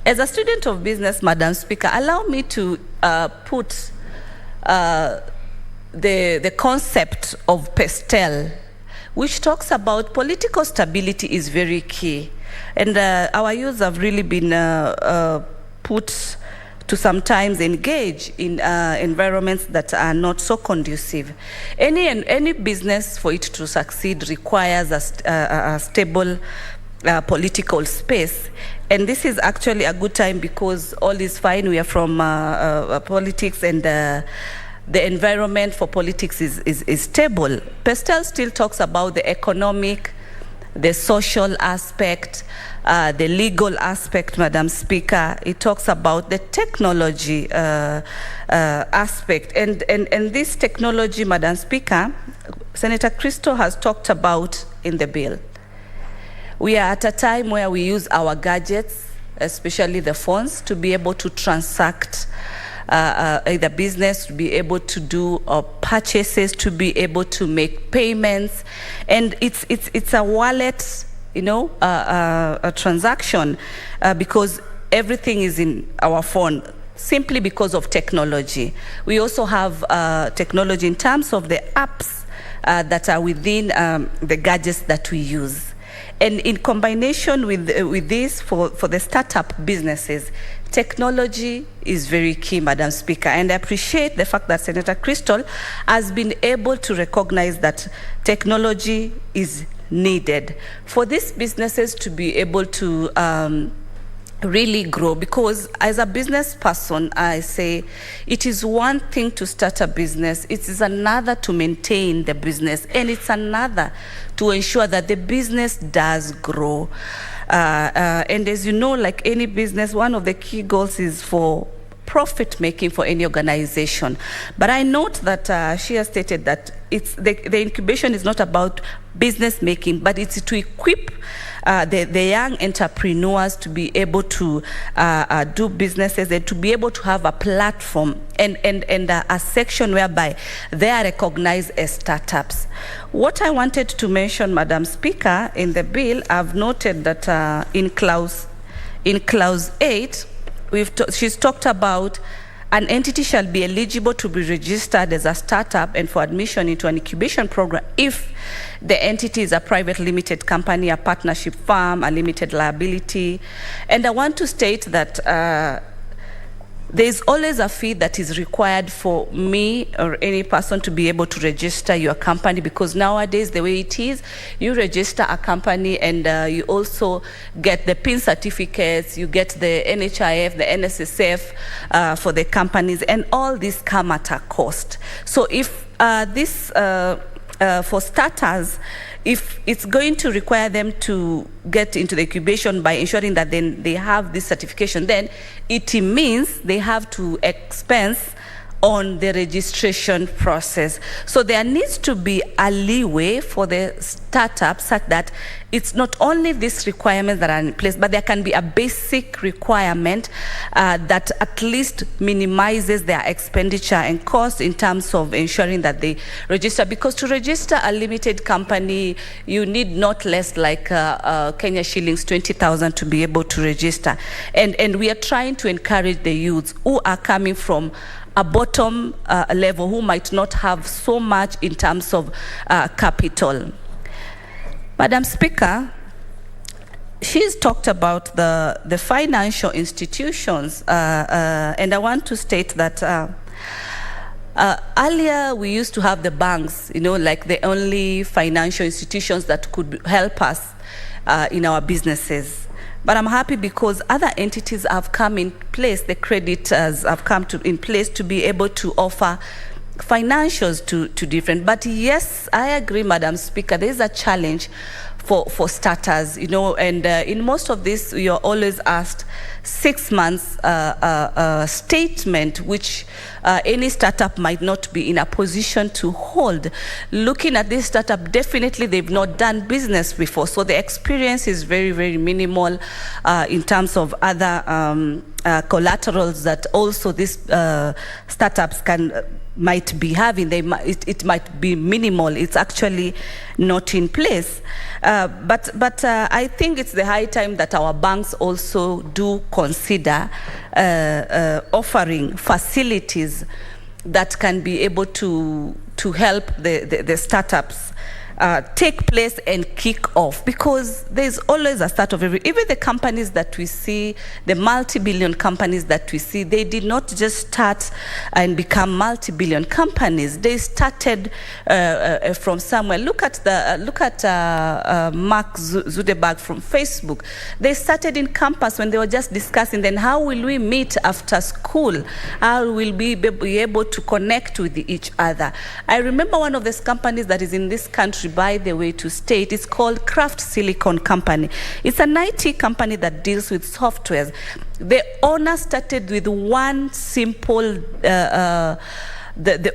As a student of business, Madam Speaker, allow me to put the concept of PESTEL, which talks about political stability is very key. And our youth have really been put to sometimes engage in environments that are not so conducive. Any business, for it to succeed, requires a stable political space. And this is actually a good time because all is fine. We are from politics, and the environment for politics is stable. PESTEL still talks about the economic, the social aspect, the legal aspect, Madam Speaker. It talks about the technology aspect. And this technology, Madam Speaker, Senator Crystal has talked about in the bill. We are at a time where we use our gadgets, especially the phones, to be able to transact the business, to be able to do purchases, to be able to make payments. And it's a wallet, you know, a transaction because everything is in our phone, simply because of technology. We also have technology in terms of the apps that are within the gadgets that we use. And in combination with this, for the startup businesses, technology is very key, Madam Speaker. And I appreciate the fact that Senator Crystal has been able to recognize that technology is needed for these businesses to be able to really grow. Because as a business person, I say it is one thing to start a business, it is another to maintain the business, and it's another to ensure that the business does grow. And as you know, like any business, one of the key goals is for profit making for any organization. But I note that she has stated that it's the incubation is not about business making, but it's to equip the young entrepreneurs to be able to do businesses and to be able to have a platform and a section whereby they are recognized as startups. What I wanted to mention, Madam Speaker, in the bill, I've noted that in clause 8, she's talked about an entity shall be eligible to be registered as a startup and for admission into an incubation program if the entity is a private limited company, a partnership firm, a limited liability. And I want to state that there's always a fee that is required for me or any person to be able to register your company, because nowadays the way it is, you register a company and you also get the PIN certificates, you get the NHIF, the NSSF for the companies, and all these come at a cost. So if this for starters, if it's going to require them to get into the incubation by ensuring that then they have this certification, then it means they have to expense on the registration process. So there needs to be a leeway for the startup such that it's not only these requirements that are in place, but there can be a basic requirement that at least minimizes their expenditure and cost in terms of ensuring that they register. Because to register a limited company, you need not less like Kenya shillings 20,000 to be able to register. And we are trying to encourage the youths who are coming from a bottom level, who might not have so much in terms of capital. Madam Speaker, she's talked about the financial institutions, and I want to state that earlier we used to have the banks, like the only financial institutions that could help us in our businesses. But I'm happy because other entities have come in place, the creditors have come in place to be able to offer financials to different. But yes, I agree, Madam Speaker, there is a challenge for starters, and in most of this, you're always asked 6 months statement, which any startup might not be in a position to hold. Looking at this startup, definitely they've not done business before, so the experience is very, very minimal in terms of other collaterals that also these startups might be having. It might be minimal. It's actually not in place. But I think it's the high time that our banks also do consider offering facilities that can be able to help the startups take place and kick off, because there's always a start of even the companies that we see, the multi-billion companies that we see, they did not just start and become multi-billion companies. They started from somewhere. Look at Mark Zuckerberg from Facebook. They started in campus when they were just discussing, then how will we meet after school? How will we be able to connect with each other? I remember one of these companies that is in this country, by the way, to state, it's called Craft Silicon Company. It's an IT company that deals with softwares. The owner started with one simple, the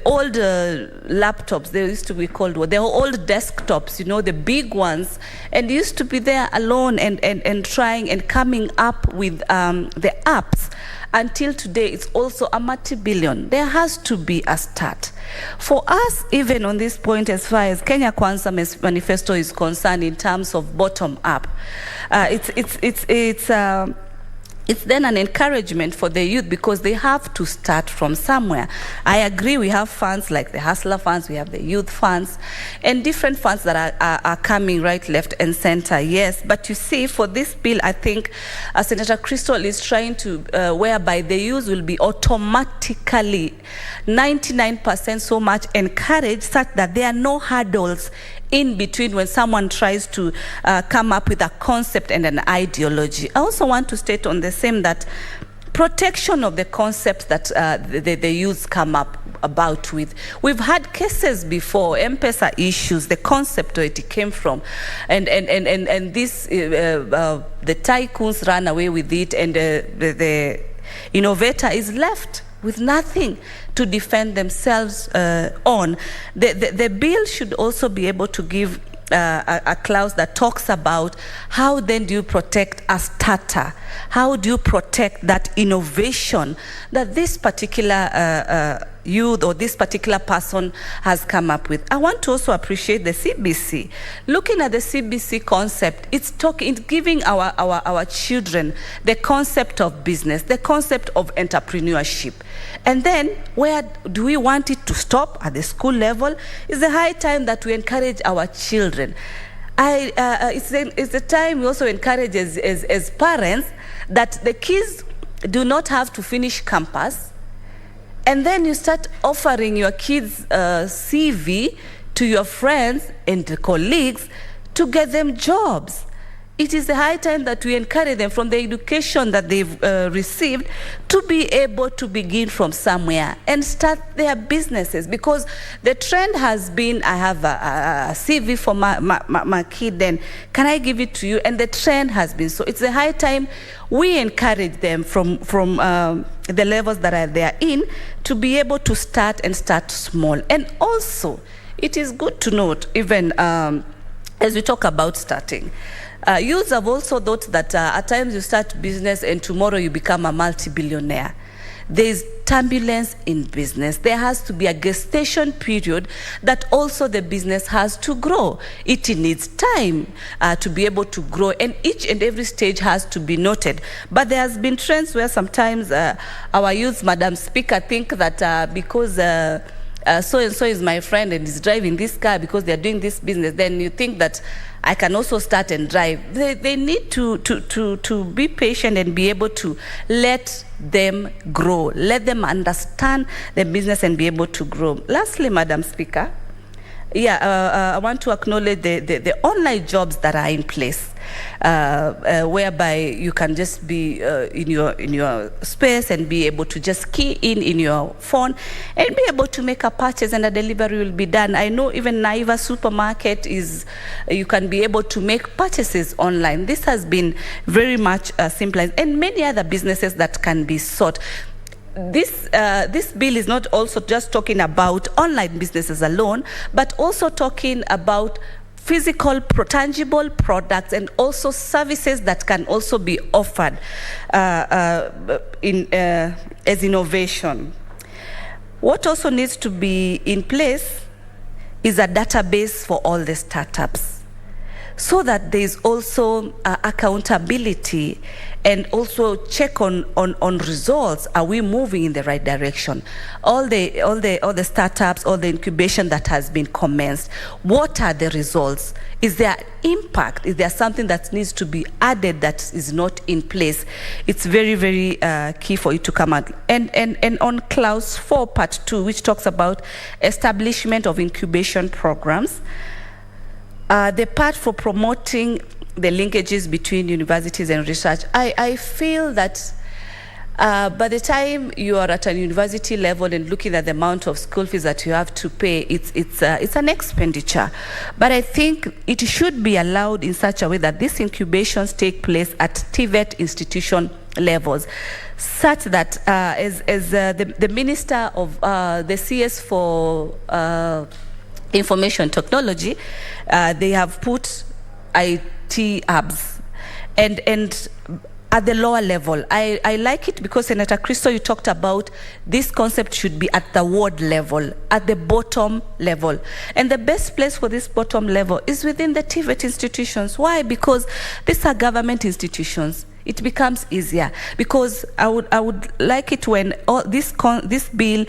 old laptops, they used to be called, they were old desktops, the big ones, and used to be there alone and trying and coming up with the apps. Until today, it's also a multi-billion. There has to be a start. For us, even on this point, as far as Kenya Kwanza Manifesto is concerned, in terms of bottom up, it's then an encouragement for the youth, because they have to start from somewhere. I agree, we have funds like the Hustler funds, we have the youth funds, and different funds that are coming right, left, and center, yes. But you see, for this bill, I think Senator Crystal is trying to, whereby the youth will be automatically 99% so much encouraged, such that there are no hurdles in between when someone tries to come up with a concept and an ideology. I also want to state on the same that protection of the concepts that the youth come up about with. We've had cases before, M-Pesa issues, the concept where it came from, and this the tycoons ran away with it, and the innovator is left with nothing to defend themselves on. The bill should also be able to give a clause that talks about how then do you protect a starter? How do you protect that innovation that this particular youth or this particular person has come up with? I want to also appreciate the CBC. Looking at the CBC concept, it's giving our children the concept of business, the concept of entrepreneurship. And then, where do we want it to stop? At the school level? It's the high time that we encourage our children. It's the time we also encourage as parents that the kids do not have to finish campus, and then you start offering your kids' CV to your friends and colleagues to get them jobs. it is the high time that we encourage them from the education that they've received to be able to begin from somewhere and start their businesses. Because the trend has been, I have a CV for my kid, then can I give it to you? And the trend has been, so it's the high time we encourage them from the levels that they are in to be able to start small. And also, it is good to note, even as we talk about starting, youths have also thought that at times you start business and tomorrow you become a multi-billionaire. There is turbulence in business. There has to be a gestation period that also the business has to grow. It needs time to be able to grow, and each and every stage has to be noted. But there has been trends where sometimes our youth, Madam Speaker, think that because so-and-so is my friend and is driving this car because they're doing this business, then you think that I can also start and drive. They need to be patient and be able to let them grow, let them understand the business and be able to grow. Lastly, Madam Speaker, I want to acknowledge the online jobs that are in place, whereby you can just be in your space and be able to just key in your phone and be able to make a purchase, and a delivery will be done. I know even Naiva supermarket you can be able to make purchases online. This has been very much simple, and many other businesses that can be sought. This bill is not also just talking about online businesses alone, but also talking about physical, tangible products and also services that can also be offered as innovation. What also needs to be in place is a database for all the startups, so that there is also accountability and also check on results. Are we moving in the right direction? All the startups, all the incubation that has been commenced, what are the results? Is there impact? Is there something that needs to be added that is not in place? It's very, very key for it to come out. And on clause 4, part 2, which talks about establishment of incubation programs, the part for promoting the linkages between universities and research, I feel that by the time you are at a university level and looking at the amount of school fees that you have to pay, it's an expenditure. But I think it should be allowed in such a way that these incubations take place at TVET institution levels, such that as the Minister of the CS for Information Technology, they have put IT hubs and at the lower level. I like it because Senator Crystal, you talked about this concept should be at the ward level, at the bottom level. And the best place for this bottom level is within the TVET institutions. Why? Because these are government institutions. It becomes easier, because I would like it when this bill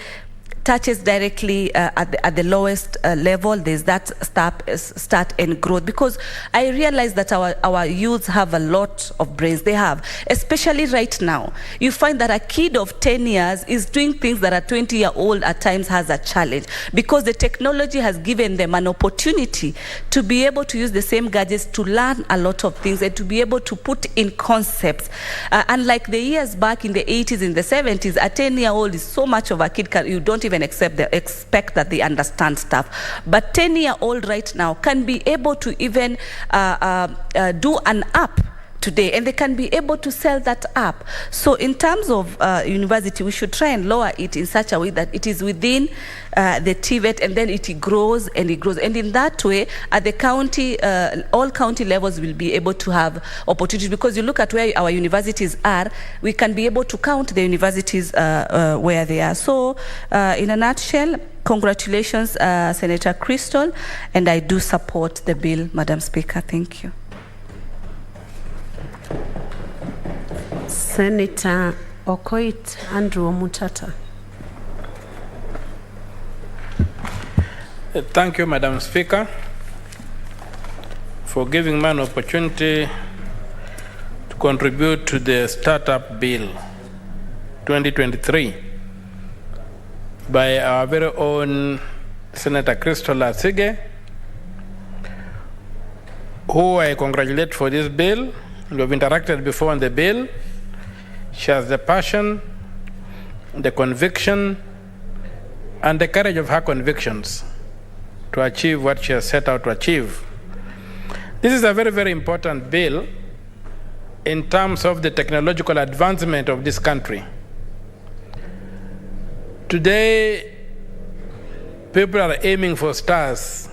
touches directly at the lowest level. There's that start and growth, because I realize that our youths have a lot of brains. They have, especially right now. You find that a kid of 10 years is doing things that a 20-year-old at times has a challenge, because the technology has given them an opportunity to be able to use the same gadgets to learn a lot of things and to be able to put in concepts. Unlike the years back in the 80s, in the 70s, a 10-year-old is so much of a kid, you don't even expect that they understand stuff. But 10-year-old right now can be able to even do an app today, and they can be able to sell that app. So in terms of university, we should try and lower it in such a way that it is within the TVET, and then it grows and it grows. And in that way, at the county, all county levels will be able to have opportunities, because you look at where our universities are, we can be able to count the universities where they are. So in a nutshell, congratulations, Senator Crystal, and I do support the bill, Madam Speaker. Thank you. Senator Okoit Andrew Mutata. Thank you, Madam Speaker, for giving me an opportunity to contribute to the Startup Bill 2023 by our very own Senator Crystal Asige, who I congratulate for this bill. We have interacted before on the bill. She has the passion, the conviction, and the courage of her convictions to achieve what she has set out to achieve. This is a very, very important bill in terms of the technological advancement of this country. Today, people are aiming for stars.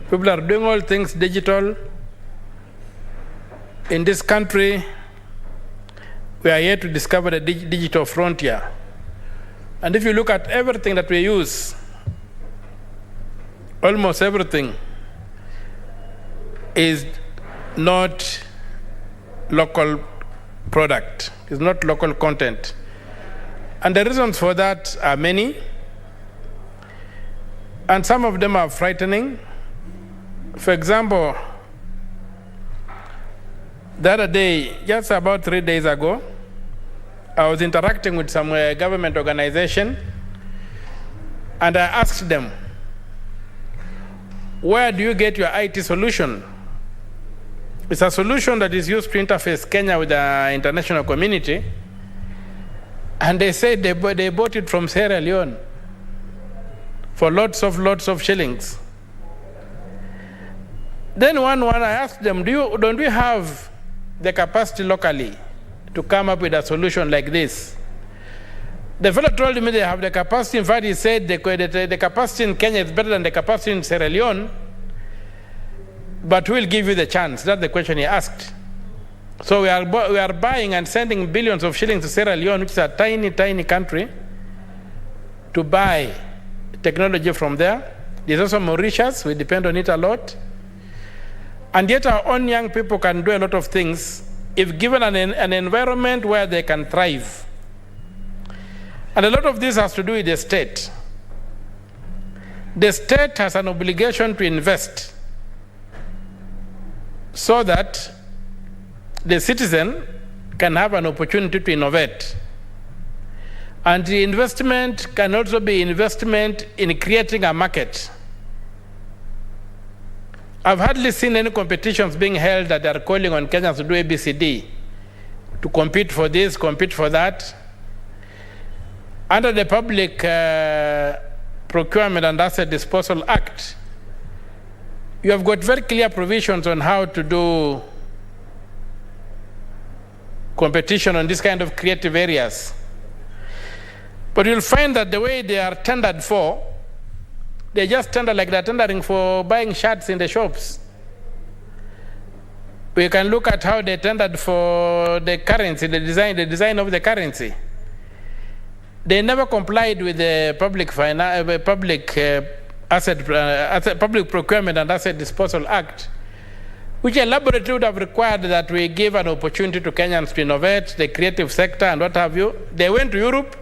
People are doing all things digital. In this country, we are yet to discover the digital frontier. And if you look at everything that we use, almost everything is not local product, is not local content. And the reasons for that are many, and some of them are frightening. For example, the other day, just about 3 days ago, I was interacting with some government organization, and I asked them, where do you get your IT solution? It's a solution that is used to interface Kenya with the international community. And they said they bought it from Sierra Leone for lots of shillings. Then one I asked them, don't we have the capacity locally to come up with a solution like this? The fellow told me they have the capacity. In fact, he said the capacity in Kenya is better than the capacity in Sierra Leone, but we'll give you the chance. That's the question he asked. So we are buying and sending billions of shillings to Sierra Leone, which is a tiny, tiny country, to buy technology from there. There's also Mauritius. We depend on it a lot. And yet our own young people can do a lot of things if given an environment where they can thrive. And a lot of this has to do with the state. The state has an obligation to invest so that the citizen can have an opportunity to innovate. And the investment can also be investment in creating a market. I've hardly seen any competitions being held that are calling on Kenyans to do ABCD, to compete for this, compete for that. Under the Public Procurement and Asset Disposal Act, you have got very clear provisions on how to do competition on this kind of creative areas. But you'll find that the way they are tendered for, they just tender like they're tendering for buying shirts in the shops. We can look at how they tendered for the currency, the design of the currency. They never complied with the Public Procurement and Asset Disposal Act, which elaborately would have required that we give an opportunity to Kenyans to innovate, the creative sector and what have you. They went to Europe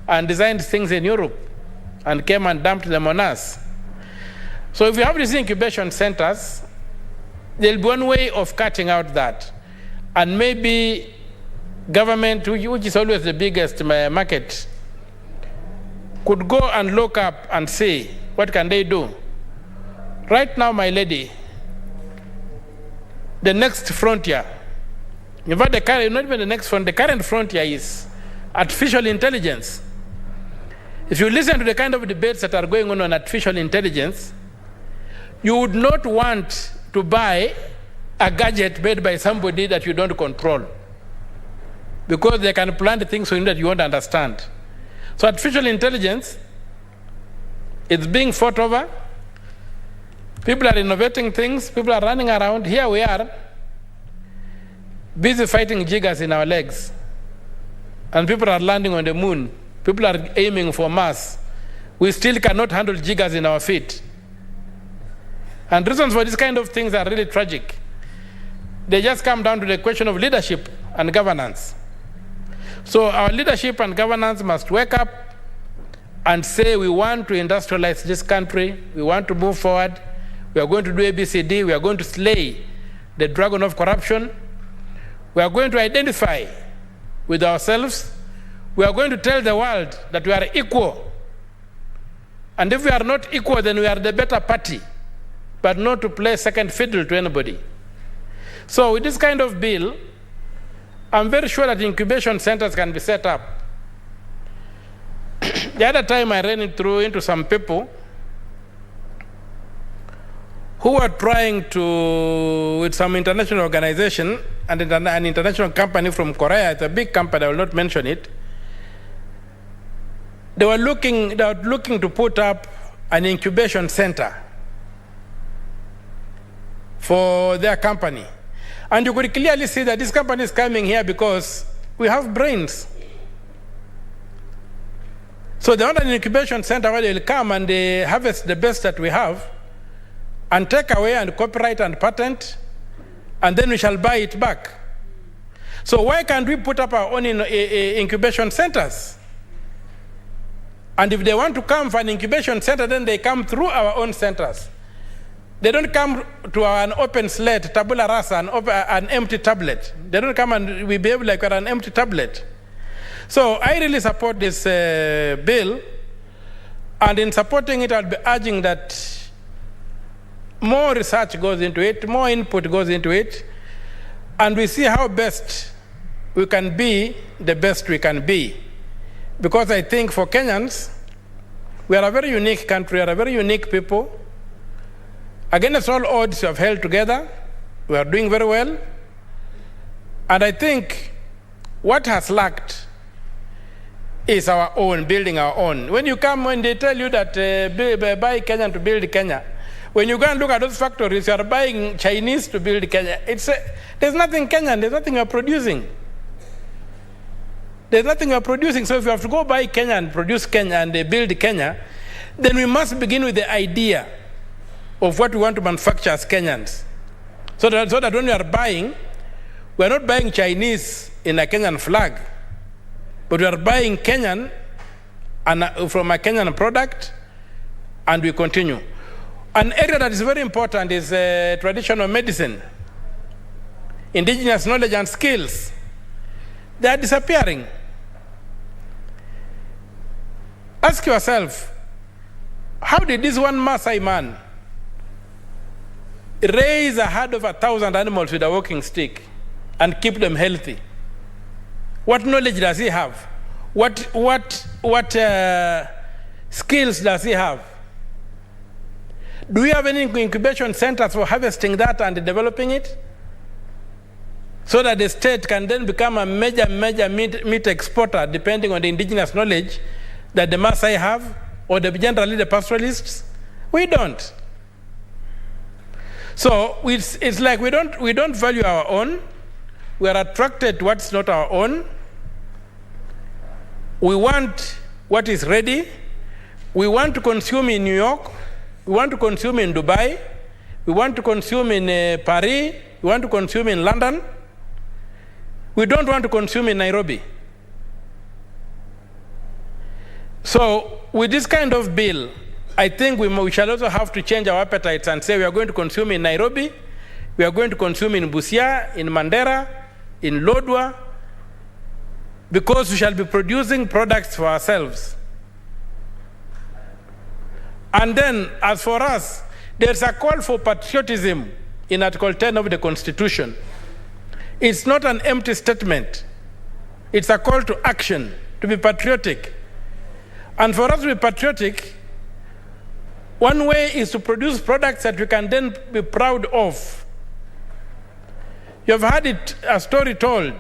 and designed things in Europe and came and dumped them on us. So if you have these incubation centers, there'll be one way of cutting out that. And maybe government, which is always the biggest market, could go and look up and see what can they do. Right now, my lady, the next frontier, in fact, not even the next frontier, the current frontier is artificial intelligence. If you listen to the kind of debates that are going on artificial intelligence, you would not want to buy a gadget made by somebody that you don't control, because they can plant things for you that you won't understand. So artificial intelligence, it's being fought over. People are innovating things. People are running around. Here we are, busy fighting jiggers in our legs. And people are landing on the moon. People are aiming for Mars. We still cannot handle jiggers in our feet. And reasons for these kind of things are really tragic. They just come down to the question of leadership and governance. So our leadership and governance must wake up and say, we want to industrialize this country. We want to move forward. We are going to do ABCD. We are going to slay the dragon of corruption. We are going to identify with ourselves. We are going to tell the world that we are equal. And if we are not equal, then we are the better party. but not to play second fiddle to anybody. So with this kind of bill, I'm very sure that incubation centers can be set up. The other time I ran into some people who were trying to, with some international organization and an international company from Korea, it's a big company, I will not mention it. They were looking to put up an incubation center for their company. And you could clearly see that this company is coming here because we have brains. So they want an incubation center where they'll come and they harvest the best that we have and take away and copyright and patent, and then we shall buy it back. So why can't we put up our own incubation centers? And if they want to come for an incubation center, then they come through our own centers. They don't come to an open slate, tabula rasa, an empty tablet. They don't come and we behave like we're an empty tablet. So I really support this bill, and in supporting it, I'll be urging that more research goes into it, more input goes into it, and we see how best we can be the best we can be. Because I think for Kenyans, we are a very unique country, we are a very unique people. Against all odds, we have held together. We are doing very well. And I think what has lacked is our own, building our own. When they tell you that buy Kenyan to build Kenya, when you go and look at those factories, you are buying Chinese to build Kenya. There's nothing Kenyan, there's nothing you're producing. There's nothing you're producing. So if you have to go buy Kenya and produce Kenya and build Kenya, then we must begin with the idea of what we want to manufacture as Kenyans. So that when we are buying, we are not buying Chinese in a Kenyan flag, but we are buying Kenyan from a Kenyan product, and we continue. An area that is very important is traditional medicine, indigenous knowledge and skills. They are disappearing. Ask yourself, how did this one Maasai man raise a herd of 1,000 animals with a walking stick and keep them healthy? What knowledge does he have? What skills does he have? Do we have any incubation centers for harvesting that and developing it? So that the state can then become a major meat exporter, depending on the indigenous knowledge that the Maasai have, or generally the pastoralists? We don't. So it's like we don't value our own. We are attracted to what's not our own. We want what is ready. We want to consume in New York. We want to consume in Dubai. We want to consume in Paris. We want to consume in London. We don't want to consume in Nairobi. So with this kind of bill, I think we shall also have to change our appetites and say we are going to consume in Nairobi, we are going to consume in Busia, in Mandera, in Lodwar, because we shall be producing products for ourselves. And then, as for us, there's a call for patriotism in Article 10 of the Constitution. It's not an empty statement. It's a call to action, to be patriotic. And for us to be patriotic, one way is to produce products that we can then be proud of. You've heard a story told.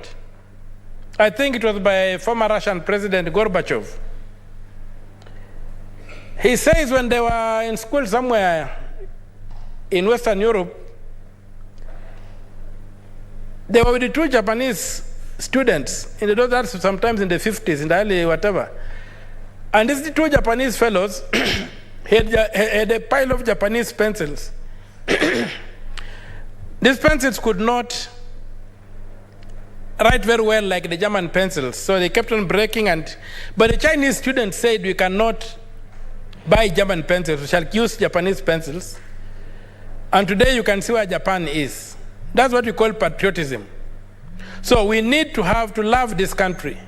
I think it was by former Russian President Gorbachev. He says when they were in school somewhere in Western Europe, they were with the two Japanese students, that's sometimes in the 50s, in the early whatever. And these two Japanese fellows had a pile of Japanese pencils. These pencils could not write very well like the German pencils, so they kept on breaking. But the Chinese students said, we cannot buy German pencils, we shall use Japanese pencils. And today you can see where Japan is. That's what we call patriotism. So we need to love this country.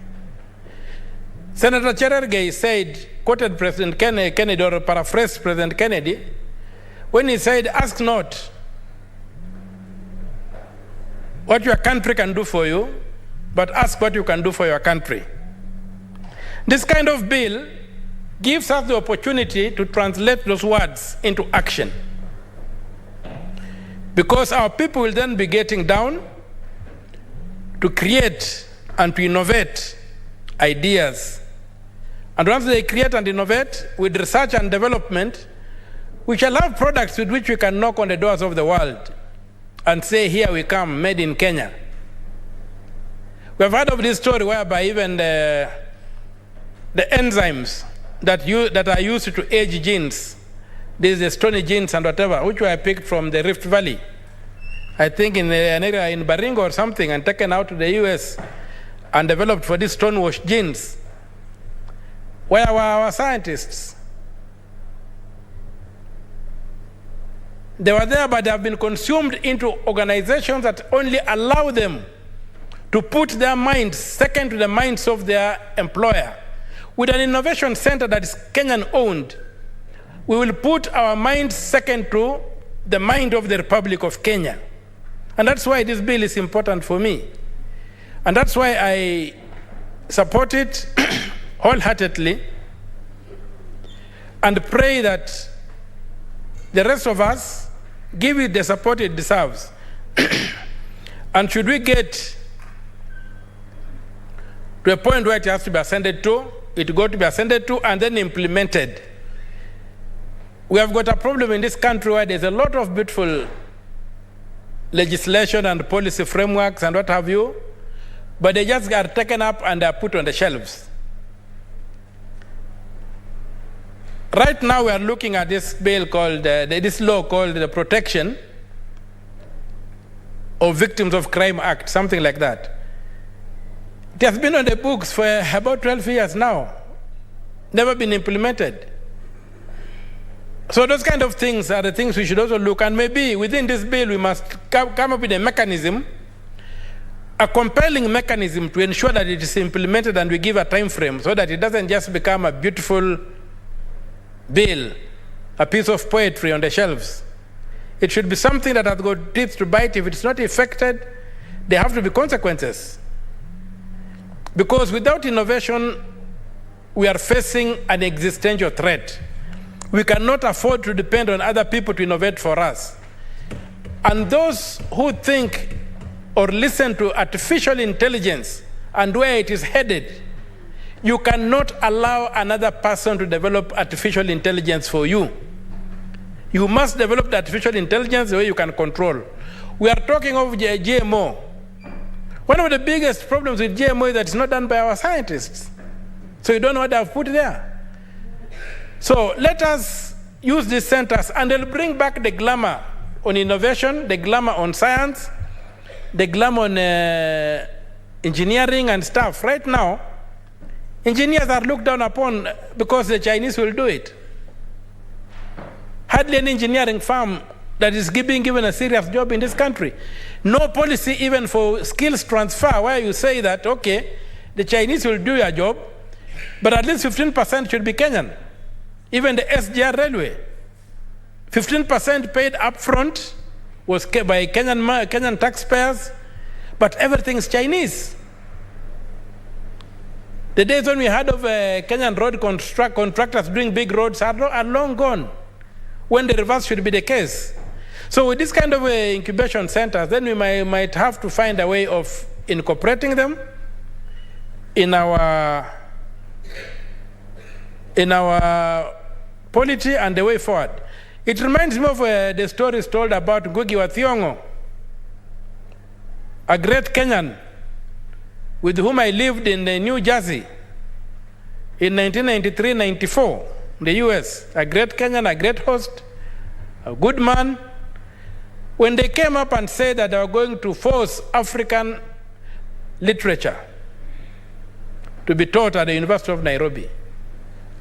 Senator Cherargei said, quoted President Kennedy or paraphrased President Kennedy, when he said, ask not what your country can do for you, but ask what you can do for your country. This kind of bill gives us the opportunity to translate those words into action. Because our people will then be getting down to create and to innovate ideas. And once they create and innovate with research and development, we shall have products with which we can knock on the doors of the world and say, here we come, made in Kenya. We have heard of this story whereby even the enzymes that are used to age genes, these the stony genes and whatever, which were picked from the Rift Valley, I think in an area in Baringo or something, and taken out to the US and developed for these stonewash genes. Where were our scientists? They were there, but they have been consumed into organizations that only allow them to put their minds second to the minds of their employer. With an innovation center that is Kenyan-owned, we will put our minds second to the mind of the Republic of Kenya. And that's why this bill is important for me. And that's why I support it wholeheartedly and pray that the rest of us give it the support it deserves. And should we get to a point where it has to be ascended to, it got to be ascended to and then implemented. We have got a problem in this country where there's a lot of beautiful legislation and policy frameworks and what have you, but they just are taken up and are put on the shelves. Right now we are looking at this bill called, this law called the Protection of Victims of Crime Act, something like that. It has been on the books for about 12 years now, never been implemented. So those kind of things are the things we should also look, and maybe within this bill we must come up with a mechanism, a compelling mechanism to ensure that it is implemented and we give a time frame so that it doesn't just become a beautiful bill, a piece of poetry on the shelves. It should be something that has got teeth to bite. If it's not effected, there have to be consequences. Because without innovation, we are facing an existential threat. We cannot afford to depend on other people to innovate for us. And those who think or listen to artificial intelligence and where it is headed, you cannot allow another person to develop artificial intelligence for you. You must develop the artificial intelligence the way you can control. We are talking of GMO. One of the biggest problems with GMO is that it's not done by our scientists. So you don't know what they have put there. So let us use these centers and they'll bring back the glamour on innovation, the glamour on science, the glamour on engineering and stuff. Right now, engineers are looked down upon because the Chinese will do it. Hardly an engineering firm that is being given a serious job in this country. No policy even for skills transfer where you say that, okay, the Chinese will do your job, but at least 15% should be Kenyan. Even the SGR railway, 15% paid upfront was by Kenyan taxpayers, but everything is Chinese. The days when we heard of Kenyan road contractors doing big roads are long gone, when the reverse should be the case. So with this kind of incubation centers, then we might have to find a way of incorporating them in our polity and the way forward. It reminds me of the stories told about Ngugi wa Thiong'o, a great Kenyan with whom I lived in New Jersey in 1993-94, in the US. A great Kenyan, a great host, a good man. When they came up and said that they were going to force African literature to be taught at the University of Nairobi,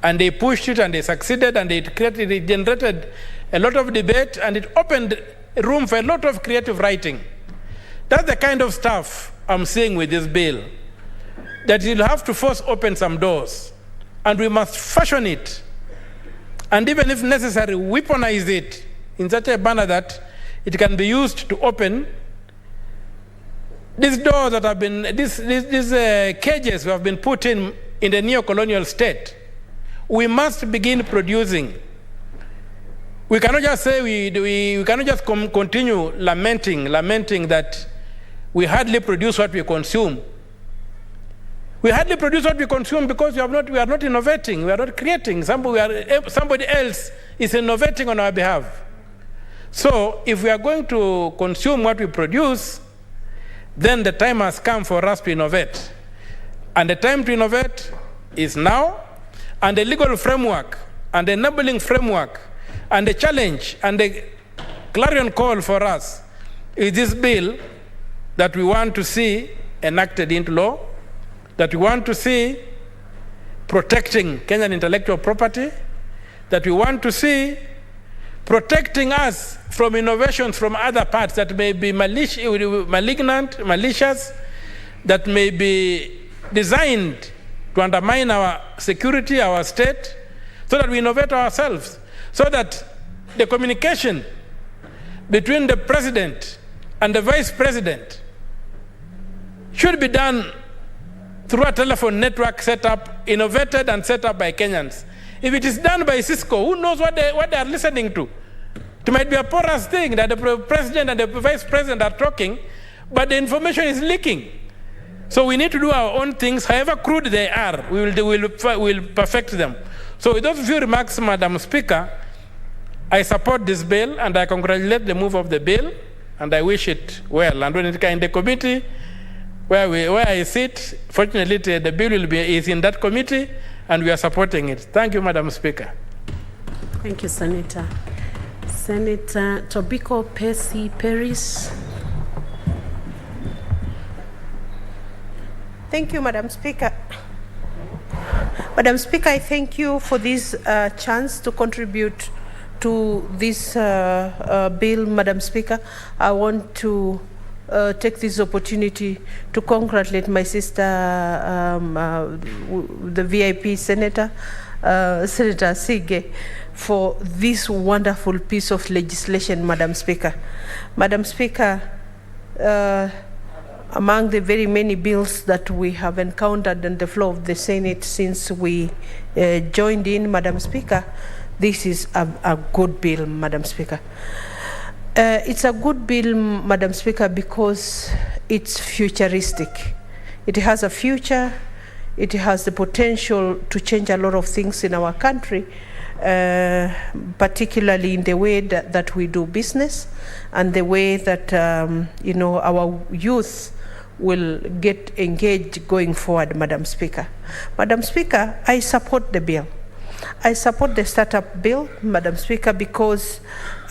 and they pushed it and they succeeded and it generated a lot of debate and it opened room for a lot of creative writing. That's the kind of stuff I'm seeing with this bill, that you'll have to force open some doors and we must fashion it and even if necessary weaponize it in such a manner that it can be used to open these doors that have been, these cages have been put in the neo-colonial state. We must begin producing. We cannot just say we cannot just continue lamenting that we hardly produce what we consume. We hardly produce what we consume because we are not innovating, we are not creating. Somebody else is innovating on our behalf. So if we are going to consume what we produce, then the time has come for us to innovate. And the time to innovate is now, and the legal framework, and the enabling framework, and the challenge, and the clarion call for us is this bill that we want to see enacted into law, that we want to see protecting Kenyan intellectual property, that we want to see protecting us from innovations from other parts that may be malignant, malicious, that may be designed to undermine our security, our state, so that we innovate ourselves, so that the communication between the president and the vice president should be done through a telephone network set up, innovated and set up by Kenyans. If it is done by Cisco, who knows what they are listening to? It might be a porous thing that the president and the vice president are talking, but the information is leaking. So we need to do our own things, however crude they are, we will perfect them. So with those few remarks, Madam Speaker, I support this bill and I congratulate the move of the bill and I wish it well. And when it comes in the committee where I sit, fortunately the bill is in that committee and we are supporting it. Thank you, Madam Speaker. Thank you, Senator. Senator Tobiko Percy Peris. Thank you, Madam Speaker. Madam Speaker, I thank you for this chance to contribute to this bill, Madam Speaker. I want to take this opportunity to congratulate my sister, the VIP Senator, Senator Asige, for this wonderful piece of legislation, Madam Speaker. Madam Speaker, among the very many bills that we have encountered on the floor of the Senate since we joined in, Madam Speaker, this is a good bill, Madam Speaker. It's a good bill, Madam Speaker, because it's futuristic. It has a future. It has the potential to change a lot of things in our country, particularly in the way that we do business and the way that our youth will get engaged going forward, Madam Speaker. Madam Speaker, I support the bill. I support the startup bill, Madam Speaker, because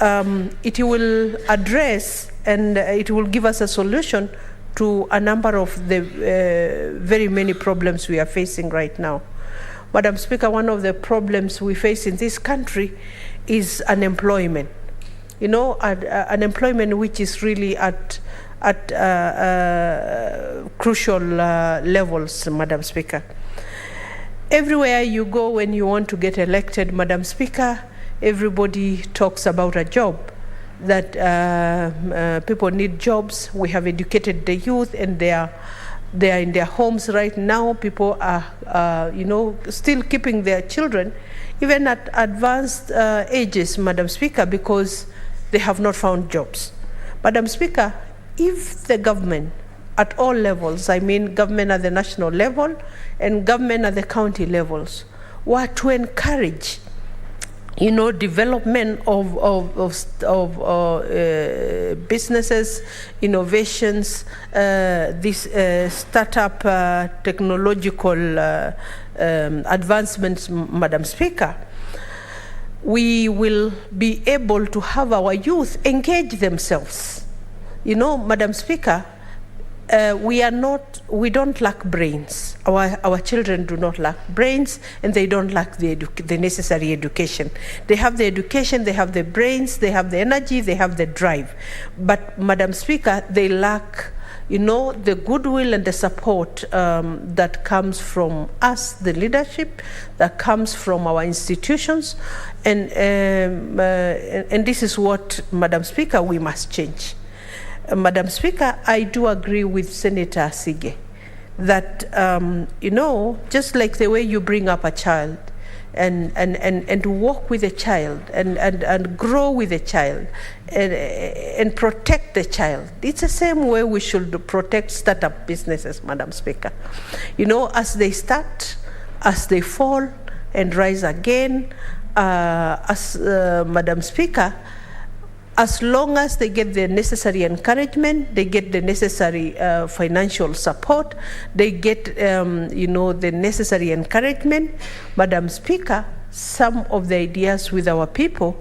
it will address and it will give us a solution to a number of the very many problems we are facing right now. Madam Speaker, one of the problems we face in this country is unemployment. Unemployment which is really at crucial levels, Madam Speaker. Everywhere you go when you want to get elected, Madam Speaker, everybody talks about a job, that people need jobs. We have educated the youth and they are in their homes right now. People are, still keeping their children, even at advanced ages, Madam Speaker, because they have not found jobs. Madam Speaker, if the government at all levels, I mean government at the national level and government at the county levels, were to encourage, development of businesses, innovations, this startup technological advancements, Madam Speaker, we will be able to have our youth engage themselves. Madam Speaker, we don't lack brains. Our children do not lack brains, and they don't lack the necessary education. They have the education, they have the brains, they have the energy, they have the drive. But, Madam Speaker, they lack the goodwill and the support that comes from us, the leadership, that comes from our institutions, and this is what, Madam Speaker, we must change. Madam Speaker, I do agree with Senator Asige that, just like the way you bring up a child and walk with a child and grow with a child and protect the child, it's the same way we should protect startup businesses, Madam Speaker. As they start, as they fall and rise again, Madam Speaker, as long as they get the necessary encouragement, they get the necessary financial support, they get the necessary encouragement, Madam Speaker, some of the ideas with our people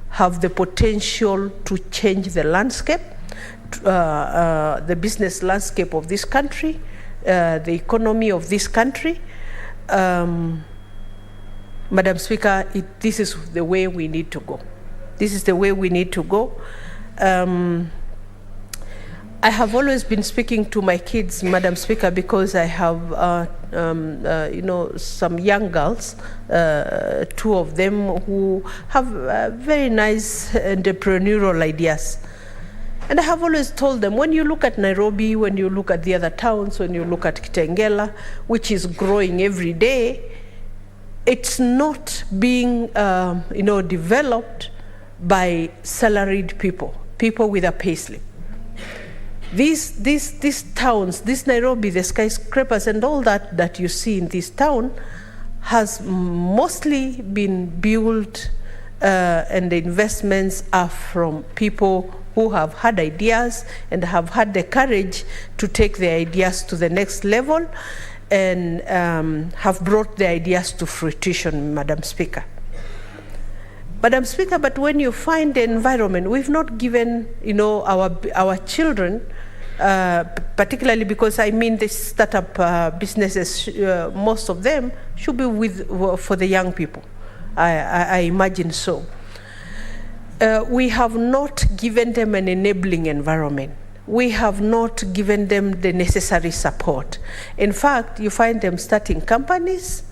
have the potential to change the landscape, the business landscape of this country, the economy of this country. Madam Speaker, this is the way we need to go. This is the way we need to go. I have always been speaking to my kids, Madam Speaker, because I have, some young girls, two of them who have very nice entrepreneurial ideas. And I have always told them, when you look at Nairobi, when you look at the other towns, when you look at Kitengela, which is growing every day, it's not being, developed by salaried people with a payslip. These towns, this Nairobi, the skyscrapers and all that you see in this town has mostly been built and the investments are from people who have had ideas and have had the courage to take their ideas to the next level and have brought the ideas to fruition, Madam Speaker. Madam Speaker, but when you find the environment, we've not given, our children, particularly because the startup businesses, most of them should be for the young people. I imagine so. We have not given them an enabling environment. We have not given them the necessary support. In fact, you find them starting companies.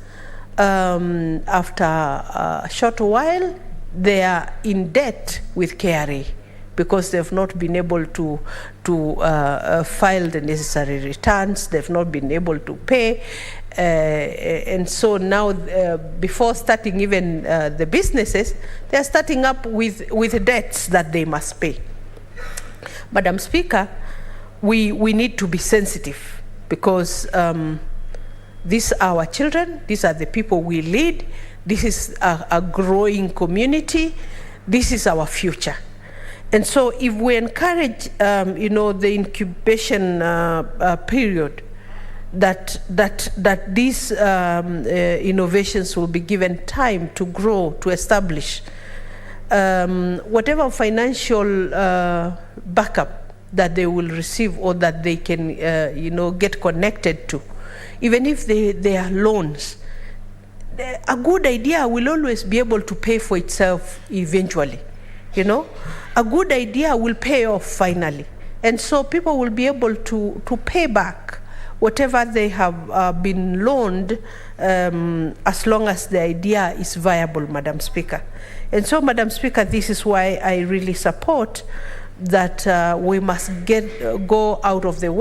After a short while, they are in debt with KRA because they've not been able to file the necessary returns. They've not been able to pay. And so now, before starting even the businesses, they're starting up with debts that they must pay. Madam Speaker, we need to be sensitive because these are our children, these are the people we lead, this is a growing community, this is our future. And so if we encourage, the incubation period, that these innovations will be given time to grow, to establish, whatever financial backup that they will receive or that they can, get connected to, even if they are loans, a good idea will always be able to pay for itself eventually. A good idea will pay off finally. And so people will be able to pay back whatever they have been loaned as long as the idea is viable, Madam Speaker. And so, Madam Speaker, this is why I really support that we must go out of the way